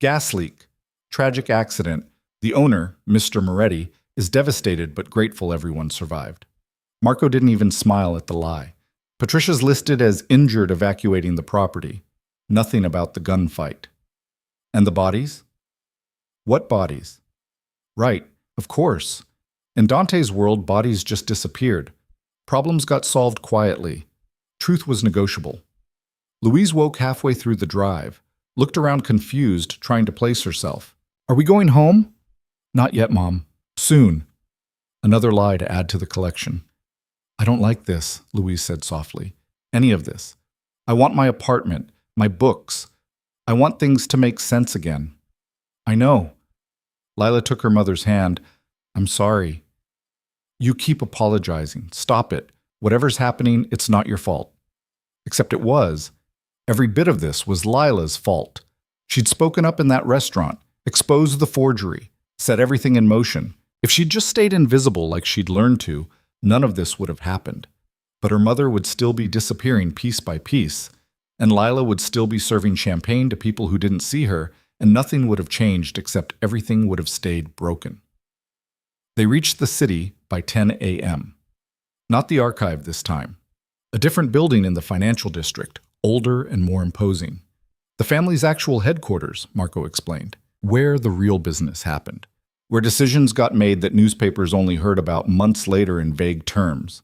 Gas leak. Tragic accident. The owner, Mr. Moretti, is devastated but grateful everyone survived. Marco didn't even smile at the lie. Patricia's listed as injured evacuating the property. Nothing about the gunfight. And the bodies? What bodies? Right, of course. In Dante's world, bodies just disappeared. Problems got solved quietly. Truth was negotiable. Louise woke halfway through the drive, looked around confused, trying to place herself. Are we going home? Not yet, Mom. Soon. Another lie to add to the collection. I don't like this, Louise said softly. Any of this. I want my apartment, my books. I want things to make sense again. I know. Lila took her mother's hand. I'm sorry. You keep apologizing. Stop it. Whatever's happening, it's not your fault. Except it was. Every bit of this was Lila's fault. She'd spoken up in that restaurant, exposed the forgery, set everything in motion. If she'd just stayed invisible like she'd learned to, none of this would have happened. But her mother would still be disappearing piece by piece, and Lila would still be serving champagne to people who didn't see her, and nothing would have changed except everything would have stayed broken. They reached the city by 10 a.m. Not the archive this time. A different building in the financial district, older and more imposing. The family's actual headquarters, Marco explained, where the real business happened, where decisions got made that newspapers only heard about months later in vague terms.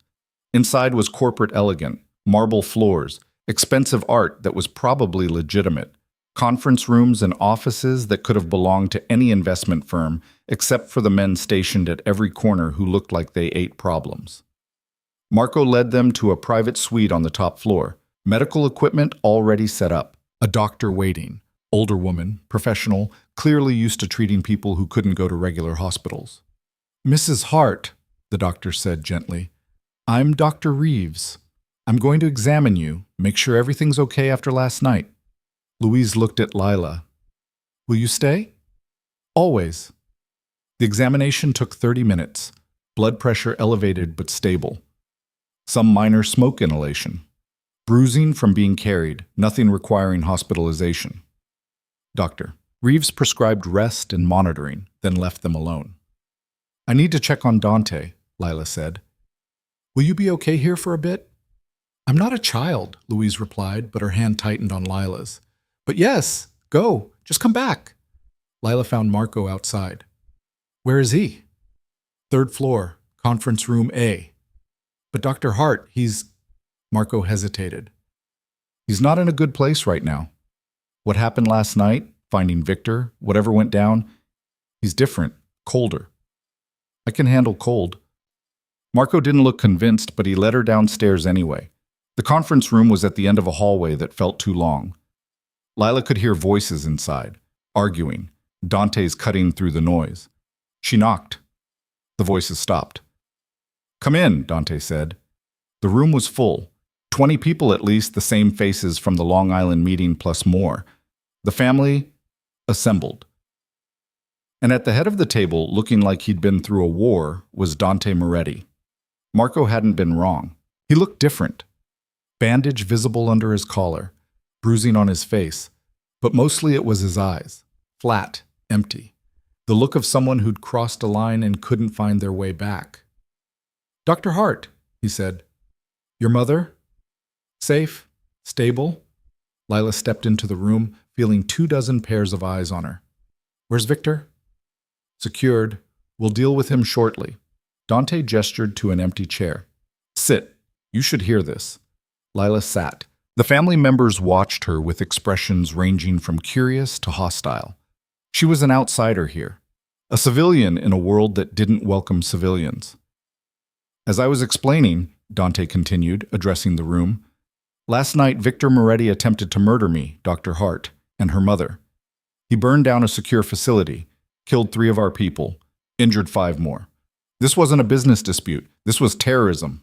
Inside was corporate elegant, marble floors, expensive art that was probably legitimate, conference rooms and offices that could have belonged to any investment firm except for the men stationed at every corner who looked like they ate problems. Marco led them to a private suite on the top floor, medical equipment already set up, a doctor waiting, older woman, professional, clearly used to treating people who couldn't go to regular hospitals. Mrs. Hart, the doctor said gently, I'm Dr. Reeves. I'm going to examine you, make sure everything's okay after last night. Louise looked at Lila. Will you stay? Always. The examination took 30 minutes, blood pressure elevated but stable. Some minor smoke inhalation. Bruising from being carried, nothing requiring hospitalization. Doctor. Reeves prescribed rest and monitoring, then left them alone. I need to check on Dante, Lila said. Will you be okay here for a bit? I'm not a child, Louise replied, but her hand tightened on Lila's. But yes, go, just come back. Lila found Marco outside. Where is he? 3rd floor, conference room A. But Dr. Hart, Marco hesitated. He's not in a good place right now. What happened last night, finding Victor, whatever went down, he's different, colder. I can handle cold. Marco didn't look convinced, but he led her downstairs anyway. The conference room was at the end of a hallway that felt too long. Lila could hear voices inside, arguing, Dante's cutting through the noise. She knocked. The voices stopped. Come in, Dante said. The room was full. 20 people at least, the same faces from the Long Island meeting plus more. The family assembled. And at the head of the table, looking like he'd been through a war, was Dante Moretti. Marco hadn't been wrong. He looked different. Bandage visible under his collar. bruising on his face, but mostly it was his eyes, flat, empty. The look of someone who'd crossed a line and couldn't find their way back. "Dr. Hart," he said. "Your mother? Safe? Stable?" Lila stepped into the room, feeling 24 pairs of eyes on her. "Where's Victor?" "Secured. We'll deal with him shortly." Dante gestured to an empty chair. "Sit. You should hear this." Lila sat. The family members watched her with expressions ranging from curious to hostile. She was an outsider here, a civilian in a world that didn't welcome civilians. "As I was explaining," Dante continued, addressing the room, "last night Victor Moretti attempted to murder me, Dr. Hart, and her mother. He burned down a secure facility, killed 3 of our people, injured 5 more. This wasn't a business dispute. This was terrorism."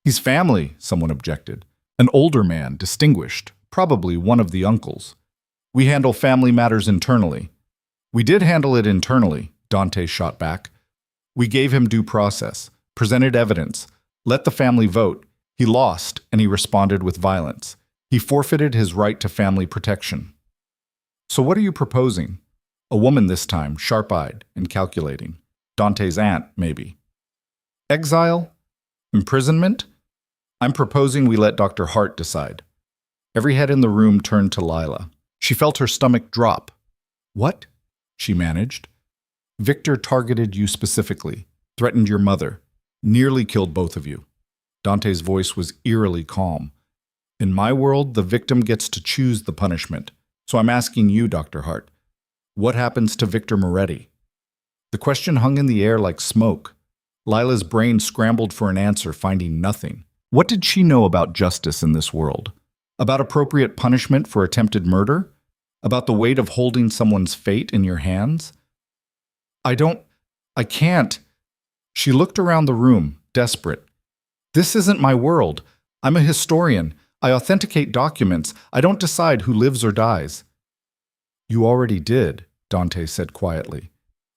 "He's family," someone objected. "An older man, distinguished, probably one of the uncles. We handle family matters internally." "We did handle it internally," Dante shot back. "We gave him due process, presented evidence, let the family vote. He lost, and he responded with violence. He forfeited his right to family protection." "So what are you proposing?" A woman this time, sharp-eyed and calculating. Dante's aunt, maybe. "Exile? Imprisonment? I'm proposing we let Dr. Hart decide." Every head in the room turned to Lila. She felt her stomach drop. "What?" she managed. "Victor targeted you specifically, threatened your mother, nearly killed both of you." Dante's voice was eerily calm. "In my world, the victim gets to choose the punishment. So I'm asking you, Dr. Hart, what happens to Victor Moretti?" The question hung in the air like smoke. Lila's brain scrambled for an answer, finding nothing. What did she know about justice in this world? About appropriate punishment for attempted murder? About the weight of holding someone's fate in your hands? I can't." She looked around the room, desperate. "This isn't my world. I'm a historian. I authenticate documents. I don't decide who lives or dies." "You already did," Dante said quietly.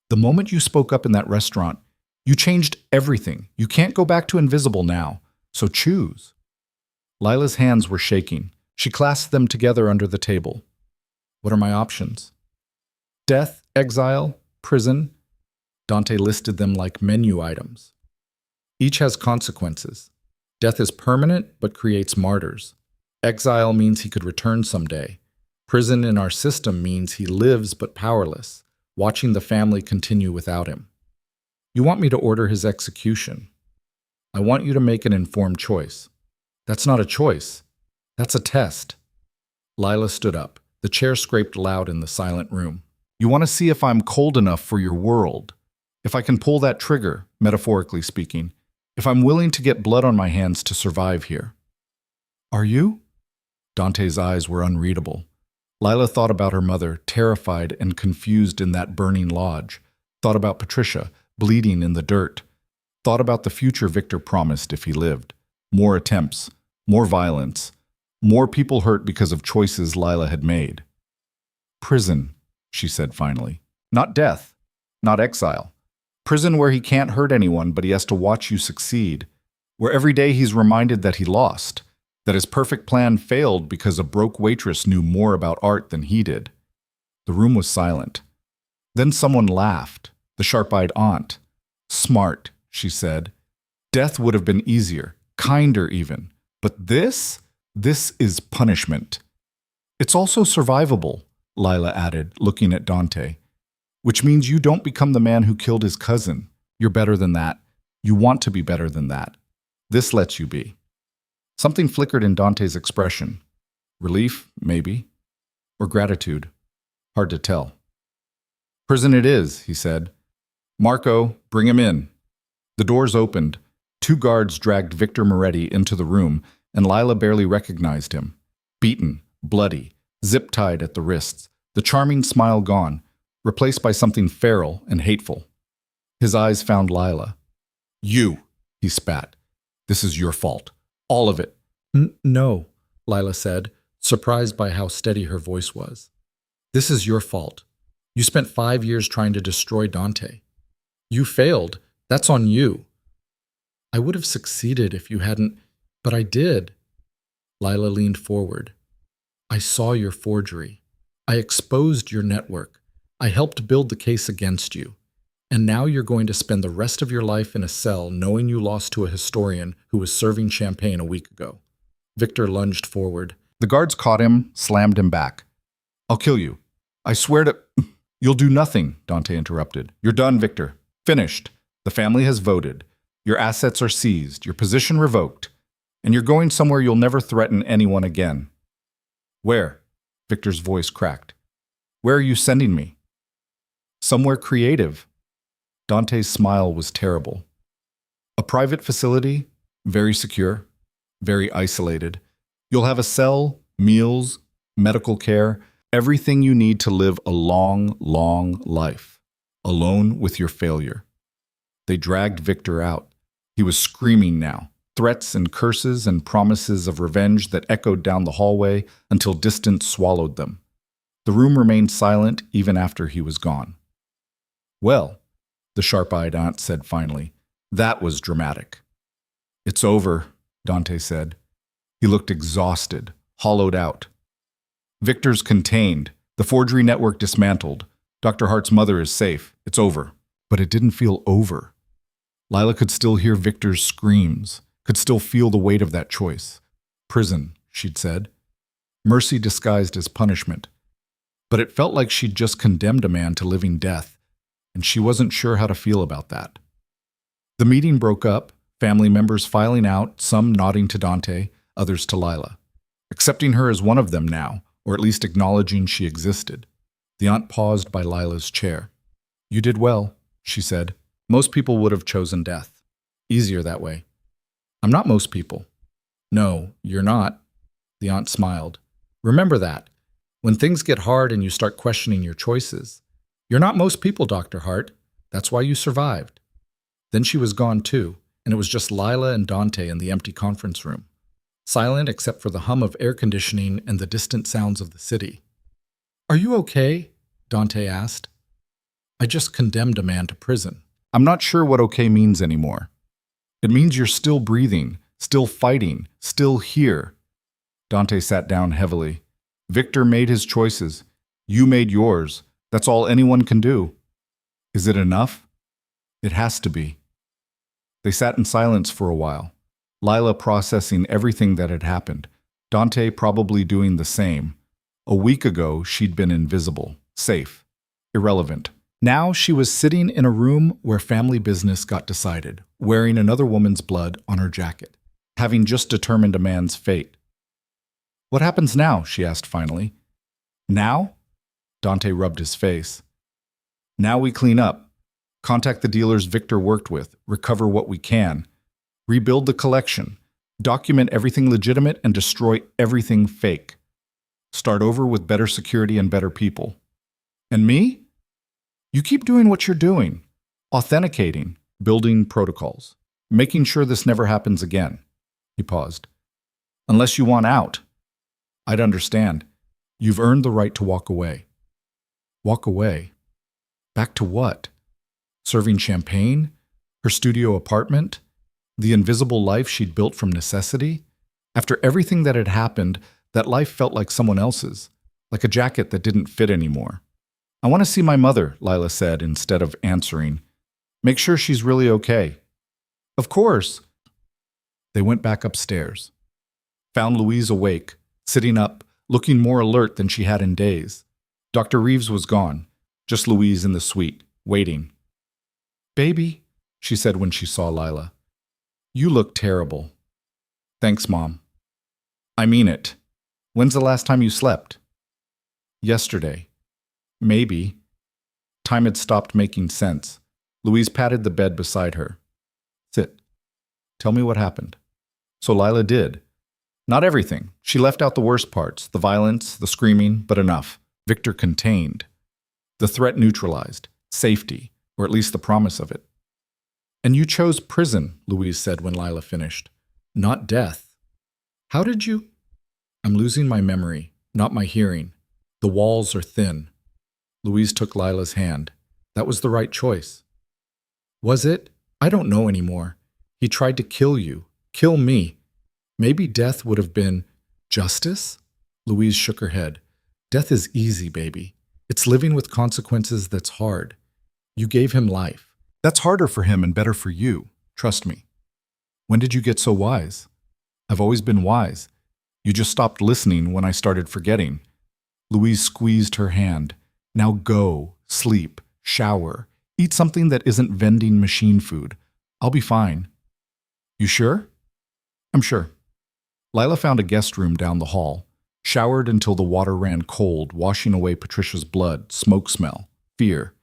"The moment you spoke up in that restaurant, you changed everything. You can't go back to invisible now. So choose." Lila's hands were shaking. She clasped them together under the table. "What are my options?" "Death, exile, prison." Dante listed them like menu items. "Each has consequences. Death is permanent but creates martyrs. Exile means he could return someday. Prison in our system means he lives but powerless, watching the family continue without him. You want me to order his execution. I want you to make an informed choice." "That's not a choice. That's a test." Lila stood up. The chair scraped loud in the silent room. "You want to see if I'm cold enough for your world? If I can pull that trigger, metaphorically speaking, if I'm willing to get blood on my hands to survive here." "Are you?" Dante's eyes were unreadable. Lila thought about her mother, terrified and confused in that burning lodge. Thought about Patricia, bleeding in the dirt. Thought about the future Victor promised if he lived. More attempts, more violence, more people hurt because of choices Lila had made. "Prison," she said finally. "Not death, not exile. Prison where he can't hurt anyone, but he has to watch you succeed. Where every day he's reminded that he lost, that his perfect plan failed because a broke waitress knew more about art than he did." The room was silent. Then someone laughed, the sharp-eyed aunt. "Smart," she said. "Death would have been easier, kinder even. But this is punishment." "It's also survivable," Lila added, looking at Dante. "Which means you don't become the man who killed his cousin. You're better than that. You want to be better than that. This lets you be." Something flickered in Dante's expression. Relief, maybe. Or gratitude. Hard to tell. "Prison it is," he said. "Marco, bring him in." The doors opened. 2 guards dragged Victor Moretti into the room, and Lila barely recognized him. Beaten, bloody, zip-tied at the wrists, the charming smile gone, replaced by something feral and hateful. His eyes found Lila. "You," he spat. "This is your fault. All of it." No," Lila said, surprised by how steady her voice was. "This is your fault. You spent 5 years trying to destroy Dante. You failed. That's on you." "I would have succeeded if you hadn't, but I did." Lila leaned forward. I saw your forgery. I exposed your network. I helped build the case against you. And now you're going to spend the rest of your life in a cell knowing you lost to a historian who was serving champagne a week ago. Victor lunged forward. The guards caught him, slammed him back. I'll kill you. I swear to... You'll do nothing, Dante interrupted. You're done, Victor. Finished. The family has voted. Your assets are seized, your position revoked, and you're going somewhere you'll never threaten anyone again. Where? Victor's voice cracked. Where are you sending me? Somewhere creative. Dante's smile was terrible. A private facility, very secure, very isolated. You'll have a cell, meals, medical care, everything you need to live a long, long life, alone with your failure. They dragged Victor out. He was screaming now, threats and curses and promises of revenge that echoed down the hallway until distance swallowed them. The room remained silent even after he was gone. Well, the sharp-eyed aunt said finally, that was dramatic. It's over, Dante said. He looked exhausted, hollowed out. Victor's contained, the forgery network dismantled. Dr. Hart's mother is safe. It's over. But it didn't feel over. Lila could still hear Victor's screams, could still feel the weight of that choice. Prison, she'd said. Mercy disguised as punishment. But it felt like she'd just condemned a man to living death, and she wasn't sure how to feel about that. The meeting broke up, family members filing out, some nodding to Dante, others to Lila, accepting her as one of them now, or at least acknowledging she existed. The aunt paused by Lila's chair. You did well, she said. Most people would have chosen death. Easier that way. I'm not most people. No, you're not. The aunt smiled. Remember that. When things get hard and you start questioning your choices, you're not most people, Dr. Hart. That's why you survived. Then she was gone too, and it was just Lila and Dante in the empty conference room. Silent except for the hum of air conditioning and the distant sounds of the city. Are you okay? Dante asked. I just condemned a man to prison. I'm not sure what okay means anymore. It means you're still breathing, still fighting, still here. Dante sat down heavily. Victor made his choices. You made yours. That's all anyone can do. Is it enough? It has to be. They sat in silence for a while, Lila processing everything that had happened, Dante probably doing the same. A week ago, she'd been invisible, safe, irrelevant. Now she was sitting in a room where family business got decided, wearing another woman's blood on her jacket, having just determined a man's fate. What happens now? She asked finally. Now? Dante rubbed his face. Now we clean up, contact the dealers Victor worked with, recover what we can, rebuild the collection, document everything legitimate and destroy everything fake. Start over with better security and better people. And me? You keep doing what you're doing, authenticating, building protocols, making sure this never happens again. He paused. Unless you want out. I'd understand. You've earned the right to walk away. Walk away? Back to what? Serving champagne? Her studio apartment? The invisible life she'd built from necessity? After everything that had happened, that life felt like someone else's, like a jacket that didn't fit anymore. I want to see my mother, Lila said instead of answering. Make sure she's really okay. Of course. They went back upstairs. Found Louise awake, sitting up, looking more alert than she had in days. Dr. Reeves was gone, just Louise in the suite, waiting. Baby, she said when she saw Lila. You look terrible. Thanks, Mom. I mean it. When's the last time you slept? Yesterday. Maybe. Time had stopped making sense. Louise patted the bed beside her. Sit. Tell me what happened. So Lila did. Not everything. She left out the worst parts, the violence, the screaming, but enough. Victor contained. The threat neutralized. Safety, or at least the promise of it. And you chose prison, Louise said when Lila finished. Not death. How did you? I'm losing my memory, not my hearing. The walls are thin. Louise took Lila's hand. That was the right choice. Was it? I don't know anymore. He tried to kill you, kill me. Maybe death would have been justice? Louise shook her head. Death is easy, baby. It's living with consequences that's hard. You gave him life. That's harder for him and better for you. Trust me. When did you get so wise? I've always been wise. You just stopped listening when I started forgetting. Louise squeezed her hand. Now go, sleep, shower, eat something that isn't vending machine food. I'll be fine. You sure? I'm sure. Lila found a guest room down the hall, showered until the water ran cold, washing away Patricia's blood, smoke smell, fear.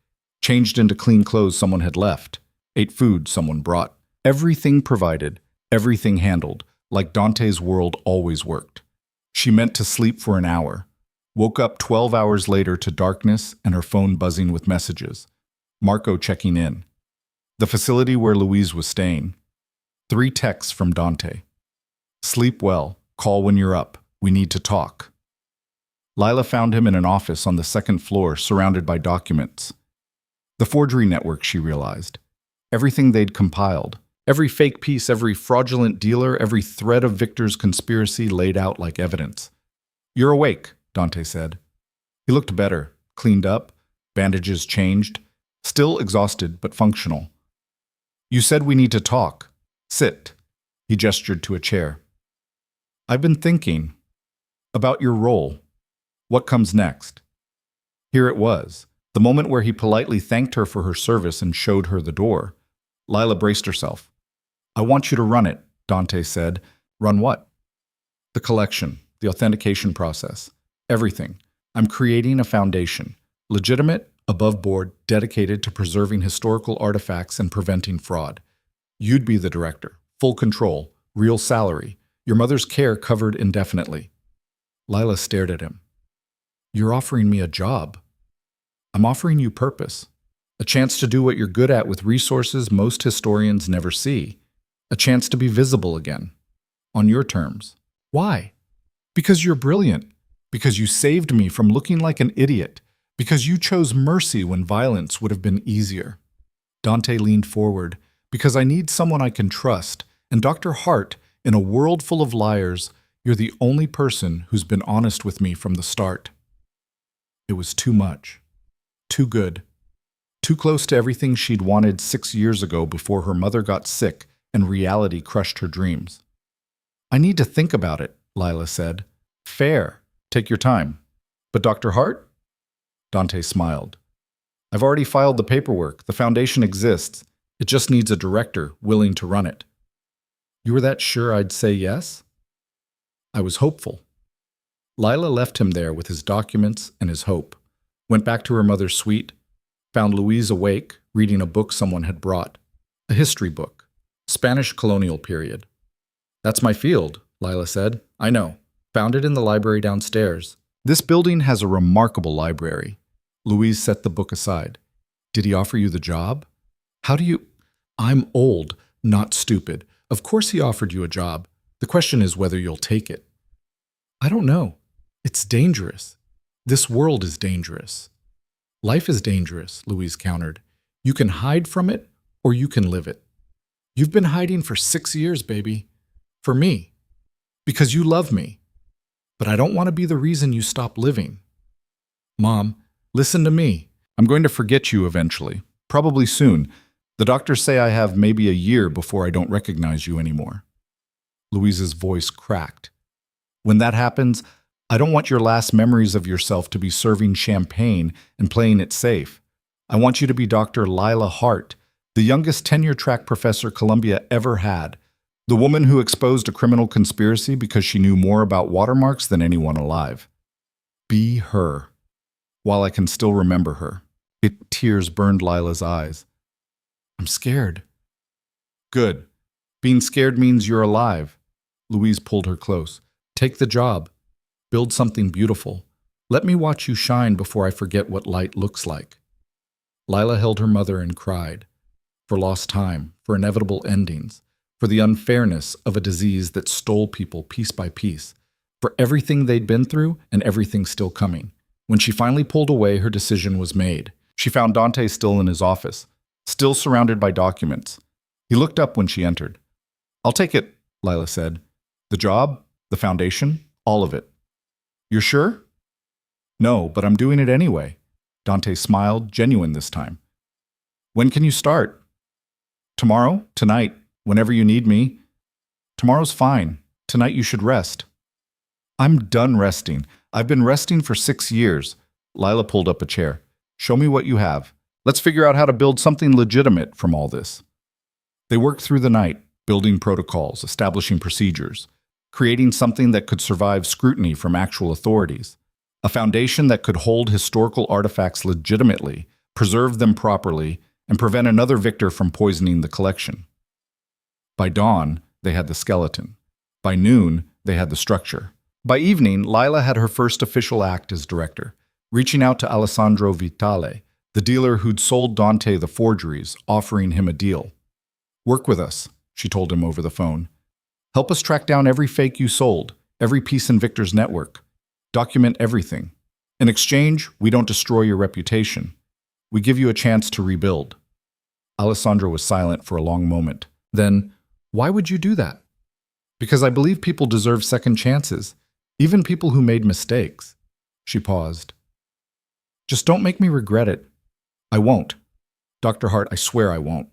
Changed into clean clothes someone had left, ate food someone brought. Everything provided, everything handled, like Dante's world always worked. She meant to sleep for an hour, woke up 12 hours later to darkness and her phone buzzing with messages. Marco checking in. The facility where Louise was staying. 3 texts from Dante. Sleep well, call when you're up, we need to talk. Lila found him in an office on the 2nd floor surrounded by documents. The forgery network, she realized. Everything they'd compiled. Every fake piece, every fraudulent dealer, every thread of Victor's conspiracy laid out like evidence. You're awake, Dante said. He looked better, cleaned up, bandages changed, still exhausted but functional. You said we need to talk. Sit. He gestured to a chair. I've been thinking about your role. What comes next? Here it was, the moment where he politely thanked her for her service and showed her the door. Lila braced herself. I want you to run it, Dante said. Run what? The collection, the authentication process, everything. I'm creating a foundation, legitimate, above board, dedicated to preserving historical artifacts and preventing fraud. You'd be the director, full control, real salary, your mother's care covered indefinitely. Lila stared at him. You're offering me a job. I'm offering you purpose, a chance to do what you're good at with resources most historians never see, a chance to be visible again, on your terms. Why? Because you're brilliant, because you saved me from looking like an idiot, because you chose mercy when violence would have been easier. Dante leaned forward, because I need someone I can trust, and Dr. Hart, in a world full of liars, you're the only person who's been honest with me from the start. It was too much. Too good. Too close to everything she'd wanted 6 years ago before her mother got sick and reality crushed her dreams. I need to think about it, Lila said. Fair. Take your time. But Dr. Hart? Dante smiled. I've already filed the paperwork. The foundation exists. It just needs a director willing to run it. You were that sure I'd say yes? I was hopeful. Lila left him there with his documents and his hope, went back to her mother's suite, found Louise awake, reading a book someone had brought, a history book, Spanish colonial period. That's my field, Lila said. I know. Found it in the library downstairs. This building has a remarkable library. Louise set the book aside. Did he offer you the job? How do you... I'm old, not stupid. Of course he offered you a job. The question is whether you'll take it. I don't know. It's dangerous. This world is dangerous. Life is dangerous, Louise countered. You can hide from it, or you can live it. You've been hiding for 6 years, baby. For me. Because you love me. But I don't want to be the reason you stop living. Mom, listen to me. I'm going to forget you eventually. Probably soon. The doctors say I have maybe a year before I don't recognize you anymore. Louise's voice cracked. When that happens, I don't want your last memories of yourself to be serving champagne and playing it safe. I want you to be Dr. Lila Hart, the youngest tenure-track professor Columbia ever had, the woman who exposed a criminal conspiracy because she knew more about watermarks than anyone alive. Be her. While I can still remember her. Tears burned Lila's eyes. I'm scared. Good. Being scared means you're alive. Louise pulled her close. Take the job. Build something beautiful. Let me watch you shine before I forget what light looks like. Lila held her mother and cried. For lost time, for inevitable endings, for the unfairness of a disease that stole people piece by piece, for everything they'd been through and everything still coming. When she finally pulled away, her decision was made. She found Dante still in his office, still surrounded by documents. He looked up when she entered. I'll take it, Lila said. The job, the foundation, all of it. You're sure? No, but I'm doing it anyway. Dante smiled, genuine this time. When can you start? Tomorrow? Tonight? Whenever you need me? Tomorrow's fine. Tonight you should rest. I'm done resting. I've been resting for 6 years. Lila pulled up a chair. Show me what you have. Let's figure out how to build something legitimate from all this. They worked through the night, building protocols, establishing procedures, creating something that could survive scrutiny from actual authorities, a foundation that could hold historical artifacts legitimately, preserve them properly, and prevent another victor from poisoning the collection. By dawn, they had the skeleton. By noon, they had the structure. By evening, Lila had her first official act as director, reaching out to Alessandro Vitale, the dealer who'd sold Dante the forgeries, offering him a deal. Work with us, she told him over the phone. Help us track down every fake you sold, every piece in Victor's network. Document everything. In exchange, we don't destroy your reputation. We give you a chance to rebuild. Alessandro was silent for a long moment. Then, why would you do that? Because I believe people deserve second chances, even people who made mistakes. She paused. Just don't make me regret it. I won't. Dr. Hart, I swear I won't.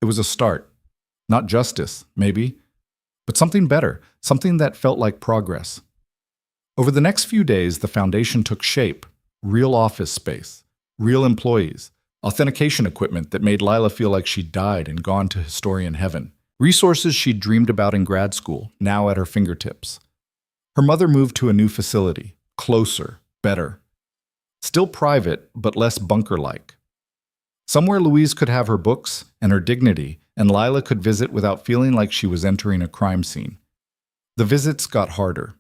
It was a start. Not justice, maybe, but something better, something that felt like progress. Over the next few days, the foundation took shape. Real office space, real employees, authentication equipment that made Lila feel like she'd died and gone to historian heaven. Resources she'd dreamed about in grad school, now at her fingertips. Her mother moved to a new facility, closer, better. Still private, but less bunker-like. Somewhere Louise could have her books and her dignity, and Lila could visit without feeling like she was entering a crime scene. The visits got harder.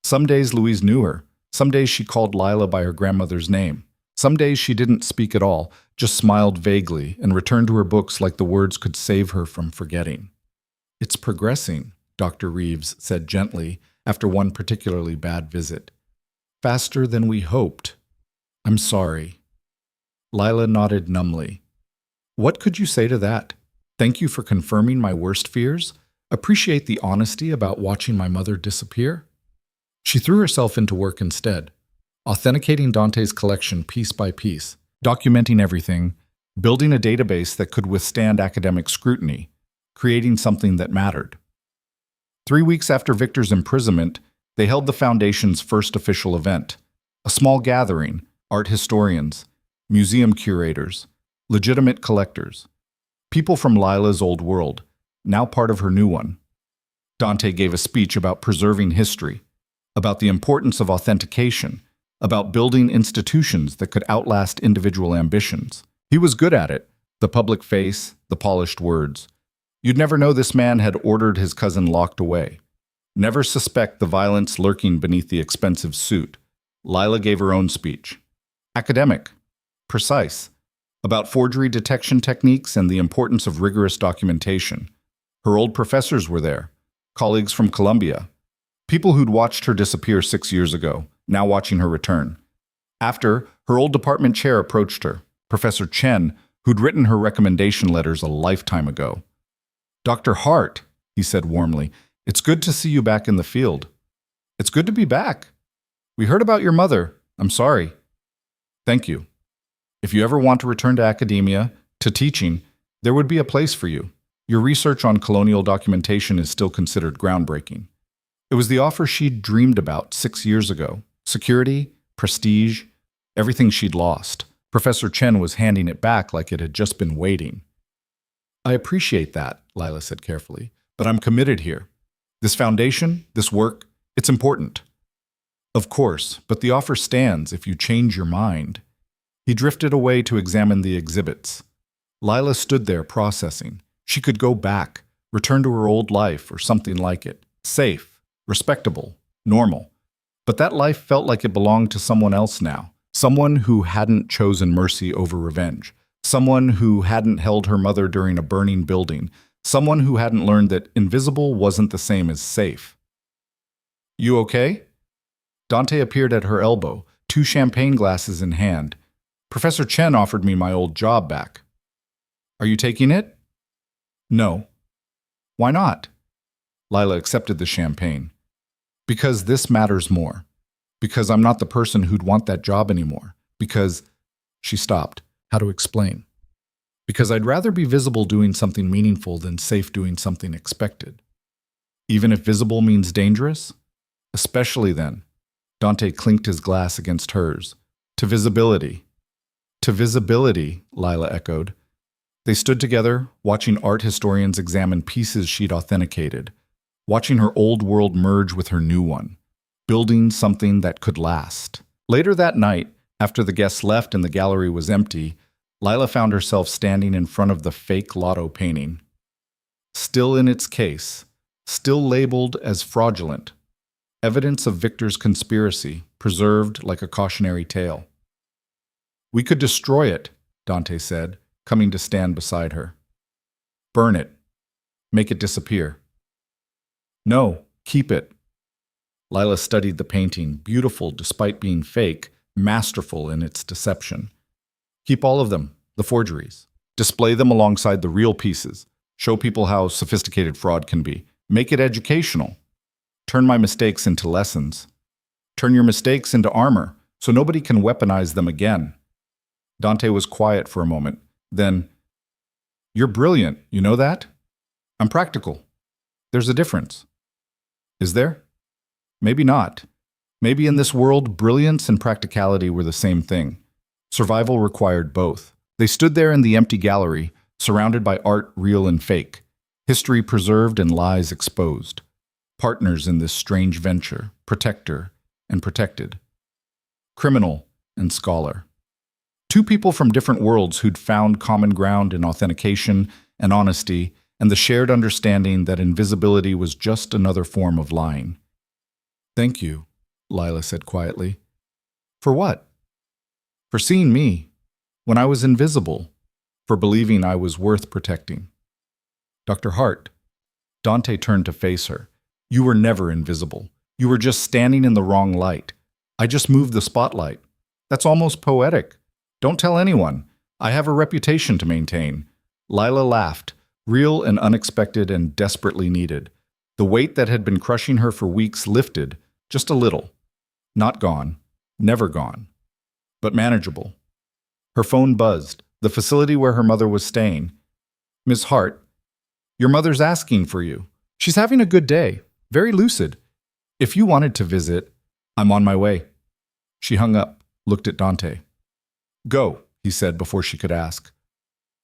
Some days Louise knew her. Some days she called Lila by her grandmother's name. Some days she didn't speak at all, just smiled vaguely and returned to her books like the words could save her from forgetting. It's progressing, Dr. Reeves said gently after one particularly bad visit. Faster than we hoped. I'm sorry. Lila nodded numbly. What could you say to that? Thank you for confirming my worst fears? Appreciate the honesty about watching my mother disappear? She threw herself into work instead, authenticating Dante's collection piece by piece, documenting everything, building a database that could withstand academic scrutiny, creating something that mattered. 3 weeks after Victor's imprisonment, they held the Foundation's first official event, a small gathering, art historians, museum curators, legitimate collectors, people from Lila's old world, now part of her new one. Dante gave a speech about preserving history, about the importance of authentication, about building institutions that could outlast individual ambitions. He was good at it, the public face, the polished words. You'd never know this man had ordered his cousin locked away. Never suspect the violence lurking beneath the expensive suit. Lila gave her own speech. Academic, precise, about forgery detection techniques and the importance of rigorous documentation. Her old professors were there, colleagues from Columbia, people who'd watched her disappear 6 years ago, now watching her return. After, her old department chair approached her, Professor Chen, who'd written her recommendation letters a lifetime ago. Dr. Hart, he said warmly, it's good to see you back in the field. It's good to be back. We heard about your mother. I'm sorry. Thank you. If you ever want to return to academia, to teaching, there would be a place for you. Your research on colonial documentation is still considered groundbreaking. It was the offer she'd dreamed about 6 years ago. Security, prestige, everything she'd lost. Professor Chen was handing it back like it had just been waiting. I appreciate that, Lila said carefully, but I'm committed here. This foundation, this work, it's important. Of course, but the offer stands if you change your mind. He drifted away to examine the exhibits. Lila stood there processing. She could go back, return to her old life or something like it. Safe, respectable, normal. But that life felt like it belonged to someone else now. Someone who hadn't chosen mercy over revenge. Someone who hadn't held her mother during a burning building. Someone who hadn't learned that invisible wasn't the same as safe. You okay? Dante appeared at her elbow, 2 champagne glasses in hand. Professor Chen offered me my old job back. Are you taking it? No. Why not? Lila accepted the champagne. Because this matters more. Because I'm not the person who'd want that job anymore. Because she stopped. How to explain? Because I'd rather be visible doing something meaningful than safe doing something expected. Even if visible means dangerous? Especially then. Dante clinked his glass against hers. To visibility. To visibility, Lila echoed. They stood together, watching art historians examine pieces she'd authenticated, watching her old world merge with her new one, building something that could last. Later that night, after the guests left and the gallery was empty, Lila found herself standing in front of the fake Lotto painting. Still in its case, still labeled as fraudulent, evidence of Victor's conspiracy, preserved like a cautionary tale. We could destroy it, Dante said, coming to stand beside her. Burn it. Make it disappear. No, keep it. Lila studied the painting, beautiful despite being fake, masterful in its deception. Keep all of them, the forgeries. Display them alongside the real pieces. Show people how sophisticated fraud can be. Make it educational. Turn my mistakes into lessons. Turn your mistakes into armor, so nobody can weaponize them again. Dante was quiet for a moment. Then, you're brilliant, you know that? I'm practical. There's a difference. Is there? Maybe not. Maybe in this world, brilliance and practicality were the same thing. Survival required both. They stood there in the empty gallery, surrounded by art real and fake, history preserved and lies exposed. Partners in this strange venture, protector and protected. Criminal and scholar. Two people from different worlds who'd found common ground in authentication and honesty and the shared understanding that invisibility was just another form of lying. Thank you, Lila said quietly. For what? For seeing me, when I was invisible, for believing I was worth protecting. Dr. Hart, Dante turned to face her. You were never invisible. You were just standing in the wrong light. I just moved the spotlight. That's almost poetic. Don't tell anyone. I have a reputation to maintain. Lila laughed, real and unexpected and desperately needed. The weight that had been crushing her for weeks lifted, just a little. Not gone, never gone, but manageable. Her phone buzzed, the facility where her mother was staying. Miss Hart, your mother's asking for you. She's having a good day, very lucid. If you wanted to visit, I'm on my way. She hung up, looked at Dante. Go, he said before she could ask.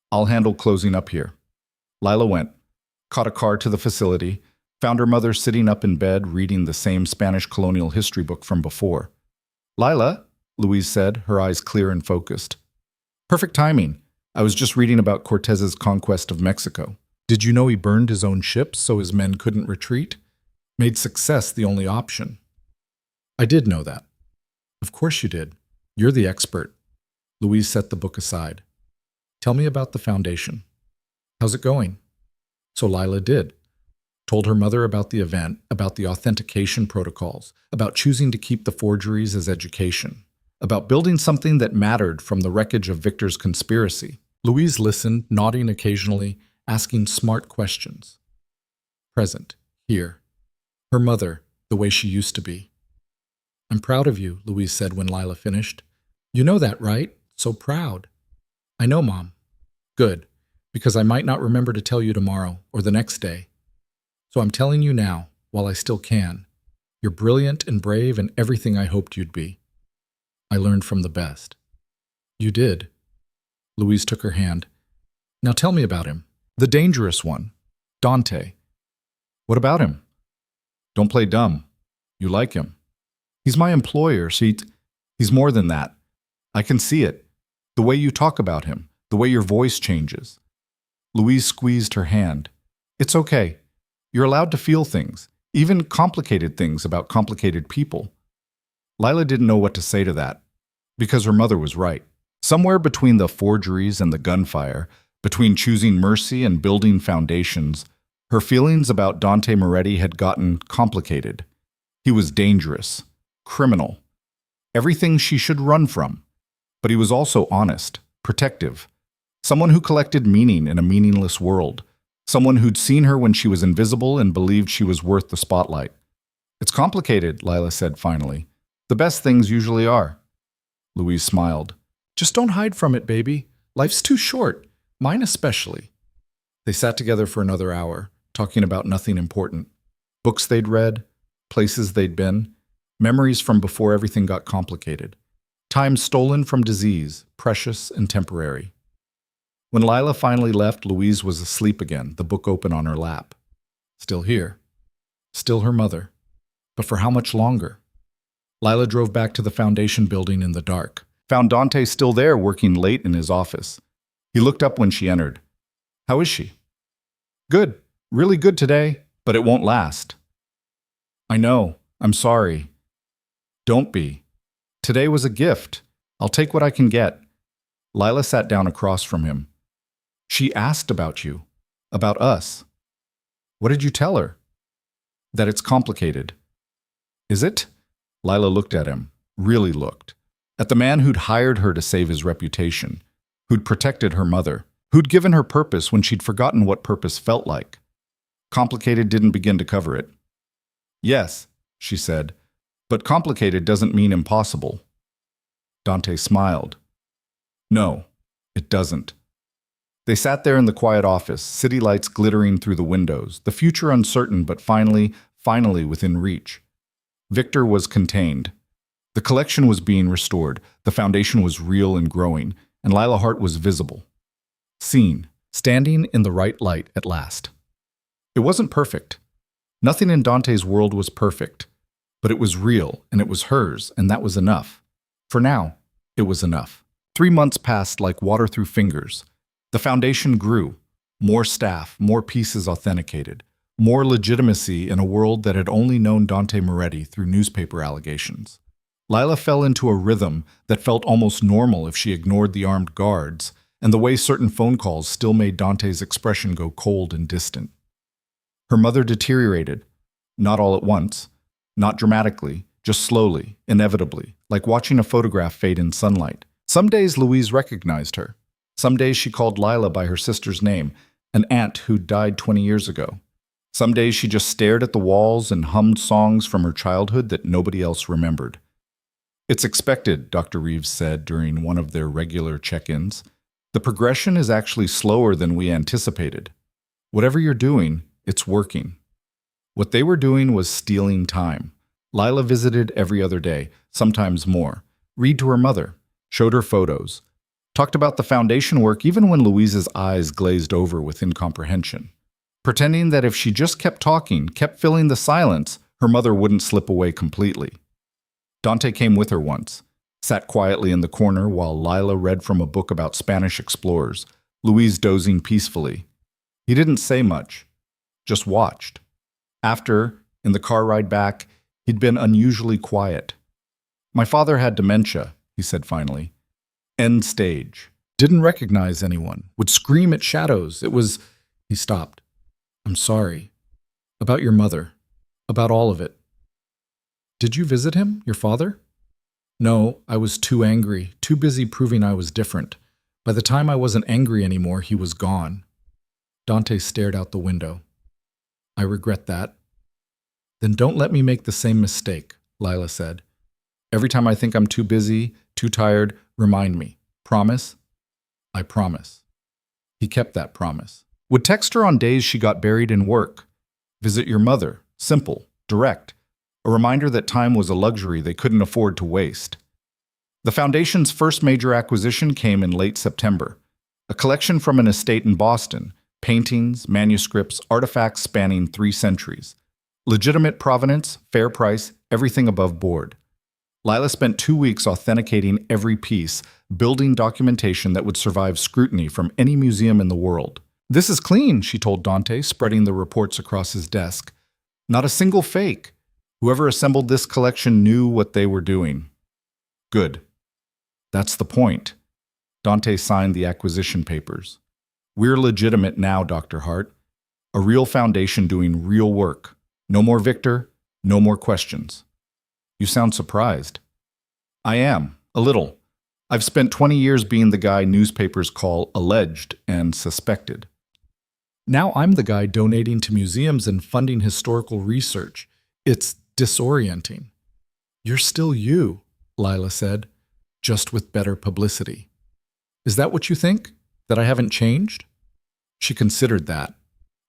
I'll handle closing up here. Lila went, caught a car to the facility, found her mother sitting up in bed reading the same Spanish colonial history book from before. Lila, Louise said, her eyes clear and focused. Perfect timing. I was just reading about Cortez's conquest of Mexico. Did you know he burned his own ships so his men couldn't retreat? Made success the only option. I did know that. Of course you did. You're the expert. Louise set the book aside. Tell me about the foundation. How's it going? So Lila did. Told her mother about the event, about the authentication protocols, about choosing to keep the forgeries as education, about building something that mattered from the wreckage of Victor's conspiracy. Louise listened, nodding occasionally, asking smart questions. Present, here. Her mother, the way she used to be. I'm proud of you, Louise said when Lila finished. You know that, right? So proud. I know, Mom. Good, because I might not remember to tell you tomorrow or the next day. So I'm telling you now, while I still can. You're brilliant and brave and everything I hoped you'd be. I learned from the best. You did. Louise took her hand. Now tell me about him. The dangerous one. Dante. What about him? Don't play dumb. You like him. He's my employer, so he's more than that. I can see it. The way you talk about him, the way your voice changes. Louise squeezed her hand. It's okay. You're allowed to feel things, even complicated things about complicated people. Lila didn't know what to say to that, because her mother was right. Somewhere between the forgeries and the gunfire, between choosing mercy and building foundations, her feelings about Dante Moretti had gotten complicated. He was dangerous, criminal, everything she should run from. But he was also honest, protective, someone who collected meaning in a meaningless world, someone who'd seen her when she was invisible and believed she was worth the spotlight. It's complicated, Lila said finally. The best things usually are. Louise smiled. Just don't hide from it, baby. Life's too short. Mine especially. They sat together for another hour, talking about nothing important. Books they'd read, places they'd been, memories from before everything got complicated. Time stolen from disease, precious and temporary. When Lila finally left, Louise was asleep again, the book open on her lap. Still here. Still her mother. But for how much longer? Lila drove back to the foundation building in the dark. Found Dante still there, working late in his office. He looked up when she entered. How is she? Good. Really good today, but it won't last. I know. I'm sorry. Don't be. Today was a gift. I'll take what I can get. Lila sat down across from him. She asked about you. About us. What did you tell her? That it's complicated. Is it? Lila looked at him. Really looked. At the man who'd hired her to save his reputation. Who'd protected her mother. Who'd given her purpose when she'd forgotten what purpose felt like. Complicated didn't begin to cover it. Yes, she said, but complicated doesn't mean impossible. Dante smiled. No, it doesn't. They sat there in the quiet office, city lights glittering through the windows, the future uncertain but finally within reach. Victor was contained. The collection was being restored, the foundation was real and growing, and Lila Hart was visible. Seen, standing in the right light at last. It wasn't perfect. Nothing in Dante's world was perfect, but it was real, and it was hers, and that was enough. For now, it was enough. 3 months passed like water through fingers. The foundation grew. More staff, more pieces authenticated. More legitimacy in a world that had only known Dante Moretti through newspaper allegations. Lila fell into a rhythm that felt almost normal if she ignored the armed guards, and the way certain phone calls still made Dante's expression go cold and distant. Her mother deteriorated, not all at once, not dramatically, just slowly, inevitably, like watching a photograph fade in sunlight. Some days Louise recognized her. Some days she called Lila by her sister's name, an aunt who'd died 20 years ago. Some days she just stared at the walls and hummed songs from her childhood that nobody else remembered. It's expected, Dr. Reeves said during one of their regular check-ins. The progression is actually slower than we anticipated. Whatever you're doing, it's working. What they were doing was stealing time. Lila visited every other day, sometimes more. Read to her mother, showed her photos, talked about the foundation work even when Louise's eyes glazed over with incomprehension. Pretending that if she just kept talking, kept filling the silence, her mother wouldn't slip away completely. Dante came with her once, sat quietly in the corner while Lila read from a book about Spanish explorers, Louise dozing peacefully. He didn't say much, just watched. After, in the car ride back, he'd been unusually quiet. My father had dementia, he said finally. End stage. Didn't recognize anyone, would scream at shadows. It was... He stopped. I'm sorry. About your mother. About all of it. Did you visit him, your father? No, I was too angry, too busy proving I was different. By the time I wasn't angry anymore, he was gone. Dante stared out the window. I regret that. Then don't let me make the same mistake, Lila said. Every time I think I'm too busy, too tired, remind me. Promise? I promise. He kept that promise. Would text her on days she got buried in work. Visit your mother. Simple. Direct. A reminder that time was a luxury they couldn't afford to waste. The Foundation's first major acquisition came in late September. A collection from an estate in Boston. Paintings, manuscripts, artifacts spanning 3 centuries. Legitimate provenance, fair price, everything above board. Lila spent 2 weeks authenticating every piece, building documentation that would survive scrutiny from any museum in the world. This is clean, she told Dante, spreading the reports across his desk. Not a single fake. Whoever assembled this collection knew what they were doing. Good. That's the point. Dante signed the acquisition papers. We're legitimate now, Dr. Hart. A real foundation doing real work. No more Victor, no more questions. You sound surprised. I am, a little. I've spent 20 years being the guy newspapers call alleged and suspected. Now I'm the guy donating to museums and funding historical research. It's disorienting. You're still you, Lila said, just with better publicity. Is that what you think? That I haven't changed? She considered that.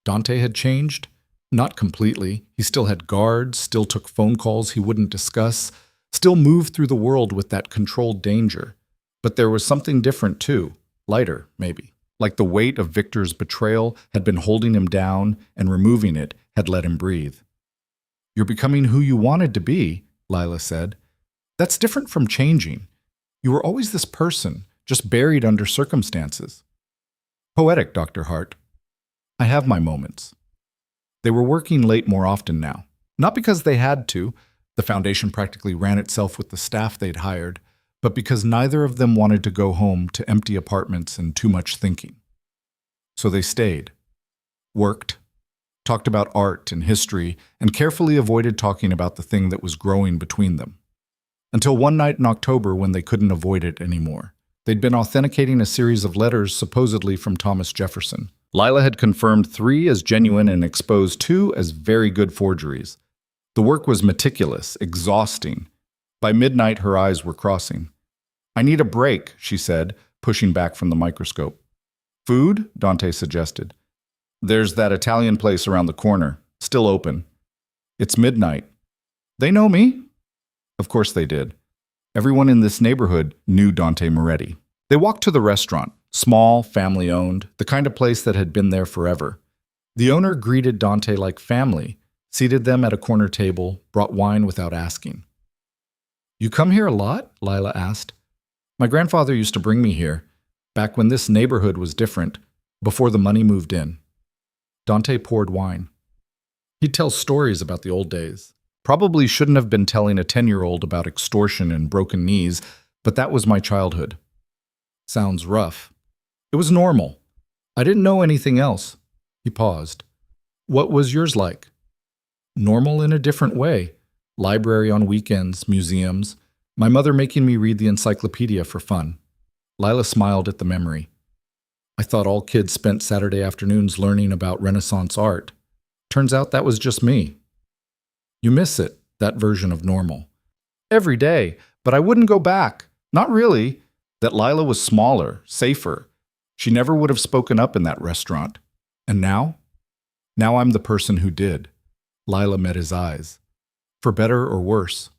Dante had changed? Not completely. He still had guards, still took phone calls he wouldn't discuss, still moved through the world with that controlled danger. But there was something different too, lighter, maybe. Like the weight of Victor's betrayal had been holding him down, and removing it had let him breathe. You're becoming who you wanted to be, Lila said. That's different from changing. You were always this person, just buried under circumstances. Poetic, Dr. Hart. I have my moments. They were working late more often now. Not because they had to, the foundation practically ran itself with the staff they'd hired, but because neither of them wanted to go home to empty apartments and too much thinking. So they stayed, worked, talked about art and history, and carefully avoided talking about the thing that was growing between them. Until one night in October when they couldn't avoid it anymore. They'd been authenticating a series of letters supposedly from Thomas Jefferson. Lila had confirmed 3 as genuine and exposed 2 as very good forgeries. The work was meticulous, exhausting. By midnight, her eyes were crossing. I need a break, she said, pushing back from the microscope. Food? Dante suggested. There's that Italian place around the corner, still open. It's midnight. They know me? Of course they did. Everyone in this neighborhood knew Dante Moretti. They walked to the restaurant, small, family-owned, the kind of place that had been there forever. The owner greeted Dante like family, seated them at a corner table, brought wine without asking. You come here a lot? Lila asked. My grandfather used to bring me here, back when this neighborhood was different, before the money moved in. Dante poured wine. He'd tell stories about the old days. Probably shouldn't have been telling a 10-year-old about extortion and broken knees, but that was my childhood. Sounds rough. It was normal. I didn't know anything else. He paused. What was yours like? Normal in a different way. Library on weekends, museums. My mother making me read the encyclopedia for fun. Lila smiled at the memory. I thought all kids spent Saturday afternoons learning about Renaissance art. Turns out that was just me. You miss it, that version of normal. Every day, but I wouldn't go back. Not really. That Lila was smaller, safer. She never would have spoken up in that restaurant. And now? Now I'm the person who did. Lila met his eyes. For better or worse.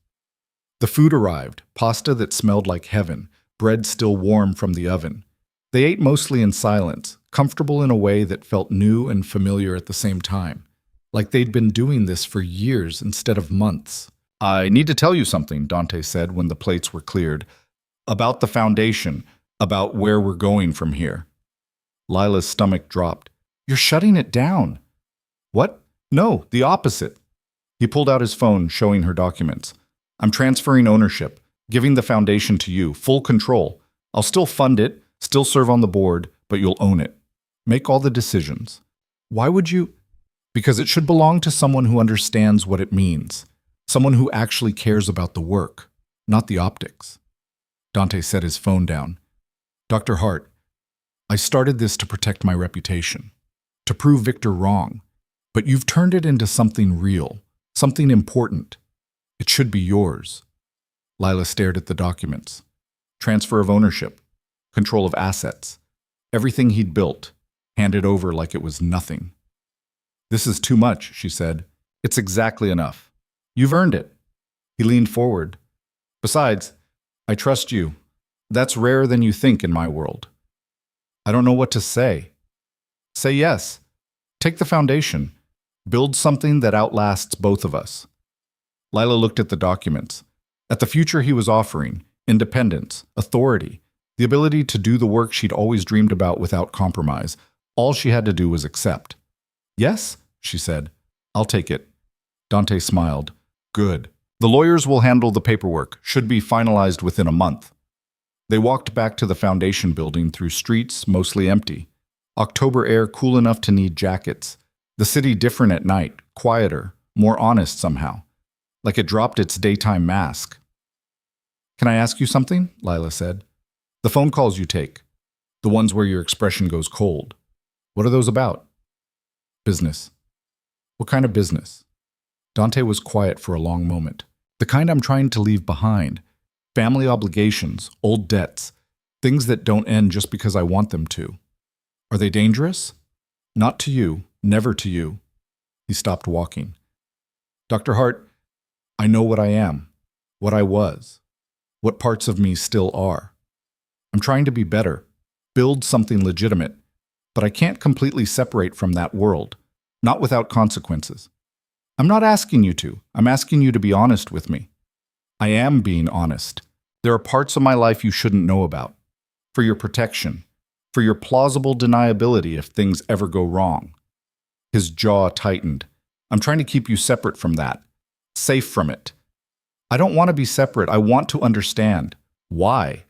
The food arrived, pasta that smelled like heaven, bread still warm from the oven. They ate mostly in silence, comfortable in a way that felt new and familiar at the same time. Like they'd been doing this for years instead of months. I need to tell you something, Dante said when the plates were cleared. About the foundation, about where we're going from here. Lila's stomach dropped. You're shutting it down. What? No, the opposite. He pulled out his phone, showing her documents. I'm transferring ownership, giving the foundation to you, full control. I'll still fund it, still serve on the board, but you'll own it. Make all the decisions. Why would you? Because it should belong to someone who understands what it means. Someone who actually cares about the work, not the optics. Dante set his phone down. Dr. Hart, I started this to protect my reputation, to prove Victor wrong, but you've turned it into something real, something important. It should be yours. Lila stared at the documents. Transfer of ownership, control of assets, everything he'd built, handed over like it was nothing. This is too much, she said. It's exactly enough. You've earned it. He leaned forward. Besides, I trust you. That's rarer than you think in my world. I don't know what to say. Say yes. Take the foundation. Build something that outlasts both of us. Lila looked at the documents, at the future he was offering, independence, authority, the ability to do the work she'd always dreamed about without compromise. All she had to do was accept. Yes, she said. I'll take it. Dante smiled. Good. The lawyers will handle the paperwork. Should be finalized within a month. They walked back to the foundation building through streets mostly empty. October air cool enough to need jackets. The city different at night, quieter, more honest somehow. Like it dropped its daytime mask. Can I ask you something? Lila said. The phone calls you take. The ones where your expression goes cold. What are those about? Business. What kind of business? Dante was quiet for a long moment. The kind I'm trying to leave behind. Family obligations, old debts, things that don't end just because I want them to. Are they dangerous? Not to you, never to you. He stopped walking. Dr. Hart, I know what I am, what I was, what parts of me still are. I'm trying to be better, build something legitimate, but I can't completely separate from that world, not without consequences. I'm not asking you to. I'm asking you to be honest with me. I am being honest. There are parts of my life you shouldn't know about. For your protection, for your plausible deniability if things ever go wrong. His jaw tightened. I'm trying to keep you separate from that, safe from it. I don't want to be separate. I want to understand. Why?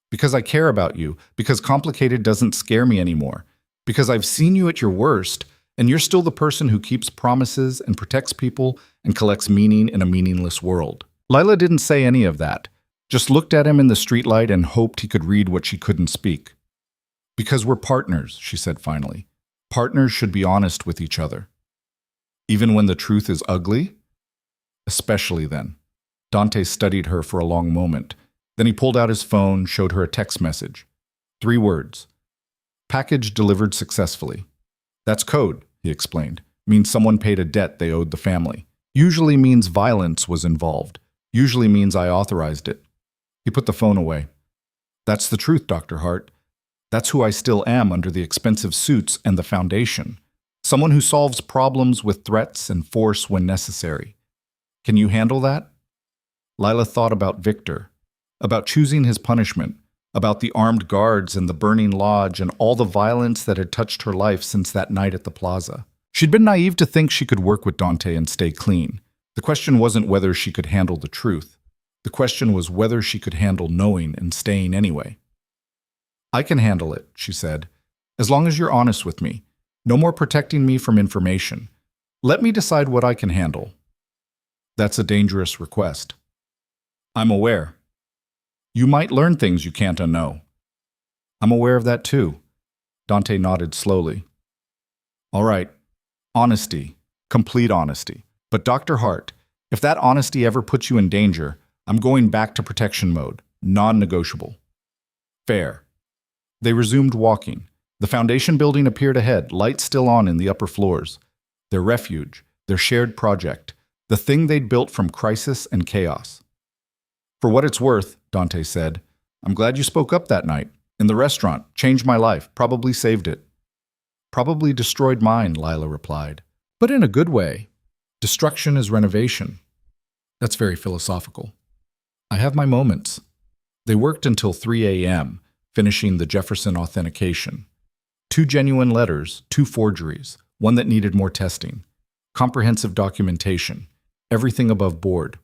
Because I care about you, because complicated doesn't scare me anymore, because I've seen you at your worst, and you're still the person who keeps promises and protects people and collects meaning in a meaningless world. Lila didn't say any of that, just looked at him in the streetlight and hoped he could read what she couldn't speak. Because we're partners, she said finally. Partners should be honest with each other. Even when the truth is ugly? Especially then. Dante studied her for a long moment. Then he pulled out his phone, showed her a text message. 3 words. Package delivered successfully. That's code, he explained. Means someone paid a debt they owed the family. Usually means violence was involved. Usually means I authorized it. He put the phone away. That's the truth, Dr. Hart. That's who I still am under the expensive suits and the foundation. Someone who solves problems with threats and force when necessary. Can you handle that? Lila thought about Victor, about choosing his punishment, about the armed guards and the burning lodge and all the violence that had touched her life since that night at the plaza. She'd been naive to think she could work with Dante and stay clean. The question wasn't whether she could handle the truth. The question was whether she could handle knowing and staying anyway. I can handle it, she said, as long as you're honest with me. No more protecting me from information. Let me decide what I can handle. That's a dangerous request. I'm aware. You might learn things you can't unknow. I'm aware of that too. Dante nodded slowly. All right. Honesty. Complete honesty. But Dr. Hart, if that honesty ever puts you in danger, I'm going back to protection mode. Non-negotiable. Fair. They resumed walking. The foundation building appeared ahead, lights still on in the upper floors. Their refuge, their shared project, the thing they'd built from crisis and chaos. For what it's worth, Dante said, I'm glad you spoke up that night. In the restaurant, changed my life, probably saved it. Probably destroyed mine, Lila replied. But in a good way. Destruction is renovation. That's very philosophical. I have my moments. They worked until 3 a.m., finishing the Jefferson authentication. 2 genuine letters, 2 forgeries, one that needed more testing. Comprehensive documentation, everything above board.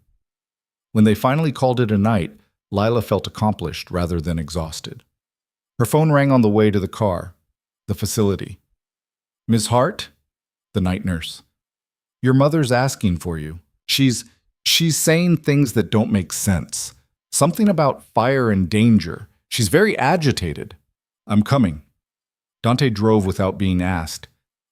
When they finally called it a night, Lila felt accomplished rather than exhausted. Her phone rang on the way to the car, the facility. Ms. Hart? The night nurse. Your mother's asking for you. She's saying things that don't make sense. Something about fire and danger. She's very agitated. I'm coming. Dante drove without being asked.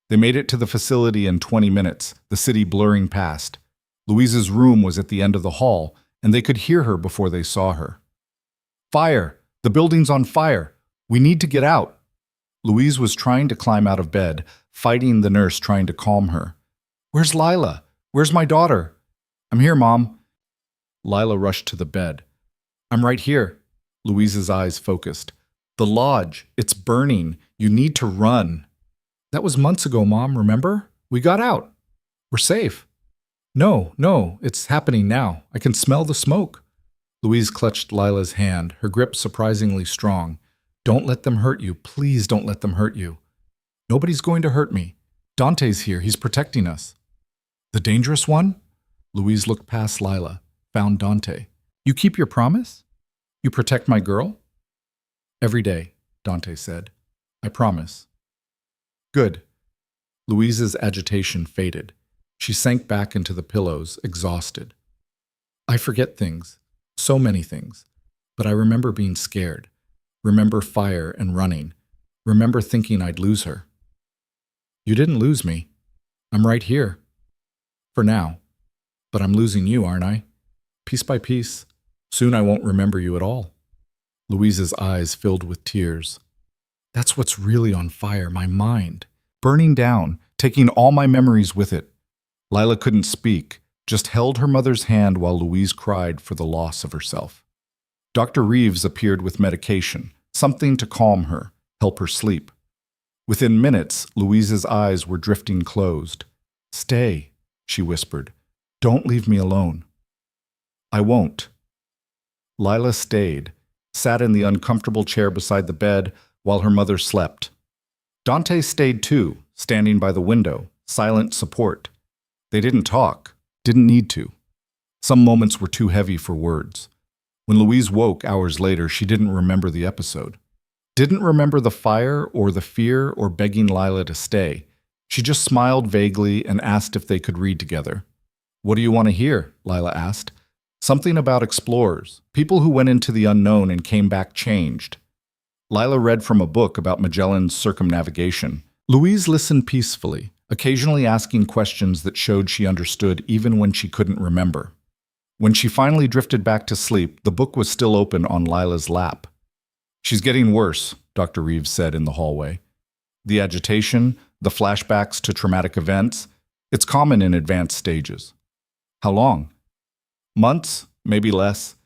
They made it to the facility in 20 minutes, the city blurring past. Louise's room was at the end of the hall, and they could hear her before they saw her. Fire! The building's on fire! We need to get out! Louise was trying to climb out of bed, fighting the nurse trying to calm her. Where's Lila? Where's my daughter? I'm here, Mom. Lila rushed to the bed. I'm right here. Louise's eyes focused. The lodge, it's burning. You need to run. That was months ago, Mom, remember? We got out. We're safe. No, it's happening now. I can smell the smoke. Louise clutched Lila's hand, her grip surprisingly strong. Don't let them hurt you. Please don't let them hurt you. Nobody's going to hurt me. Dante's here. He's protecting us. The dangerous one? Louise looked past Lila, found Dante. You keep your promise? You protect my girl? Every day, Dante said. I promise. Good. Louise's agitation faded. She sank back into the pillows, exhausted. I forget things, so many things, but I remember being scared, remember fire and running, remember thinking I'd lose her. You didn't lose me. I'm right here. For now. But I'm losing you, aren't I? Piece by piece. Soon I won't remember you at all. Louise's eyes filled with tears. That's what's really on fire, my mind. Burning down, taking all my memories with it. Lila couldn't speak, just held her mother's hand while Louise cried for the loss of herself. Dr. Reeves appeared with medication, something to calm her, help her sleep. Within minutes, Louise's eyes were drifting closed. Stay, she whispered. Don't leave me alone. I won't. Lila stayed, sat in the uncomfortable chair beside the bed while her mother slept. Dante stayed too, standing by the window, silent support. They didn't talk, didn't need to. Some moments were too heavy for words. When Louise woke hours later, she didn't remember the episode. Didn't remember the fire or the fear or begging Lila to stay. She just smiled vaguely and asked if they could read together. What do you want to hear? Lila asked. Something about explorers, people who went into the unknown and came back changed. Lila read from a book about Magellan's circumnavigation. Louise listened peacefully, occasionally asking questions that showed she understood even when she couldn't remember. When she finally drifted back to sleep, the book was still open on Lila's lap. She's getting worse, Dr. Reeves said in the hallway. The agitation, the flashbacks to traumatic events, it's common in advanced stages. How long? Months, maybe less.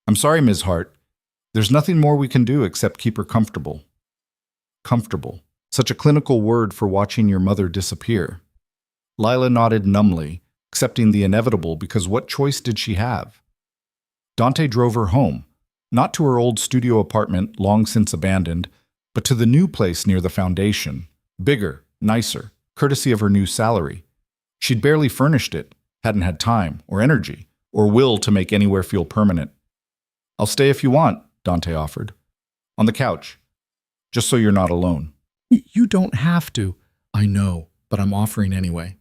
I'm sorry, Ms. Hart. There's nothing more we can do except keep her comfortable. Comfortable. Such a clinical word for watching your mother disappear. Lila nodded numbly, accepting the inevitable because what choice did she have? Dante drove her home, not to her old studio apartment long since abandoned, but to the new place near the foundation. Bigger, nicer, courtesy of her new salary. She'd barely furnished it, hadn't had time or energy or will to make anywhere feel permanent. I'll stay if you want, Dante offered. On the couch, just so you're not alone. You don't have to. I know, but I'm offering anyway.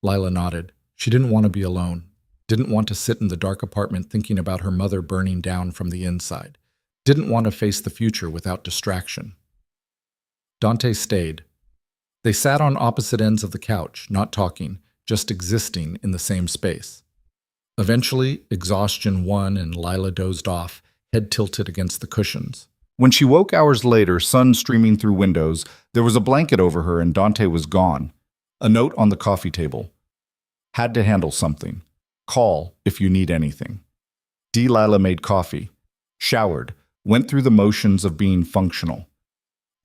Lila nodded. She didn't want to be alone. Didn't want to sit in the dark apartment thinking about her mother burning down from the inside. Didn't want to face the future without distraction. Dante stayed. They sat on opposite ends of the couch, not talking, just existing in the same space. Eventually, exhaustion won and Lila dozed off, head tilted against the cushions. When she woke hours later, sun streaming through windows, there was a blanket over her and Dante was gone. A note on the coffee table. Had to handle something. Call if you need anything. Lila made coffee, showered, went through the motions of being functional.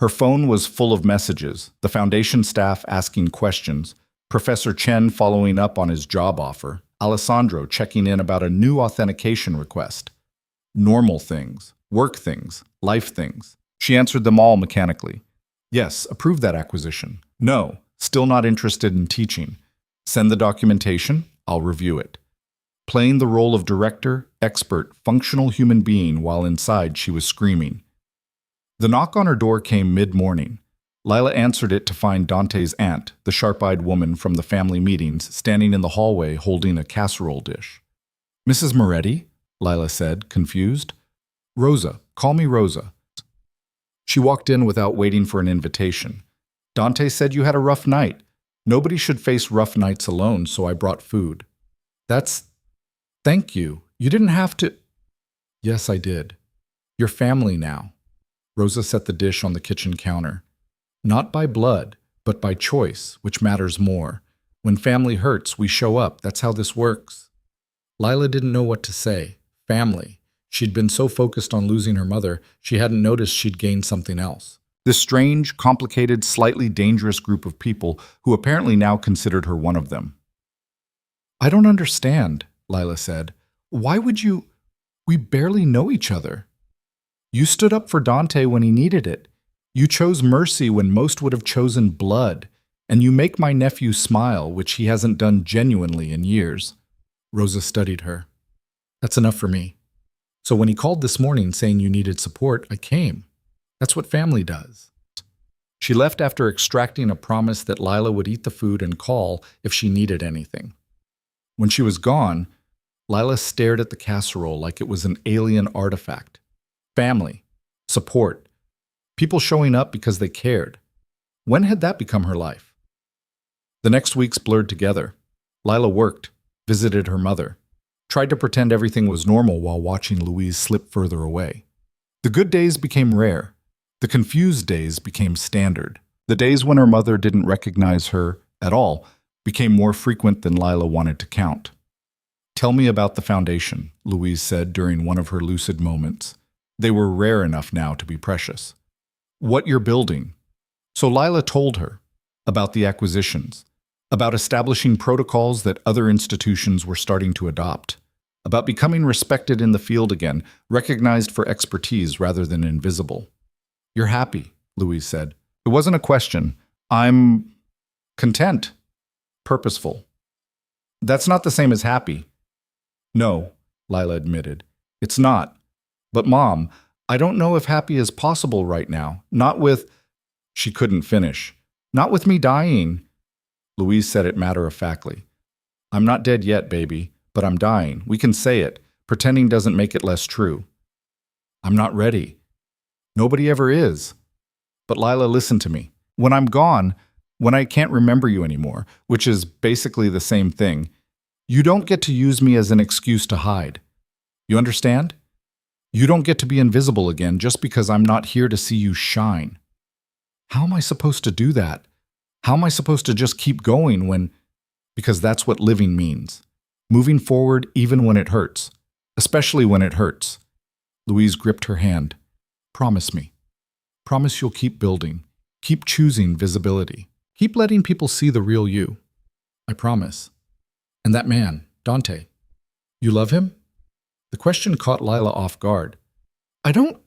Her phone was full of messages, the foundation staff asking questions, Professor Chen following up on his job offer, Alessandro checking in about a new authentication request. Normal things, work things, life things. She answered them all mechanically. Yes, approve that acquisition. No, still not interested in teaching. Send the documentation, I'll review it. Playing the role of director, expert, functional human being while inside she was screaming. The knock on her door came mid-morning. Lila answered it to find Dante's aunt, the sharp-eyed woman from the family meetings, standing in the hallway holding a casserole dish. Mrs. Moretti? Lila said, confused. Rosa, call me Rosa. She walked in without waiting for an invitation. Dante said you had a rough night. Nobody should face rough nights alone, so I brought food. Thank you. You didn't have to. Yes, I did. You're family now. Rosa set the dish on the kitchen counter. Not by blood, but by choice, which matters more. When family hurts, we show up. That's how this works. Lila didn't know what to say. Family. She'd been so focused on losing her mother, she hadn't noticed she'd gained something else. This strange, complicated, slightly dangerous group of people who apparently now considered her one of them. I don't understand, Lila said. Why would you? We barely know each other. You stood up for Dante when he needed it. You chose mercy when most would have chosen blood, and you make my nephew smile, which he hasn't done genuinely in years. Rosa studied her. That's enough for me. So when he called this morning saying you needed support, I came. That's what family does. She left after extracting a promise that Lila would eat the food and call if she needed anything. When she was gone, Lila stared at the casserole like it was an alien artifact. Family, support, people showing up because they cared. When had that become her life? The next weeks blurred together. Lila worked, visited her mother, tried to pretend everything was normal while watching Louise slip further away. The good days became rare. The confused days became standard. The days when her mother didn't recognize her at all became more frequent than Lila wanted to count. "Tell me about the foundation," Louise said during one of her lucid moments. They were rare enough now to be precious. "What you're building." So Lila told her about the acquisitions, about establishing protocols that other institutions were starting to adopt, about becoming respected in the field again, recognized for expertise rather than invisible. "You're happy," Louise said. "It wasn't a question. I'm content, purposeful." "That's not the same as happy." "No," Lila admitted. "It's not. But Mom, I don't know if happy is possible right now. Not with—" She couldn't finish. "Not with me dying." Louise said it matter-of-factly. "I'm not dead yet, baby, but I'm dying. We can say it. Pretending doesn't make it less true." "I'm not ready." "Nobody ever is." "But Lila, listen to me. When I'm gone, when I can't remember you anymore, which is basically the same thing, you don't get to use me as an excuse to hide. You understand? You don't get to be invisible again just because I'm not here to see you shine." How am I supposed to do that? How am I supposed to just keep going when... Because that's what living means. Moving forward even when it hurts. Especially when it hurts. Louise gripped her hand. "Promise me. Promise you'll keep building. Keep choosing visibility. Keep letting people see the real you." "I promise." "And that man, Dante. You love him?" The question caught Lila off guard. "I don't..."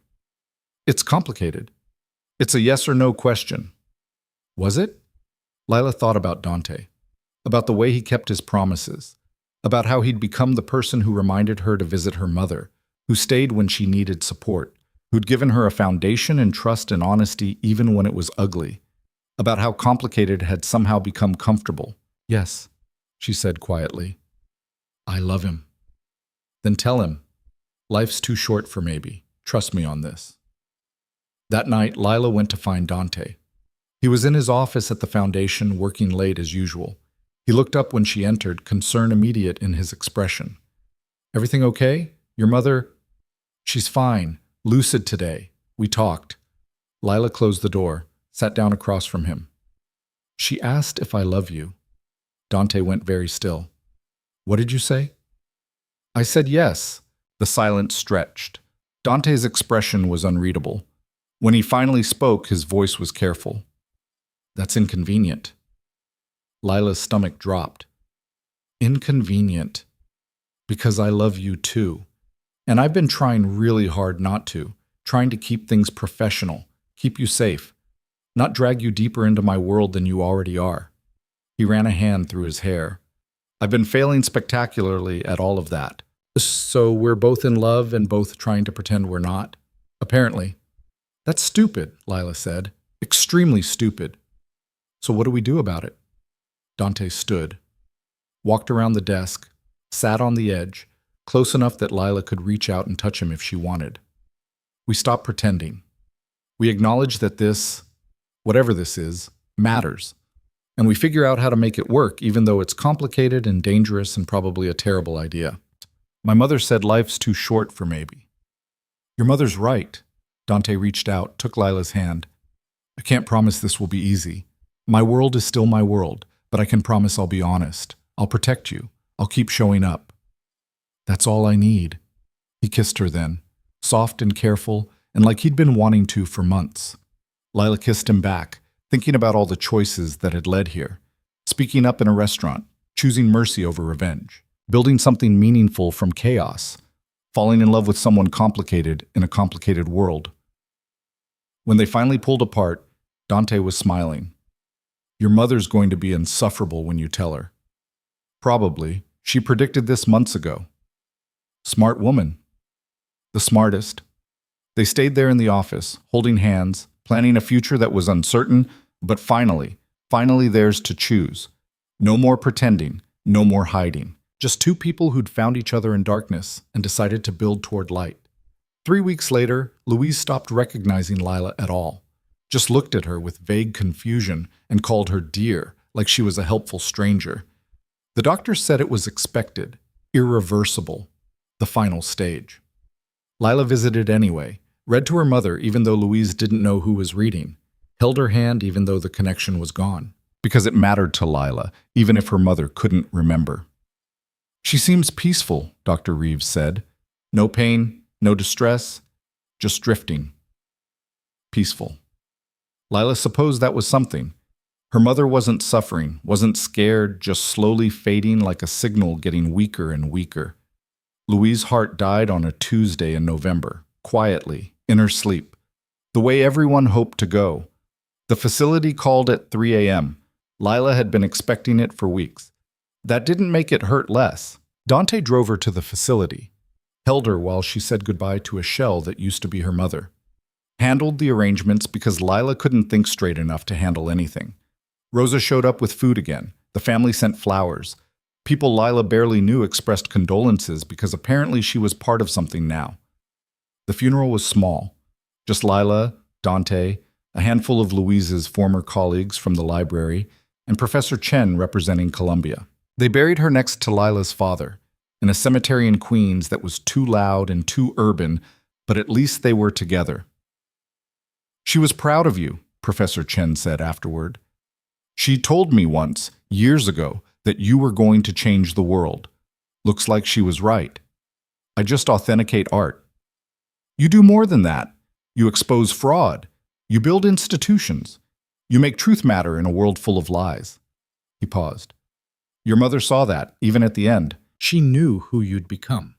"It's complicated. It's a yes or no question." "Was it?" Lila thought about Dante, about the way he kept his promises, about how he'd become the person who reminded her to visit her mother, who stayed when she needed support, who'd given her a foundation and trust and honesty even when it was ugly, about how complicated had somehow become comfortable. "Yes," she said quietly. "I love him." "Then tell him. Life's too short for maybe. Trust me on this." That night, Lila went to find Dante. He was in his office at the foundation, working late as usual. He looked up when she entered, concern immediate in his expression. "Everything okay? Your mother?" "She's fine. Lucid today. We talked." Lila closed the door, sat down across from him. "She asked if I love you." Dante went very still. "What did you say?" "I said yes." The silence stretched. Dante's expression was unreadable. When he finally spoke, his voice was careful. "That's inconvenient." Lila's stomach dropped. "Inconvenient. Because I love you too. And I've been trying really hard not to, trying to keep things professional, keep you safe, not drag you deeper into my world than you already are." He ran a hand through his hair. "I've been failing spectacularly at all of that. So we're both in love and both trying to pretend we're not? Apparently." "That's stupid," Lila said. "Extremely stupid." "So what do we do about it?" Dante stood, walked around the desk, sat on the edge, close enough that Lila could reach out and touch him if she wanted. "We stop pretending. We acknowledge that this, whatever this is, matters. And we figure out how to make it work, even though it's complicated and dangerous and probably a terrible idea. My mother said life's too short for maybe." "Your mother's right." Dante reached out, took Lila's hand. "I can't promise this will be easy. My world is still my world, but I can promise I'll be honest. I'll protect you. I'll keep showing up." "That's all I need." He kissed her then, soft and careful, and like he'd been wanting to for months. Lila kissed him back, thinking about all the choices that had led here. Speaking up in a restaurant, choosing mercy over revenge, building something meaningful from chaos, falling in love with someone complicated in a complicated world. When they finally pulled apart, Dante was smiling. "Your mother's going to be insufferable when you tell her." "Probably. She predicted this months ago." "Smart woman." "The smartest." They stayed there in the office, holding hands, planning a future that was uncertain, but finally theirs to choose. No more pretending, no more hiding. Just two people who'd found each other in darkness and decided to build toward light. 3 weeks later, Louise stopped recognizing Lila at all, just looked at her with vague confusion and called her dear, like she was a helpful stranger. The doctor said it was expected. irreversible, the final stage. Lila visited anyway, read to her mother even though Louise didn't know who was reading, held her hand even though the connection was gone, because it mattered to Lila, even if her mother couldn't remember. "She seems peaceful," Dr. Reeves said. "No pain, no distress, just drifting." Peaceful. Lila supposed that was something. Her mother wasn't suffering, wasn't scared, just slowly fading like a signal getting weaker and weaker. Louise's heart died on a Tuesday in November, quietly, in her sleep, the way everyone hoped to go. The facility called at 3 a.m. Lila had been expecting it for weeks. That didn't make it hurt less. Dante drove her to the facility, held her while she said goodbye to a shell that used to be her mother. Handled the arrangements because Lila couldn't think straight enough to handle anything. Rosa showed up with food again. The family sent flowers. People Lila barely knew expressed condolences because apparently she was part of something now. The funeral was small. Just Lila, Dante, a handful of Louise's former colleagues from the library, and Professor Chen representing Columbia. They buried her next to Lila's father, in a cemetery in Queens that was too loud and too urban, but at least they were together. "She was proud of you," Professor Chen said afterward. "She told me once, years ago, that you were going to change the world. Looks like she was right. I just authenticate art. You do more than that. You expose fraud. You build institutions. You make truth matter in a world full of lies." He paused. "Your mother saw that, even at the end. She knew who you'd become."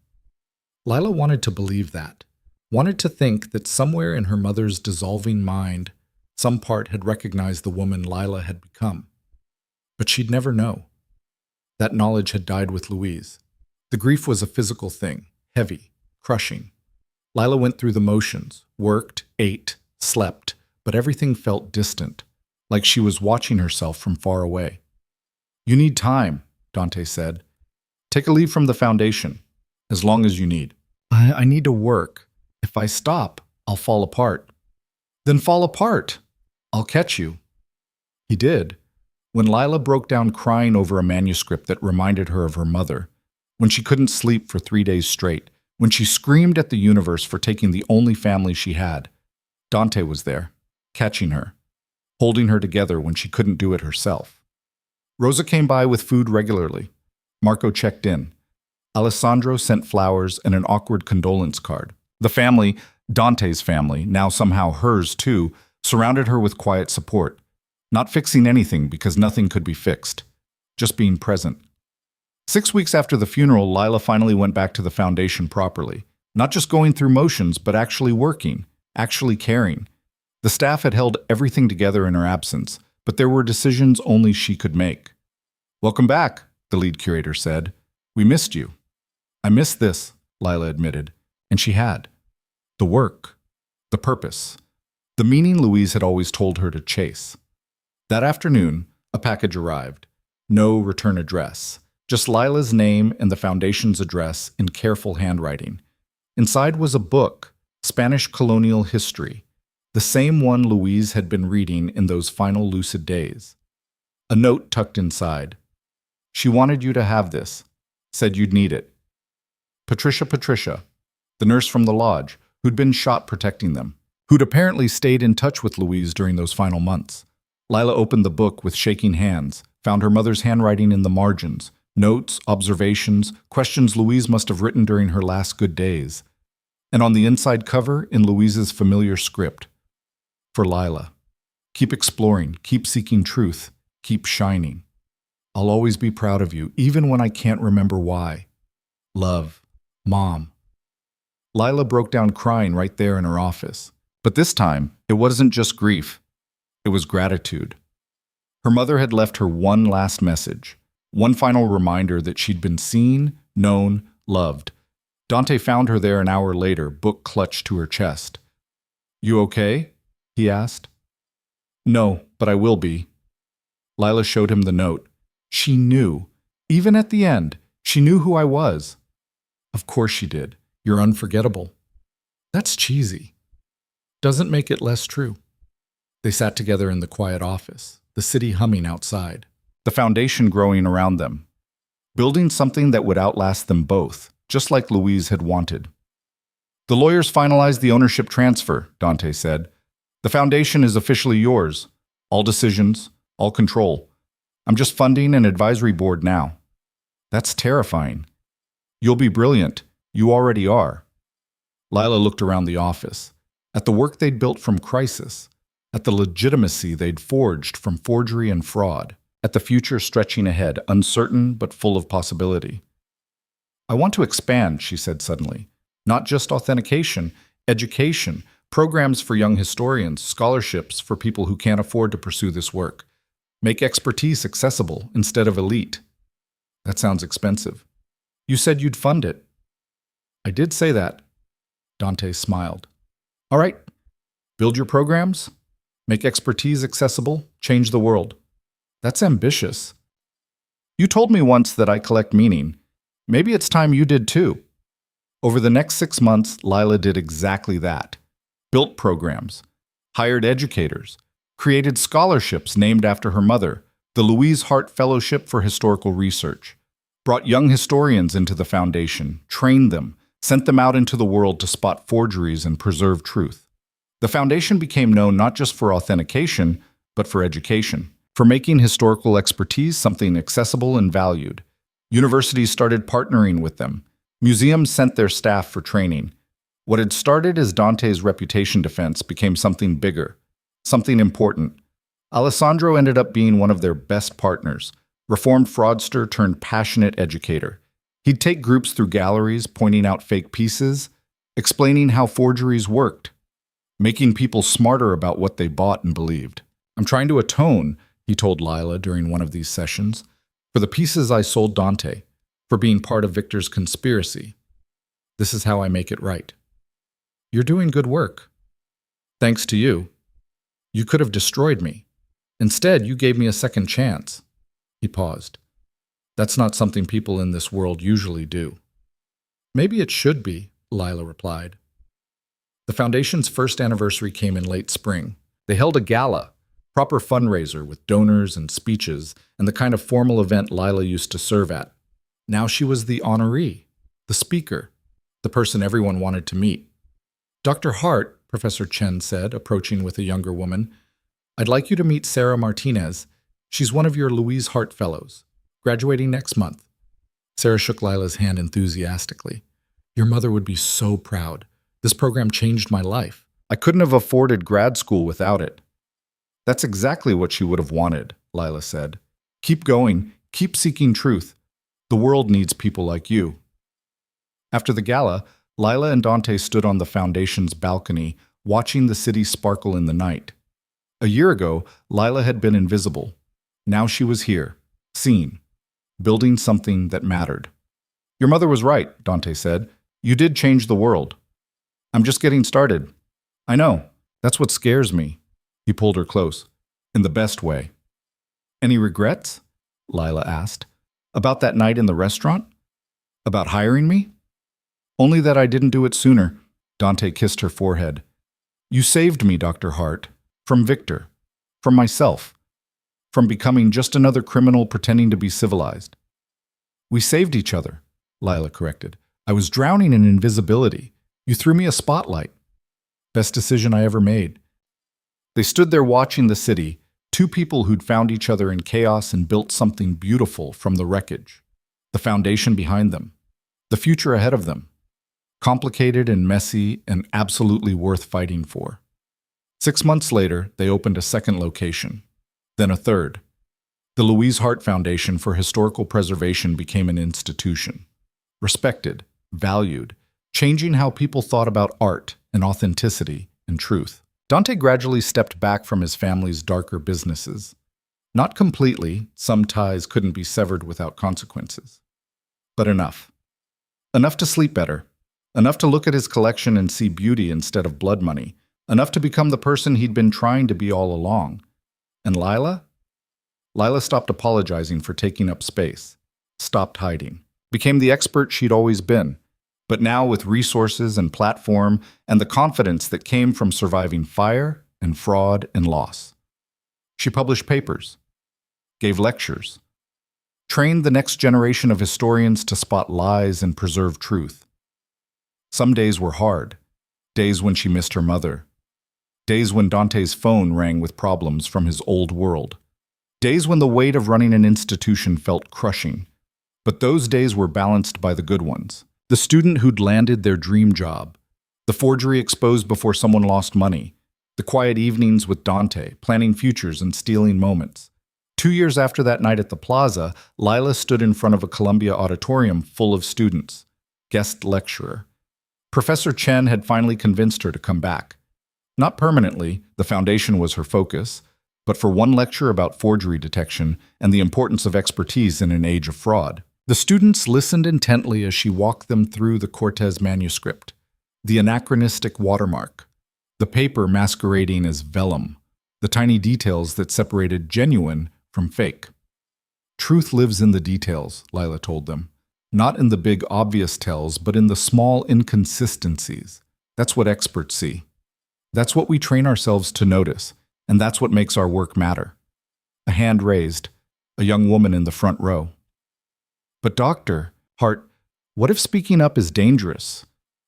Lila wanted to believe that, wanted to think that somewhere in her mother's dissolving mind, some part had recognized the woman Lila had become. But she'd never know. That knowledge had died with Louise. The grief was a physical thing, heavy, crushing. Lila went through the motions, worked, ate, slept, but everything felt distant, like she was watching herself from far away. "You need time," Dante said. "Take a leave from the foundation, as long as you need." I need to work. If I stop, I'll fall apart." "Then fall apart. I'll catch you." He did. When Lila broke down crying over a manuscript that reminded her of her mother, when she couldn't sleep for 3 days straight, when she screamed at the universe for taking the only family she had, Dante was there, catching her, holding her together when she couldn't do it herself. Rosa came by with food regularly. Marco checked in. Alessandro sent flowers and an awkward condolence card. The family, Dante's family, now somehow hers too, surrounded her with quiet support. Not fixing anything because nothing could be fixed. Just being present. 6 weeks after the funeral, Lila finally went back to the foundation properly. Not just going through motions, but actually working, actually caring. The staff had held everything together in her absence, but there were decisions only she could make. "Welcome back," the lead curator said. "We missed you." "I missed this," Lila admitted. And she had. The work. The purpose. The meaning Louise had always told her to chase. That afternoon, a package arrived. No return address. Just Lila's name and the foundation's address in careful handwriting. Inside was a book, Spanish colonial history, the same one Louise had been reading in those final lucid days. A note tucked inside. "She wanted you to have this. Said you'd need it. Patricia, the nurse from the lodge, who'd been shot protecting them, who'd apparently stayed in touch with Louise during those final months." Lila opened the book with shaking hands, found her mother's handwriting in the margins, notes, observations, questions Louise must have written during her last good days. And on the inside cover, in Louise's familiar script, "For Lila. Keep exploring, keep seeking truth, keep shining. I'll always be proud of you, even when I can't remember why. Love, Mom." Lila broke down crying right there in her office. But this time, it wasn't just grief. It was gratitude. Her mother had left her one last message, one final reminder that she'd been seen, known, loved. Dante found her there an hour later, book clutched to her chest. "You okay?" he asked. "No, but I will be." Lila showed him the note. She knew. Even at the end, she knew who I was. "Of course she did. You're unforgettable." That's cheesy. Doesn't make it less true. They sat together in the quiet office, the city humming outside, the foundation growing around them. building something that would outlast them both, just like Louise had wanted. The lawyers finalized the ownership transfer, Dante said. The foundation is officially yours. All decisions, all control. I'm just funding an advisory board now. That's terrifying. You'll be brilliant. You already are. Lila looked around the office, at the work they'd built from crisis, at the legitimacy they'd forged from forgery and fraud, at the future stretching ahead, uncertain but full of possibility. I want to expand, she said suddenly. Not just authentication, education, programs for young historians, scholarships for people who can't afford to pursue this work. Make expertise accessible instead of elite. That sounds expensive. You said you'd fund it. I did say that. Dante smiled. All right. Build your programs. Make expertise accessible. Change the world. That's ambitious. You told me once that I collect meaning. Maybe it's time you did too. Over the next 6 months, Lila did exactly that. Built programs, hired educators, created scholarships named after her mother, the Louise Hart Fellowship for Historical Research, brought young historians into the foundation, trained them, sent them out into the world to spot forgeries and preserve truth. The foundation became known not just for authentication, but for education, for making historical expertise something accessible and valued. Universities started partnering with them. Museums sent their staff for training. What had started as Dante's reputation defense became something bigger, something important. Alessandro ended up being one of their best partners, reformed fraudster turned passionate educator. He'd take groups through galleries, pointing out fake pieces, explaining how forgeries worked, making people smarter about what they bought and believed. I'm trying to atone, he told Lila during one of these sessions, for the pieces I sold Dante, for being part of Victor's conspiracy. This is how I make it right. You're doing good work. Thanks to you. You could have destroyed me. Instead, you gave me a second chance. He paused. That's not something people in this world usually do. Maybe it should be, Lila replied. The foundation's first anniversary came in late spring. They held a gala, proper fundraiser with donors and speeches, and the kind of formal event Lila used to serve at. Now she was the honoree, the speaker, the person everyone wanted to meet. Dr. Hart, Professor Chen said, approaching with a younger woman, I'd like you to meet Sarah Martinez. She's one of your Louise Hart Fellows, graduating next month. Sarah shook Lila's hand enthusiastically. Your mother would be so proud. This program changed my life. I couldn't have afforded grad school without it. That's exactly what she would have wanted, Lila said. Keep going, keep seeking truth. The world needs people like you. After the gala, Lila and Dante stood on the foundation's balcony, watching the city sparkle in the night. A year ago, Lila had been invisible. Now she was here, seen, building something that mattered. Your mother was right, Dante said. You did change the world. I'm just getting started. I know. That's what scares me. He pulled her close, in the best way. Any regrets? Lila asked. About that night in the restaurant? About hiring me? Only that I didn't do it sooner. Dante kissed her forehead. You saved me, Dr. Hart, from Victor, from myself, from becoming just another criminal pretending to be civilized. We saved each other, Lila corrected. I was drowning in invisibility. You threw me a spotlight. Best decision I ever made. They stood there watching the city, two people who'd found each other in chaos and built something beautiful from the wreckage. The foundation behind them. The future ahead of them. Complicated and messy and absolutely worth fighting for. 6 months later, they opened a second location. Then a third. The Louise Hart Foundation for Historical Preservation became an institution. Respected, valued, changing how people thought about art and authenticity and truth. Dante gradually stepped back from his family's darker businesses. Not completely, some ties couldn't be severed without consequences. But enough. Enough to sleep better. Enough to look at his collection and see beauty instead of blood money. Enough to become the person he'd been trying to be all along. And Lila? Lila stopped apologizing for taking up space. Stopped hiding. Became the expert she'd always been. But now with resources and platform and the confidence that came from surviving fire and fraud and loss. She published papers, gave lectures, trained the next generation of historians to spot lies and preserve truth. Some days were hard, days when she missed her mother, days when Dante's phone rang with problems from his old world, days when the weight of running an institution felt crushing. But those days were balanced by the good ones. The student who'd landed their dream job, the forgery exposed before someone lost money, the quiet evenings with Dante, planning futures and stealing moments. 2 years after that night at the plaza, Lila stood in front of a Columbia auditorium full of students. Guest lecturer. Professor Chen had finally convinced her to come back. Not permanently, the foundation was her focus, but for one lecture about forgery detection and the importance of expertise in an age of fraud. The students listened intently as she walked them through the Cortez manuscript, the anachronistic watermark, the paper masquerading as vellum, the tiny details that separated genuine from fake. Truth lives in the details, Lila told them. Not in the big obvious tells, but in the small inconsistencies. That's what experts see. That's what we train ourselves to notice, and that's what makes our work matter. A hand raised, a young woman in the front row. But Dr. Hart, what if speaking up is dangerous?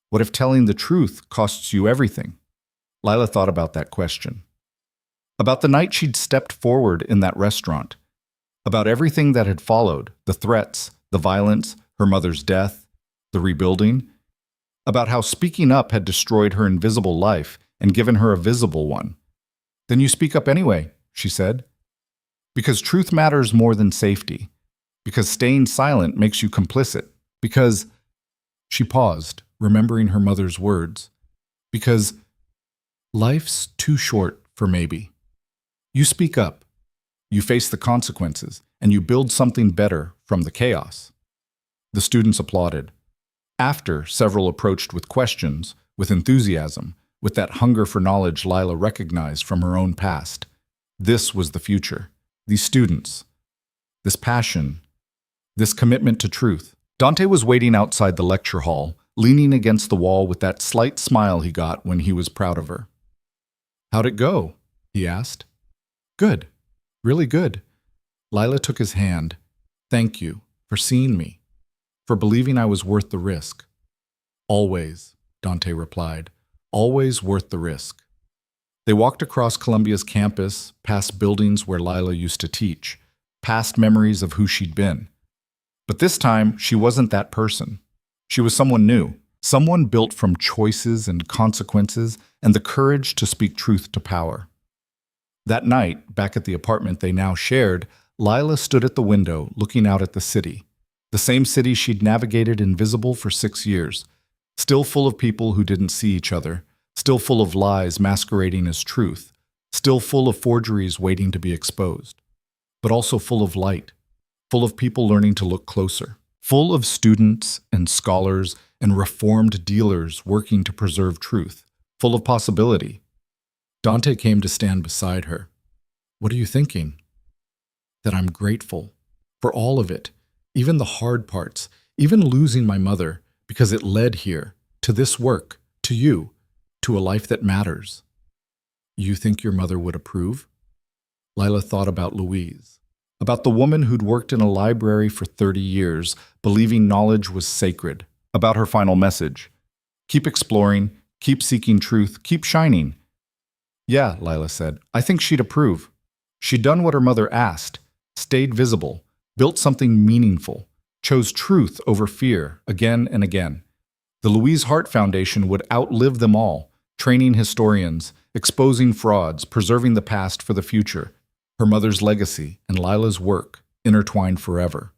What if telling the truth costs you everything? Lila thought about that question. About the night she'd stepped forward in that restaurant. About everything that had followed, the threats, the violence, her mother's death, the rebuilding. About how speaking up had destroyed her invisible life and given her a visible one. Then you speak up anyway, she said. Because truth matters more than safety. Because staying silent makes you complicit. Because... She paused, remembering her mother's words. Because life's too short for maybe. You speak up, you face the consequences, and you build something better from the chaos. The students applauded. After, several approached with questions, with enthusiasm, with that hunger for knowledge Lila recognized from her own past. This was the future. These students. This passion. This commitment to truth. Dante was waiting outside the lecture hall, leaning against the wall with that slight smile he got when he was proud of her. "How'd it go?" he asked. "Good. Really good." Lila took his hand. "Thank you for seeing me, for believing I was worth the risk." "Always," Dante replied. "Always worth the risk." They walked across Columbia's campus, past buildings where Lila used to teach, past memories of who she'd been. But this time, she wasn't that person. She was someone new, someone built from choices and consequences and the courage to speak truth to power. That night, back at the apartment they now shared, Lila stood at the window looking out at the city. The same city she'd navigated invisible for 6 years, still full of people who didn't see each other, still full of lies masquerading as truth, still full of forgeries waiting to be exposed, but also full of light, full of people learning to look closer, full of students and scholars and reformed dealers working to preserve truth, full of possibility. Dante came to stand beside her. "What are you thinking?" "That I'm grateful for all of it, even the hard parts, even losing my mother, because it led here, to this work, to you, to a life that matters." "You think your mother would approve?" Lila thought about Louise, about the woman who'd worked in a library for 30 years, believing knowledge was sacred, about her final message. Keep exploring, keep seeking truth, keep shining. "Yeah," Lila said, "I think she'd approve. She'd done what her mother asked, stayed visible, built something meaningful, chose truth over fear again and again. The Louise Hart Foundation would outlive them all, training historians, exposing frauds, preserving the past for the future. Her mother's legacy and Lila's work intertwined forever.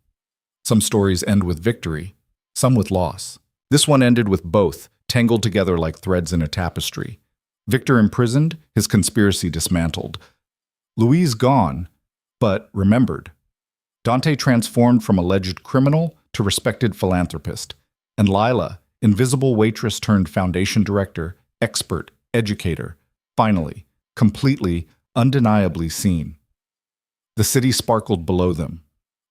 Some stories end with victory, some with loss. This one ended with both, tangled together like threads in a tapestry. Victor imprisoned, his conspiracy dismantled. Louise gone, but remembered. Dante transformed from alleged criminal to respected philanthropist. And Lila, invisible waitress turned foundation director, expert, educator, finally, completely, undeniably seen. The city sparkled below them,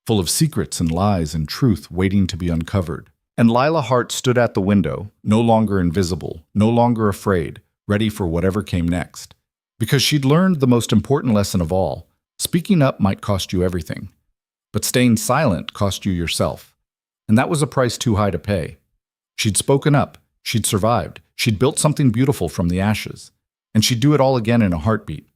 full of secrets and lies and truth waiting to be uncovered. And Lila Hart stood at the window, no longer invisible, no longer afraid, ready for whatever came next. Because she'd learned the most important lesson of all: speaking up might cost you everything. But staying silent cost you yourself. And that was a price too high to pay. She'd spoken up, she'd survived, she'd built something beautiful from the ashes. And she'd do it all again in a heartbeat.